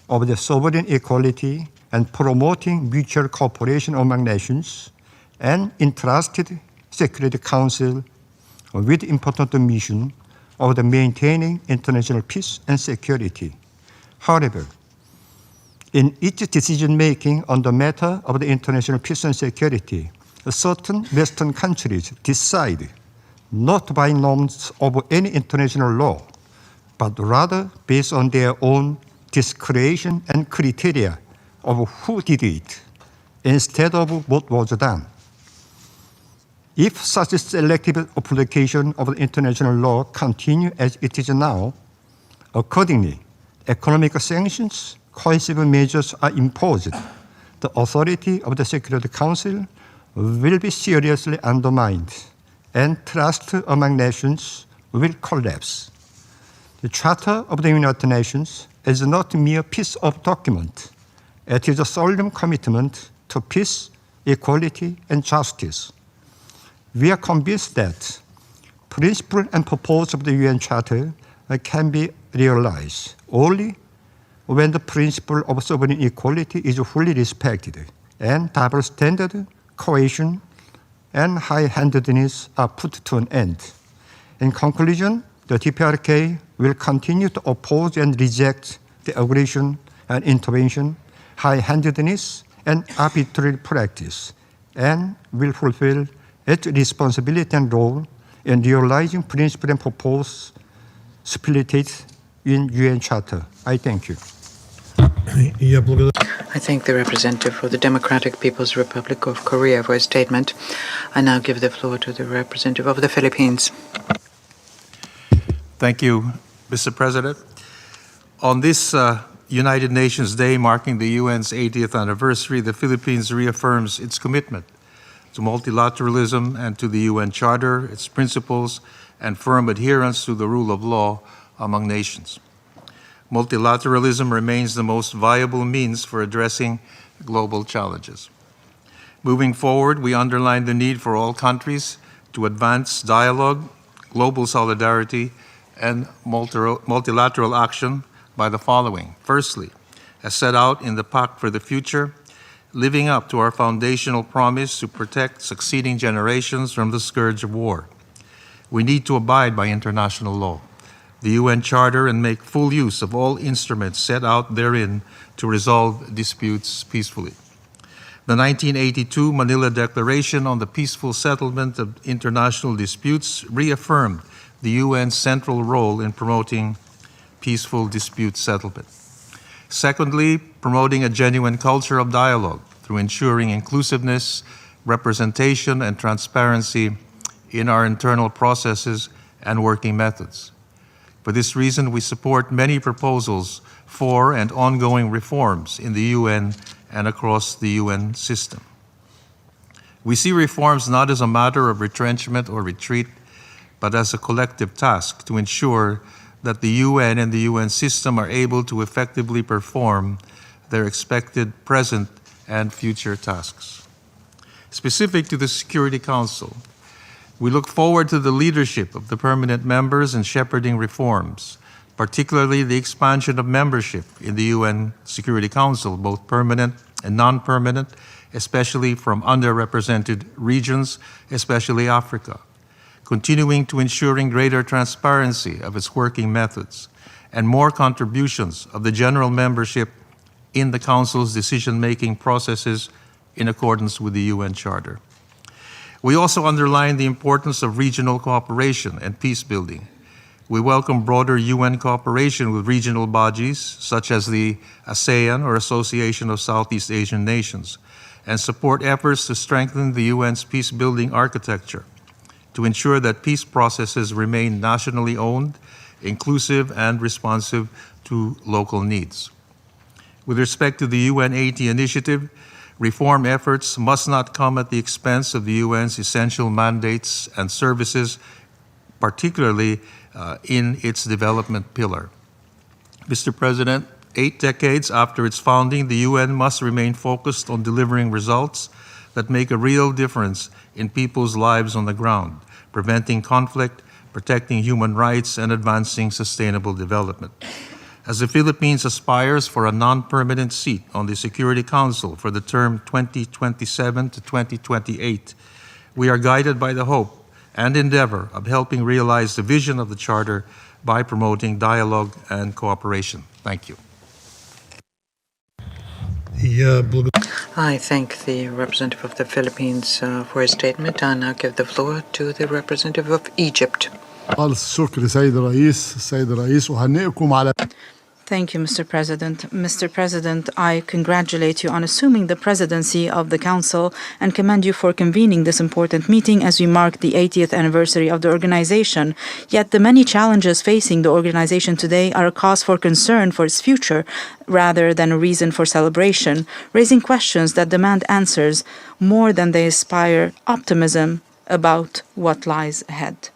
of the sovereign equality and promoting mutual cooperation among nations, and entrusted Security Council with important mission of the maintaining international peace and security. However, in its decision-making on the matter of the international peace and security, certain Western countries decide not by norms of any international law, but rather based on their own discretion and criteria of who did it, instead of what was done. If such a selective application of the international law continue as it is now, accordingly, economic sanctions, coercive measures are imposed, the authority of the Security Council will be seriously undermined, and trust among nations will collapse. The Charter of the United Nations is not a mere piece of document. It is a solemn commitment to peace, equality, and justice. We are convinced that principle and purpose of the UN Charter can be realized only when the principle of sovereign equality is fully respected and double standard, coercion, and high-handedness are put to an end. In conclusion, the DPRK will continue to oppose and reject the aggression and intervention, high-handedness, and arbitrary practice, and will fulfill its responsibility and role in realizing principle and purpose stipulated in UN Charter. I thank you. I thank the representative for the Democratic People's Republic of Korea for his statement. I now give the floor to the representative of the Philippines. Thank you, Mr. President. On this United Nations Day marking the UN's 80th anniversary, the Philippines reaffirms its commitment to multilateralism and to the UN Charter, its principles, and firm adherence to the rule of law among nations. Multilateralism remains the most viable means for addressing global challenges. Moving forward, we underline the need for all countries to advance dialogue, global solidarity, and multilateral action by the following. Firstly, as set out in the Pact for the Future, living up to our foundational promise to protect succeeding generations from the scourge of war. We need to abide by international law, the UN Charter, and make full use of all instruments set out therein to resolve disputes peacefully. The 1982 Manila Declaration on the Peaceful Settlement of International Disputes reaffirmed the UN's central role in promoting peaceful dispute settlement. Secondly, promoting a genuine culture of dialogue through ensuring inclusiveness, representation, and transparency in our internal processes and working methods. For this reason, we support many proposals for and ongoing reforms in the UN and across the UN system. We see reforms not as a matter of retrenchment or retreat, but as a collective task to ensure that the UN and the UN system are able to effectively perform their expected present and future tasks. Specific to the Security Council, we look forward to the leadership of the permanent members in shepherding reforms, particularly the expansion of membership in the UN Security Council, both permanent and non-permanent, especially from underrepresented regions, especially Africa. continuing to ensuring greater transparency of its working methods, and more contributions of the general membership in the Council's decision-making processes in accordance with the UN Charter. We also underline the importance of regional cooperation and peace building. We welcome broader UN cooperation with regional bodies such as the ASEAN, or Association of Southeast Asian Nations, and support efforts to strengthen the UN's peace-building architecture to ensure that peace processes remain nationally owned, inclusive, and responsive to local needs. With respect to the UN 80 initiative, reform efforts must not come at the expense of the UN's essential mandates and services, particularly in its development pillar. Mr. President, 8 decades after its founding, the UN must remain focused on delivering results that make a real difference in people's lives on the ground, preventing conflict, protecting human rights, and advancing sustainable development. As the Philippines aspires for a non-permanent seat on the Security Council for the term 2027 to 2028, we are guided by the hope and endeavor of helping realize the vision of the Charter by promoting dialogue and cooperation. Thank you. I thank the representative of the Philippines for his statement, and I'll give the floor to the representative of Egypt. Thank you, Mr. President. Mr. President, I congratulate you on assuming the presidency of the Council and commend you for convening this important meeting as we mark the 80th anniversary of the organization. Yet the many challenges facing the organization today are a cause for concern for its future rather than a reason for celebration, raising questions that demand answers more than they inspire optimism about what lies ahead.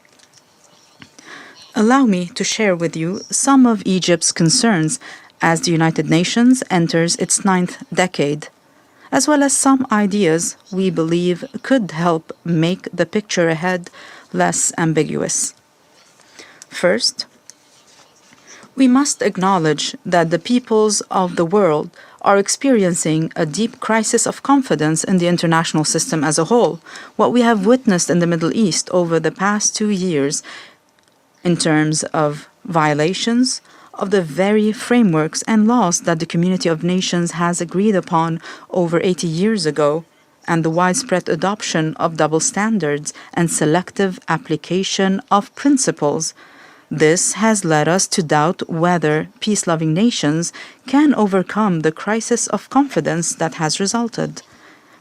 Allow me to share with you some of Egypt's concerns as the United Nations enters its 9th decade, as well as some ideas we believe could help make the picture ahead less ambiguous. First, we must acknowledge that the peoples of the world are experiencing a deep crisis of confidence in the international system as a whole. What we have witnessed in the Middle East over the past 2 years in terms of violations of the very frameworks and laws that the community of nations has agreed upon over 80 years ago, and the widespread adoption of double standards and selective application of principles. This has led us to doubt whether peace-loving nations can overcome the crisis of confidence that has resulted.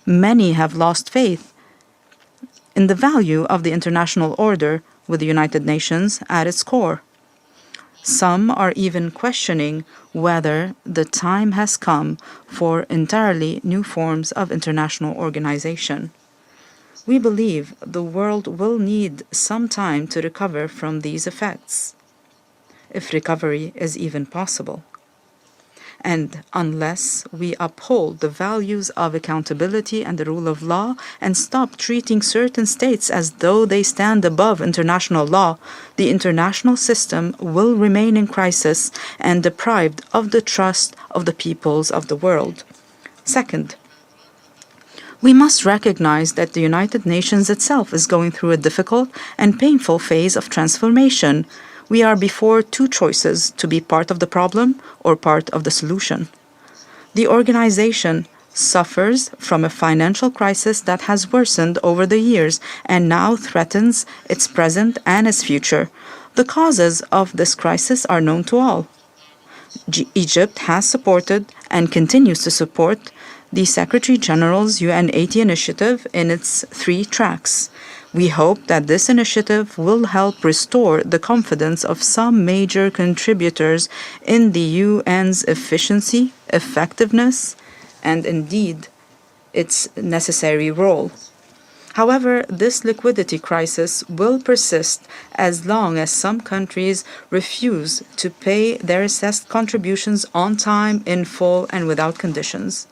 Many have lost faith in the value of the international order, with the United Nations at its core. Some are even questioning whether the time has come for entirely new forms of international organization. We believe the world will need some time to recover from these effects, if recovery is even possible. And unless we uphold the values of accountability and the rule of law and stop treating certain states as though they stand above international law, the international system will remain in crisis and deprived of the trust of the peoples of the world. Second, we must recognize that the United Nations itself is going through a difficult and painful phase of transformation. We are before two choices: to be part of the problem or part of the solution. The organization suffers from a financial crisis that has worsened over the years and now threatens its present and its future. The causes of this crisis are known to all. Egypt has supported and continues to support the Secretary General's UN 80 initiative in its 3 tracks. We hope that this initiative will help restore the confidence of some major contributors in the UN's efficiency, effectiveness, and indeed its necessary role. However, this liquidity crisis will persist as long as some countries refuse to pay their assessed contributions on time, in full, and without conditions.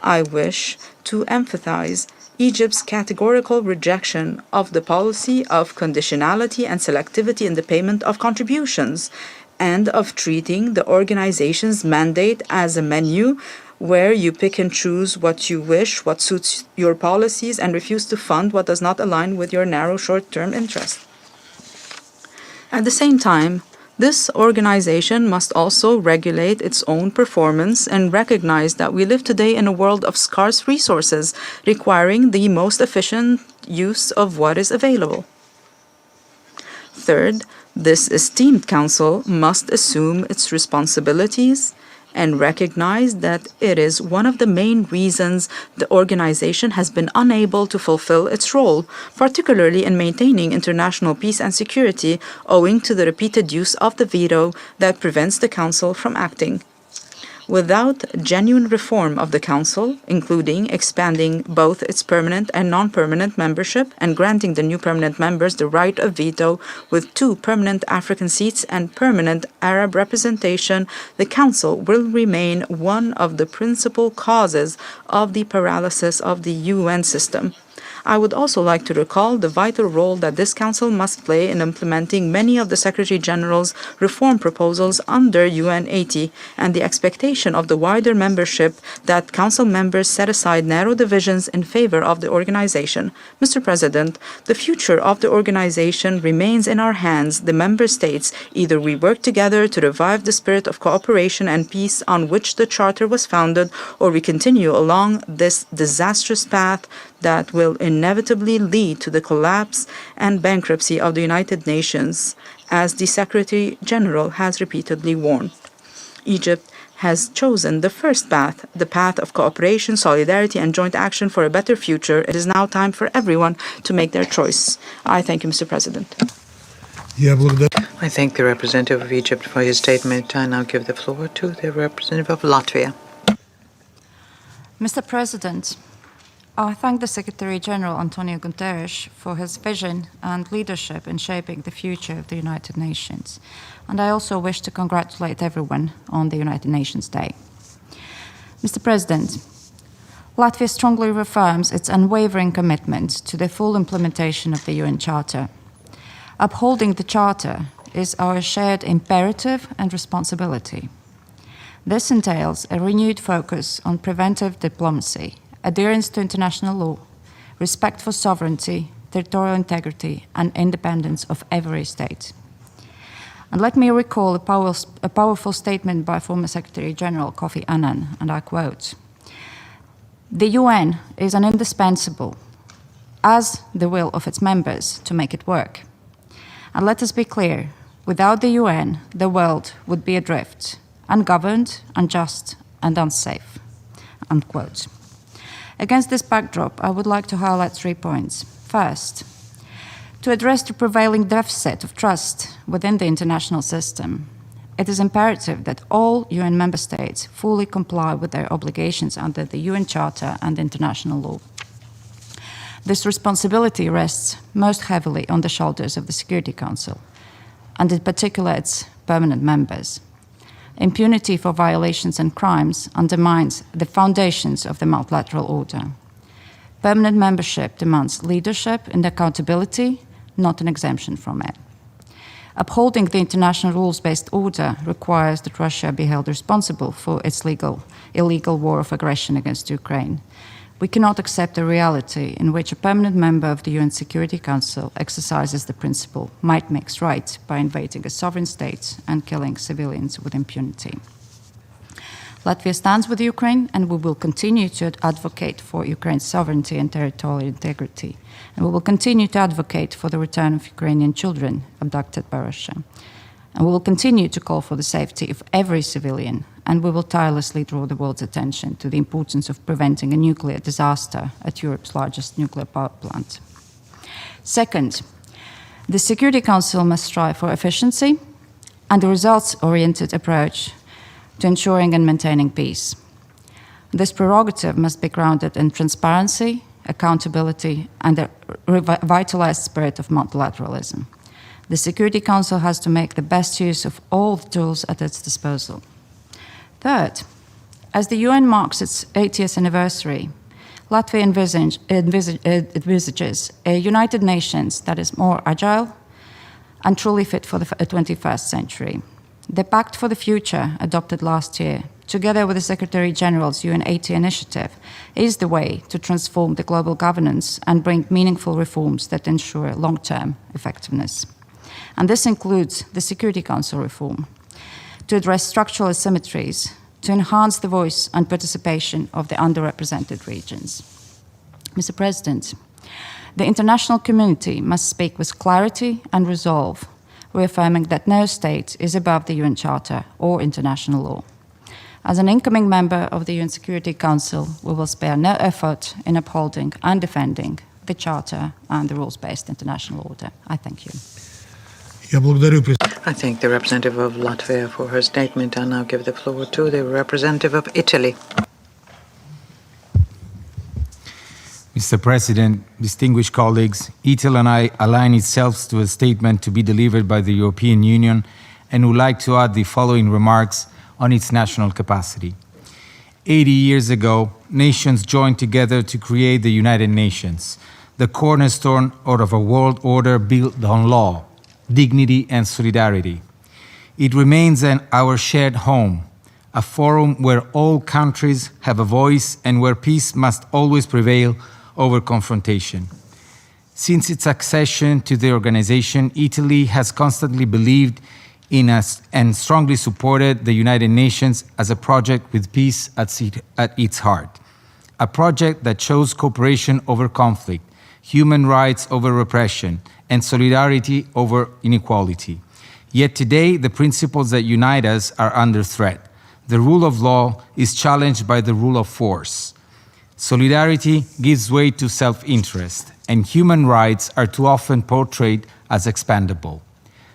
I wish to emphasize Egypt's categorical rejection of the policy of conditionality and selectivity in the payment of contributions, and of treating the organization's mandate as a menu where you pick and choose what you wish, what suits your policies, and refuse to fund what does not align with your narrow short-term interests. At the same time, this organization must also regulate its own performance and recognize that we live today in a world of scarce resources, requiring the most efficient use of what is available. Third, this esteemed council must assume its responsibilities and recognize that it is one of the main reasons the organization has been unable to fulfill its role, particularly in maintaining international peace and security, owing to the repeated use of the veto that prevents the Council from acting. Without genuine reform of the Council, including expanding both its permanent and non-permanent membership and granting the new permanent members the right of veto with 2 permanent African seats and permanent Arab representation, the Council will remain one of the principal causes of the paralysis of the UN system. I would also like to recall the vital role that this Council must play in implementing many of the Secretary-General's reform proposals under UN 80 and the expectation of the wider membership that Council members set aside narrow divisions in favor of the organization. Mr. President, the future of the organization remains in our hands, the member states. Either we work together to revive the spirit of cooperation and peace on which the Charter was founded, or we continue along this disastrous path that will inevitably lead to the collapse and bankruptcy of the United Nations, as the Secretary-General has repeatedly warned. Egypt has chosen the first path, the path of cooperation, solidarity, and joint action for a better future. It is now time for everyone to make their choice. I thank you, Mr. President. I thank the representative of Egypt for his statement. I now give the floor to the representative of Latvia. Mr. President, I thank the Secretary-General Antonio Guterres for his vision and leadership in shaping the future of the United Nations. And I also wish to congratulate everyone on the United Nations Day. Mr. President, Latvia strongly reaffirms its unwavering commitment to the full implementation of the UN Charter. Upholding the Charter is our shared imperative and responsibility. This entails a renewed focus on preventive diplomacy, adherence to international law, respect for sovereignty, territorial integrity, and independence of every state. And let me recall a powerful statement by former Secretary-General Kofi Annan, and I quote, "The UN is an indispensable, as the will of its members, to make it work. And let us be clear, without the UN, the world would be adrift, ungoverned, unjust, and unsafe." Unquote. Against this backdrop, I would like to highlight 3 points. First, to address the prevailing deficit of trust within the international system, it is imperative that all UN member states fully comply with their obligations under the UN Charter and international law. This responsibility rests most heavily on the shoulders of the Security Council, and in particular its permanent members. Impunity for violations and crimes undermines the foundations of the multilateral order. Permanent membership demands leadership and accountability, not an exemption from it. Upholding the international rules-based order requires that Russia be held responsible for its illegal war of aggression against Ukraine. We cannot accept a reality in which a permanent member of the UN Security Council exercises the principle might makes right by invading a sovereign state and killing civilians with impunity. Latvia stands with Ukraine, and we will continue to advocate for Ukraine's sovereignty and territorial integrity. And we will continue to advocate for the return of Ukrainian children abducted by Russia. And we will continue to call for the safety of every civilian, and we will tirelessly draw the world's attention to the importance of preventing a nuclear disaster at Europe's largest nuclear power plant. Second, the Security Council must strive for efficiency and a results-oriented approach to ensuring and maintaining peace. This prerogative must be grounded in transparency, accountability, and a revitalized spirit of multilateralism. The Security Council has to make the best use of all the tools at its disposal. Third, as the UN marks its 80th anniversary, Latvia envisages a United Nations that is more agile and truly fit for the 21st century. The Pact for the Future, adopted last year, together with the Secretary General's UN80 initiative, is the way to transform the global governance and bring meaningful reforms that ensure long-term effectiveness. And this includes the Security Council reform, to address structural asymmetries, to enhance the voice and participation of the underrepresented regions. Mr. President, the international community must speak with clarity and resolve, reaffirming that no state is above the UN Charter or international law. As an incoming member of the UN Security Council, we will spare no effort in upholding and defending the Charter and the rules-based international order. I thank you. I thank the representative of Latvia for her statement. I now give the floor to the representative of Italy. Mr. President, distinguished colleagues, Italy and I align itself to a statement to be delivered by the European Union and would like to add the following remarks on its national capacity. 80 years ago, nations joined together to create the United Nations, the cornerstone of a world order built on law, dignity and solidarity. It remains our shared home, a forum where all countries have a voice and where peace must always prevail over confrontation. Since its accession to the organization, Italy has constantly believed in us and strongly supported the United Nations as a project with peace at its heart. A project that chose cooperation over conflict, human rights over repression, and solidarity over inequality. Yet today, the principles that unite us are under threat. The rule of law is challenged by the rule of force. Solidarity gives way to self-interest, and human rights are too often portrayed as expendable.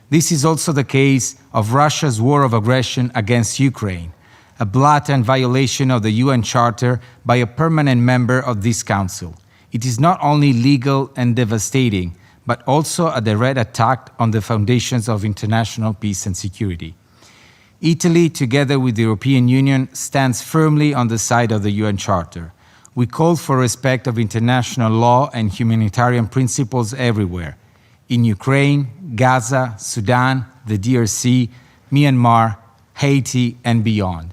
This is also the case of Russia's war of aggression against Ukraine, a blatant violation of the UN Charter by a permanent member of this Council. It is not only legal and devastating, but also a direct attack on the foundations of international peace and security. Italy, together with the European Union, stands firmly on the side of the UN Charter. We call for respect of international law and humanitarian principles everywhere, in Ukraine, Gaza, Sudan, the DRC, Myanmar, Haiti, and beyond.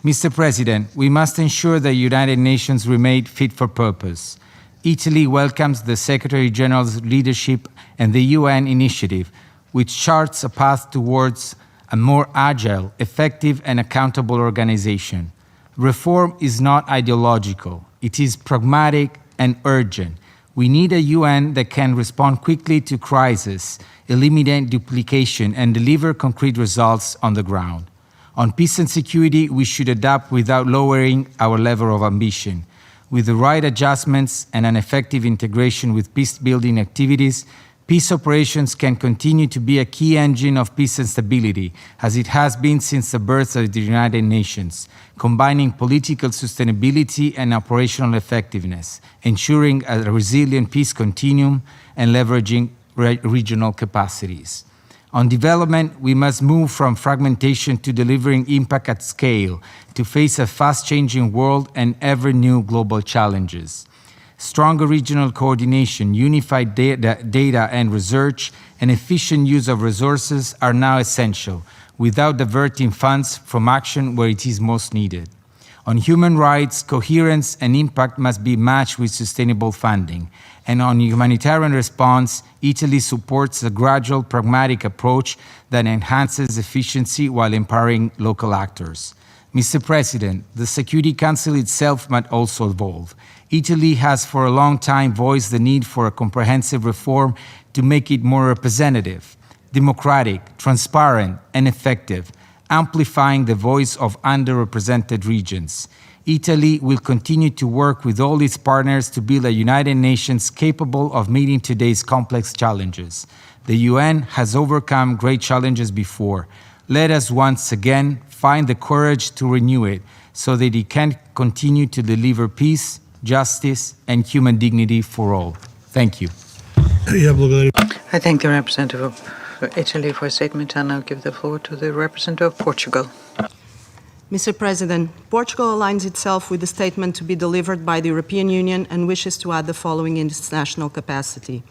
Mr. President, we must ensure the United Nations remain fit for purpose. Italy welcomes the Secretary General's leadership and the UN initiative, which charts a path towards a more agile, effective, and accountable organization. Reform is not ideological. It is pragmatic and urgent. We need a UN that can respond quickly to crisis, eliminate duplication, and deliver concrete results on the ground. On peace and security, we should adapt without lowering our level of ambition. With the right adjustments and an effective integration with peace-building activities, peace operations can continue to be a key engine of peace and stability, as it has been since the birth of the United Nations, combining political sustainability and operational effectiveness, ensuring a resilient peace continuum and leveraging regional capacities. On development, we must move from fragmentation to delivering impact at scale to face a fast-changing world and ever-new global challenges. Stronger regional coordination, unified data and research, and efficient use of resources are now essential, without diverting funds from action where it is most needed. On human rights, coherence and impact must be matched with sustainable funding. And on humanitarian response, Italy supports a gradual, pragmatic approach that enhances efficiency while empowering local actors. Mr. President, the Security Council itself must also evolve. Italy has for a long time voiced the need for a comprehensive reform to make it more representative, democratic, transparent, and effective, amplifying the voice of underrepresented regions. Italy will continue to work with all its partners to build a United Nations capable of meeting today's complex challenges. The UN has overcome great challenges before. Let us once again find the courage to renew it so that it can continue to deliver peace, justice, and human dignity for all. Thank you. I thank the representative of Italy for a statement, and I'll give the floor to the representative of Portugal. Mr. President, Portugal aligns itself with the statement to be delivered by the European Union and wishes to add the following in its national capacity.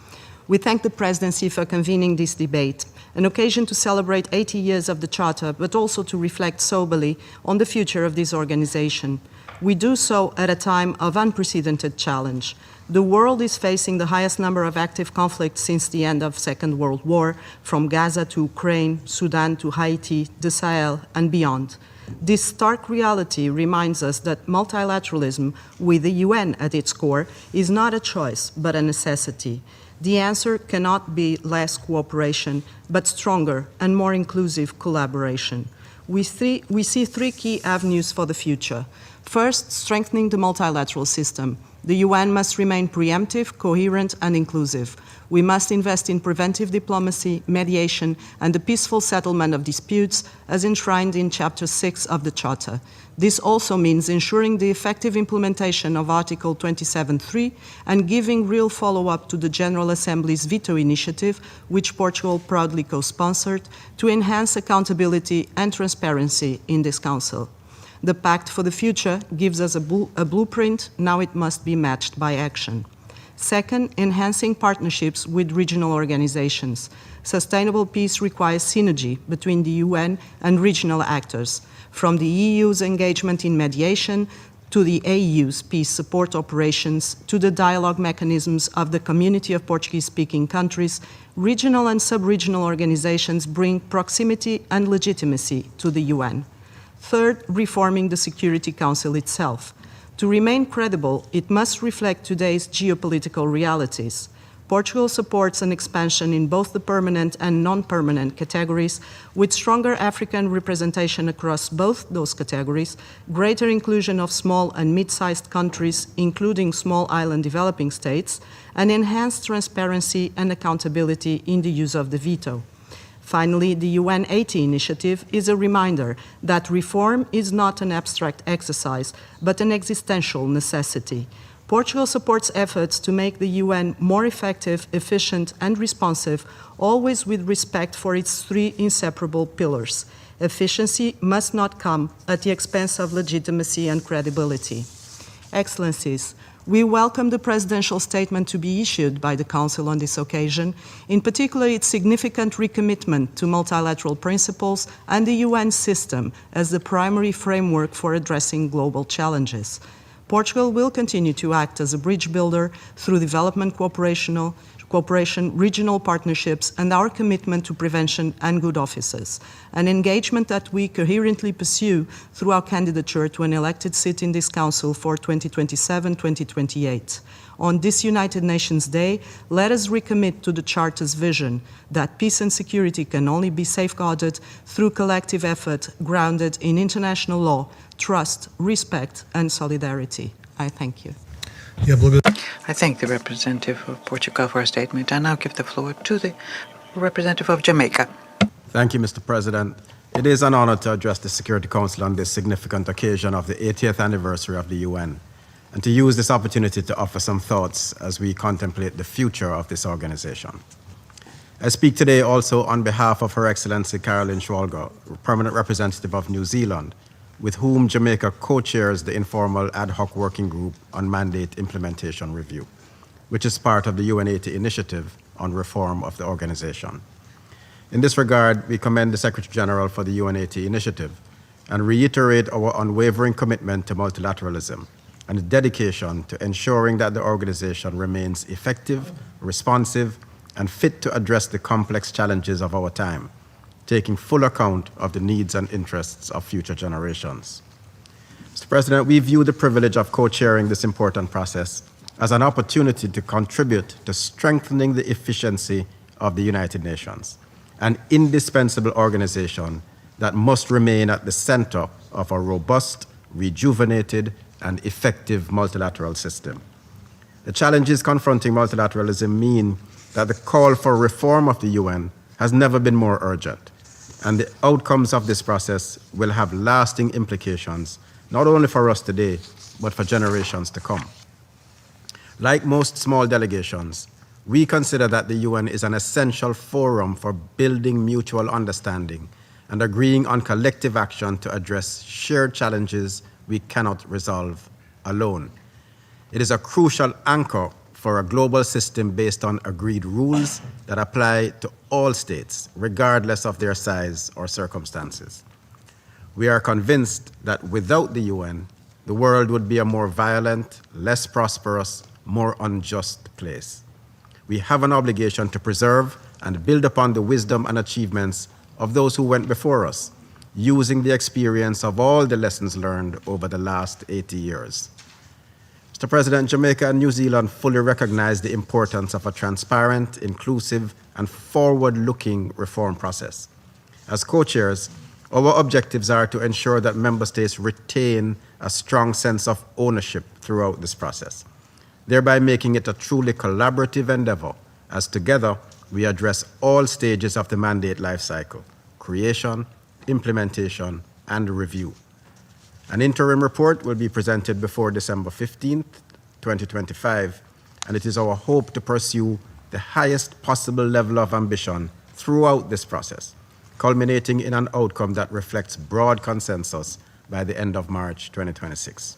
We thank the Presidency for convening this debate an occasion to celebrate 80 years of the Charter, but also to reflect soberly on the future of this organization. We do so at a time of unprecedented challenge. The world is facing the highest number of active conflicts since the end of the Second World War, from Gaza to Ukraine, Sudan to Haiti, the Sahel, and beyond. This stark reality reminds us that multilateralism, with the UN at its core, is not a choice, but a necessity. The answer cannot be less cooperation, but stronger and more inclusive collaboration. We see three key avenues for the future. First, strengthening the multilateral system. The UN must remain preemptive, coherent, and inclusive. We must invest in preventive diplomacy, mediation, and the peaceful settlement of disputes, as enshrined in Chapter 6 of the Charter. This also means ensuring the effective implementation of Article 27.3 and giving real follow-up to the General Assembly's veto initiative, which Portugal proudly co-sponsored, to enhance accountability and transparency in this Council. The Pact for the Future gives us a blueprint. Now it must be matched by action. Second, enhancing partnerships with regional organizations. Sustainable peace requires synergy between the UN and regional actors, from the EU's engagement in mediation to the AU's peace support operations to the dialogue mechanisms of the Community of Portuguese-speaking countries. Regional and sub-regional organizations bring proximity and legitimacy to the UN. Third, reforming the Security Council itself. To remain credible, it must reflect today's geopolitical realities. Portugal supports an expansion in both the permanent and non-permanent categories, with stronger African representation across both those categories, greater inclusion of small and mid-sized countries, including small island developing states, and enhanced transparency and accountability in the use of the veto. Finally, the UN 80 initiative is a reminder that reform is not an abstract exercise, but an existential necessity. Portugal supports efforts to make the UN more effective, efficient, and responsive, always with respect for its three inseparable pillars. Efficiency must not come at the expense of legitimacy and credibility. Excellencies, we welcome the presidential statement to be issued by the Council on this occasion, in particular its significant recommitment to multilateral principles and the UN system as the primary framework for addressing global challenges. Portugal will continue to act as a bridge builder through development cooperation, regional partnerships, and our commitment to prevention and good offices, an engagement that we coherently pursue through our candidature to an elected seat in this Council for 2027-2028. On this United Nations Day, let us recommit to the Charter's vision that peace and security can only be safeguarded through collective effort grounded in international law, trust, respect, and solidarity. I thank you. I thank the representative of Portugal for her statement. I now give the floor to the representative of Jamaica. Thank you, Mr. President. It is an honor to address the Security Council on this significant occasion of the 80th anniversary of the UN, and to use this opportunity to offer some thoughts as we contemplate the future of this organization. I speak today also on behalf of Her Excellency Caroline Schwalger, Permanent Representative of New Zealand, with whom Jamaica co-chairs the informal ad hoc working group on mandate implementation review, which is part of the UN 80 initiative on reform of the organization. In this regard, we commend the Secretary General for the UN 80 initiative and reiterate our unwavering commitment to multilateralism and dedication to ensuring that the organization remains effective, responsive, and fit to address the complex challenges of our time, taking full account of the needs and interests of future generations. Mr. President, we view the privilege of co-chairing this important process as an opportunity to contribute to strengthening the efficiency of the United Nations, an indispensable organization that must remain at the center of a robust, rejuvenated, and effective multilateral system. The challenges confronting multilateralism mean that the call for reform of the UN has never been more urgent, and the outcomes of this process will have lasting implications, not only for us today, but for generations to come. Like most small delegations, we consider that the UN is an essential forum for building mutual understanding and agreeing on collective action to address shared challenges we cannot resolve alone. It is a crucial anchor for a global system based on agreed rules that apply to all states, regardless of their size or circumstances. We are convinced that without the UN, the world would be a more violent, less prosperous, more unjust place. We have an obligation to preserve and build upon the wisdom and achievements of those who went before us, using the experience of all the lessons learned over the last 80 years. Mr. President, Jamaica and New Zealand fully recognize the importance of a transparent, inclusive, and forward-looking reform process. As co-chairs, our objectives are to ensure that member states retain a strong sense of ownership throughout this process, thereby making it a truly collaborative endeavor, as together we address all stages of the mandate life cycle: creation, implementation, and review. An interim report will be presented before December 15th, 2025, and it is our hope to pursue the highest possible level of ambition throughout this process, culminating in an outcome that reflects broad consensus by the end of March 2026.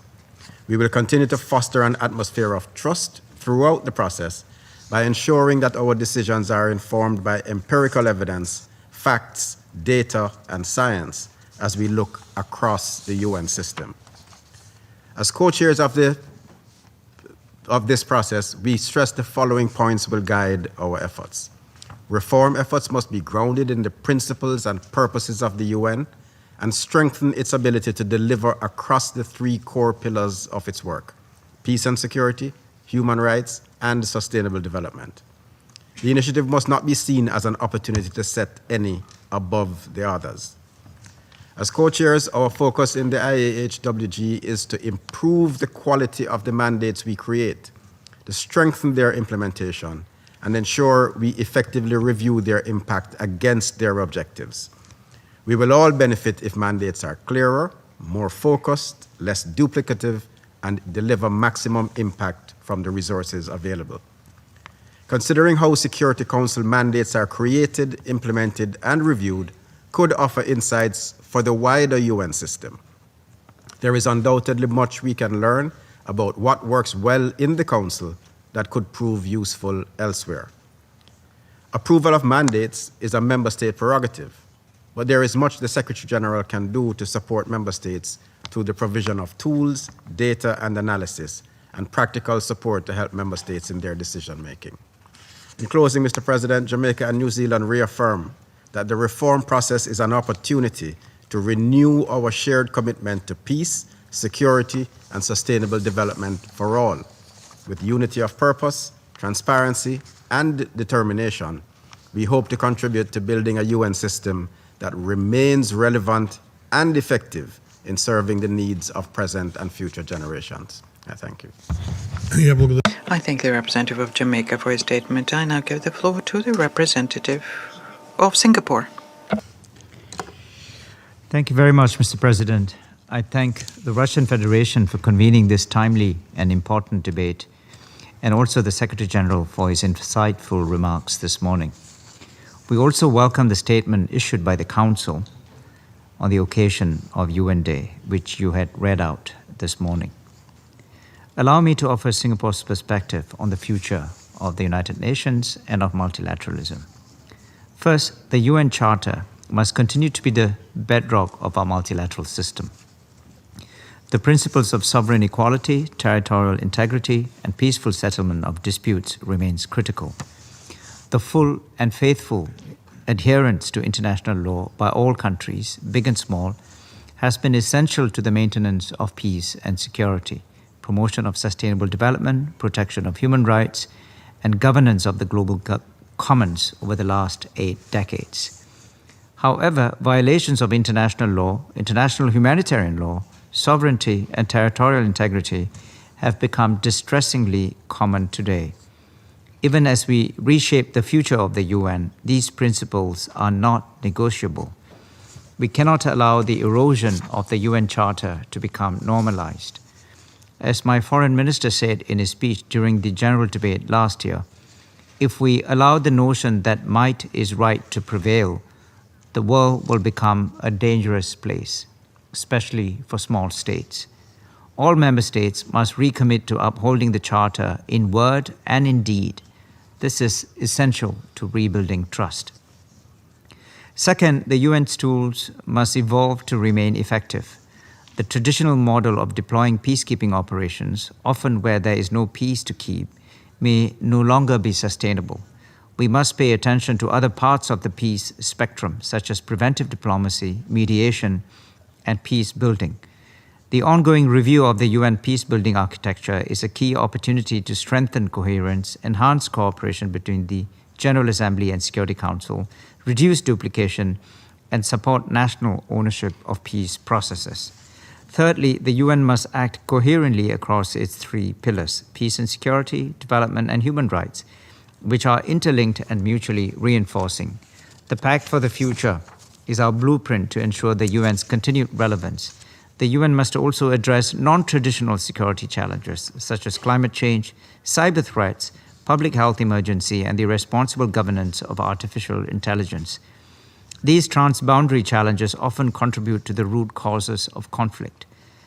We will continue to foster an atmosphere of trust throughout the process by ensuring that our decisions are informed by empirical evidence, facts, data, and science as we look across the UN system. As co-chairs of this process, we stress the following points will guide our efforts. Reform efforts must be grounded in the principles and purposes of the UN and strengthen its ability to deliver across the three core pillars of its work: peace and security, human rights, and sustainable development. The initiative must not be seen as an opportunity to set any above the others. As co-chairs, our focus in the IAHWG is to improve the quality of the mandates we create, to strengthen their implementation, and ensure we effectively review their impact against their objectives. We will all benefit if mandates are clearer, more focused, less duplicative, and deliver maximum impact from the resources available. Considering how Security Council mandates are created, implemented, and reviewed could offer insights for the wider UN system. There is undoubtedly much we can learn about what works well in the Council that could prove useful elsewhere. Approval of mandates is a member state prerogative, but there is much the Secretary General can do to support member states through the provision of tools, data and analysis, and practical support to help member states in their decision making. In closing, Mr. President, Jamaica and New Zealand reaffirm that the reform process is an opportunity to renew our shared commitment to peace, security, and sustainable development for all. With unity of purpose, transparency, and determination, we hope to contribute to building a UN system that remains relevant and effective in serving the needs of present and future generations. I thank you. I thank the representative of Jamaica for his statement. I now give the floor to the representative of Singapore. Thank you very much, Mr. President. I thank the Russian Federation for convening this timely and important debate, and also the Secretary General for his insightful remarks this morning. We also welcome the statement issued by the Council on the occasion of UN Day, which you had read out this morning. Allow me to offer Singapore's perspective on the future of the United Nations and of multilateralism. First, the UN Charter must continue to be the bedrock of our multilateral system. The principles of sovereign equality, territorial integrity, and peaceful settlement of disputes remains critical. The full and faithful adherence to international law by all countries, big and small, has been essential to the maintenance of peace and security, promotion of sustainable development, protection of human rights, and governance of the global commons over the last 8 decades. However, violations of international law, international humanitarian law, sovereignty, and territorial integrity have become distressingly common today. Even as we reshape the future of the UN, these principles are not negotiable. We cannot allow the erosion of the UN Charter to become normalized. As my foreign minister said in his speech during the general debate last year, if we allow the notion that might is right to prevail, the world will become a dangerous place, especially for small states. All member states must recommit to upholding the Charter in word and in deed. This is essential to rebuilding trust. Second, the UN's tools must evolve to remain effective. The traditional model of deploying peacekeeping operations, often where there is no peace to keep, may no longer be sustainable. We must pay attention to other parts of the peace spectrum, such as preventive diplomacy, mediation, and peace building. The ongoing review of the UN peace-building architecture is a key opportunity to strengthen coherence, enhance cooperation between the General Assembly and Security Council, reduce duplication, and support national ownership of peace processes. Thirdly, the UN must act coherently across its three pillars: peace and security, development, and human rights, which are interlinked and mutually reinforcing. The Pact for the Future is our blueprint to ensure the UN's continued relevance. The UN must also address non-traditional security challenges, such as climate change, cyber threats, public health emergency, and the responsible governance of artificial intelligence. These transboundary challenges often contribute to the root causes of conflict.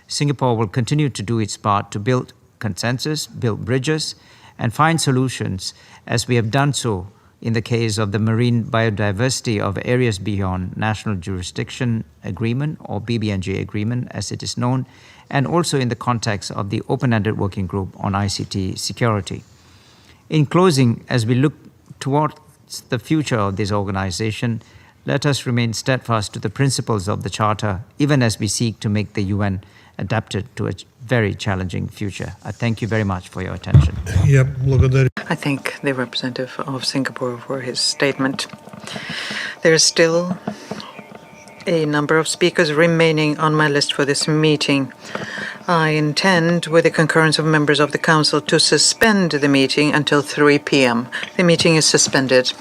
Singapore will continue to do its part to build consensus, build bridges, and find solutions, as we have done so in the case of the Marine Biodiversity of Areas Beyond National Jurisdiction Agreement, or BBNJ Agreement as it is known, and also in the context of the Open-Ended Working Group on ICT Security. In closing, as we look towards the future of this organization, let us remain steadfast to the principles of the Charter, even as we seek to make the UN adapted to a very challenging future. I thank you very much for your attention. I thank the representative of Singapore for his statement. There is still a number of speakers remaining on my list for this meeting. I intend, with the concurrence of members of the Council, to suspend the meeting until 3 p.m. The meeting is suspended.